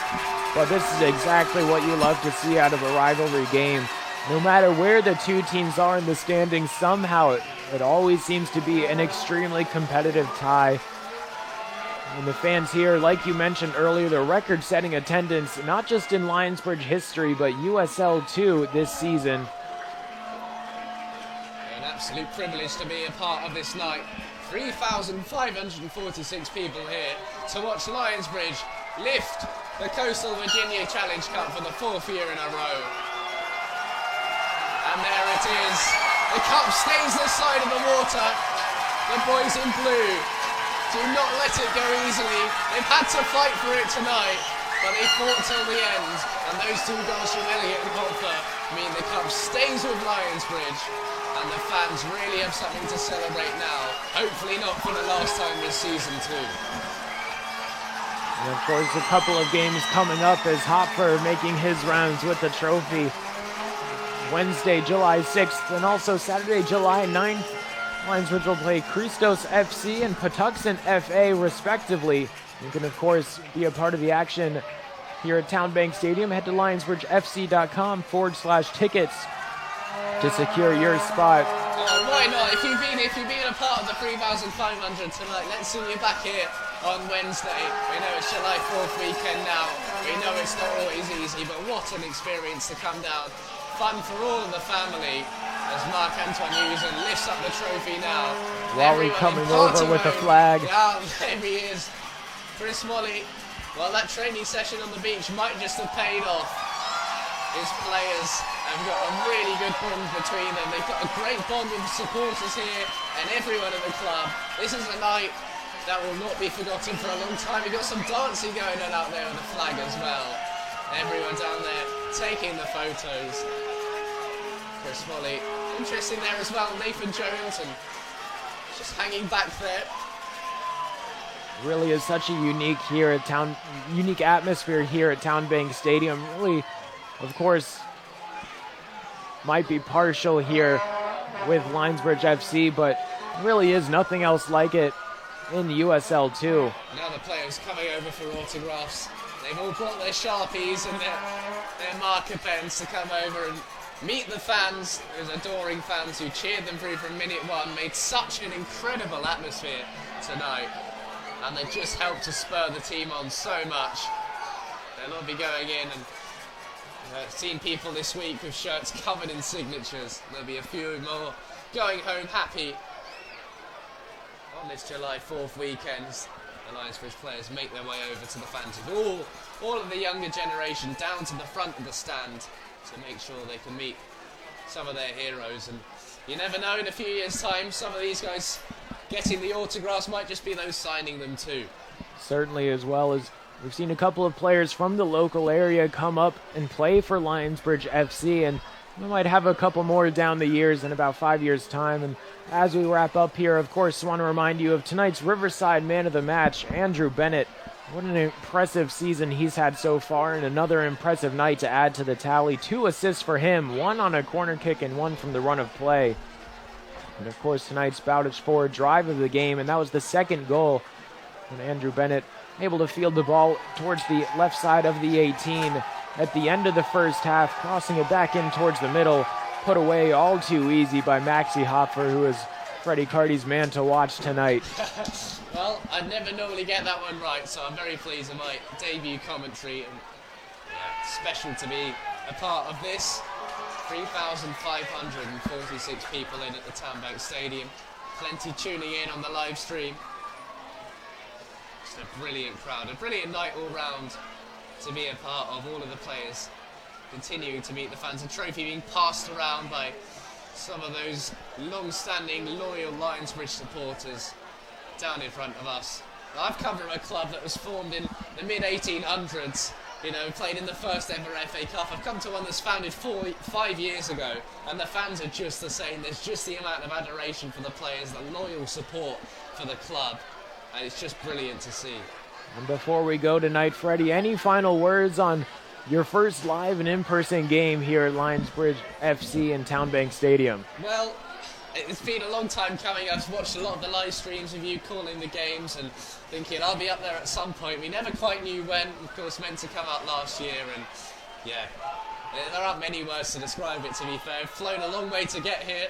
But this is exactly what you love to see out of a rivalry game. No matter where the two teams are in the standings, somehow it always seems to be an extremely competitive tie. And the fans here, like you mentioned earlier, the record-setting attendance, not just in Lionsbridge history, but USL too this season. An absolute privilege to be a part of this night. 3,546 people here to watch Lionsbridge lift the Coastal Virginia Challenge Cup for the 4th year in a row. And there it is. The cup stays this side of the water. The boys in blue do not let it go easily. They've had to fight for it tonight, but they fought till the end. And those 2 goals from Elliott and Hopfer mean the cup stays with Lionsbridge. And the fans really have something to celebrate now. Hopefully not for the last time this season too. And of course, a couple of games coming up as Hopfer making his rounds with the trophy. Wednesday, July 6th, and also Saturday, July 9th. Lionsbridge will play Christos FC and Patuxent FA, respectively. You can, of course, be a part of the action here at TowneBank Stadium. Head to lionsbridgefc.com/tickets to secure your spot. Why not? If you've been a part of the 3,500 tonight, let's see you back here on Wednesday. We know it's July 4th weekend now. We know it's not always easy, but what an experience to come down. Fun for all of the family as Marc-Antoine Huzen lifts up the trophy now. Wally coming over with a flag. Yeah, there he is. Chris Molly. Well, that training session on the beach might just have paid off. His players have got a really good bond between them. They've got a great bond with the supporters here and everyone at the club. This is a night that will not be forgotten for a long time. We've got some dancing going on out there with the flag as well. Everyone down there taking the photos. Chris Molly, interesting there as well. Nathan Jones and just hanging back there. Really is such a unique atmosphere here at TowneBank Stadium. Really, of course, might be partial here with Lionsbridge FC, but really is nothing else like it in the USL too. Now the players coming over for autographs. They've all brought their Sharpies and their marker pens to come over and meet the fans, those adoring fans who cheered them through from minute 1, made such an incredible atmosphere tonight. And they just helped to spur the team on so much. They'll all be going in, and I've seen people this week with shirts covered in signatures. There'll be a few more going home happy on this July 4th weekend. The Lionsbridge players make their way over to the fans with all of the younger generation down to the front of the stand to make sure they can meet some of their heroes. And you never know, in a few years' time, some of these guys getting the autographs might just be those signing them too. Certainly, as well as we've seen a couple of players from the local area come up and play for Lionsbridge FC, and we might have a couple more down the years in about 5 years' time. And as we wrap up here, of course, want to remind you of tonight's Riverside Man of the Match, Andrew Bennett. What an impressive season he's had so far, and another impressive night to add to the tally. 2 assists for him, 1 on a corner kick and 1 from the run of play. And of course, tonight's Bowditch forward drive of the game, and that was the second goal And Andrew Bennett able to field the ball towards the left side of the 18 at the end of the first half, crossing it back in towards the middle, put away all too easy by Maxi Hopfer, who is Freddie Carty's man to watch tonight. Well, I never normally get that one right, so I'm very pleased with my debut commentary. And special to be a part of this. 3,546 people in at the TowneBank Stadium. Plenty tuning in on the live stream. Just a brilliant crowd, a brilliant night all round to be a part of. All of the players continuing to meet the fans. A trophy being passed around by some of those long-standing, loyal Lionsbridge supporters down in front of us. Now, I've come from a club that was formed in the mid-1800s, you know, played in the first ever FA Cup. I've come to one that's founded 5 years ago, and the fans are just the same. There's just the amount of adoration for the players, the loyal support for the club, and it's just brilliant to see. And before we go tonight, Freddie, any final words on your first live and in-person game here at Lionsbridge FC in TowneBank Stadium? Well, it's been a long time coming. I've watched a lot of the live streams of you calling the games and thinking I'll be up there at some point. We never quite knew when. Of course, meant to come out last year, and yeah, there aren't many words to describe it, to be fair. I've flown a long way to get here.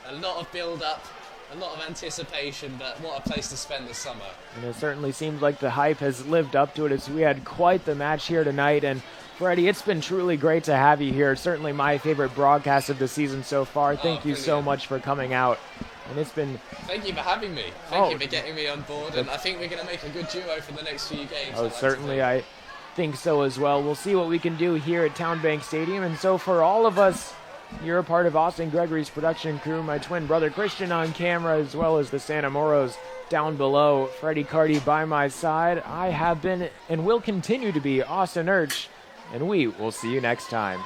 A lot of build-up, a lot of anticipation, but what a place to spend the summer. And it certainly seems like the hype has lived up to it, as we had quite the match here tonight. And Freddie, it's been truly great to have you here. Certainly my favorite broadcast of the season so far. Thank you so much for coming out. And it's been... Thank you for having me. Thank you for getting me on board. And I think we're going to make a good duo for the next few games. Oh, certainly I think so as well. We'll see what we can do here at TowneBank Stadium. And so for all of us, you're a part of Austin Gregory's production crew, my twin brother Christian on camera, as well as the Santa Moros down below. Freddie Carty by my side. I have been and will continue to be Austin Urch, and we will see you next time.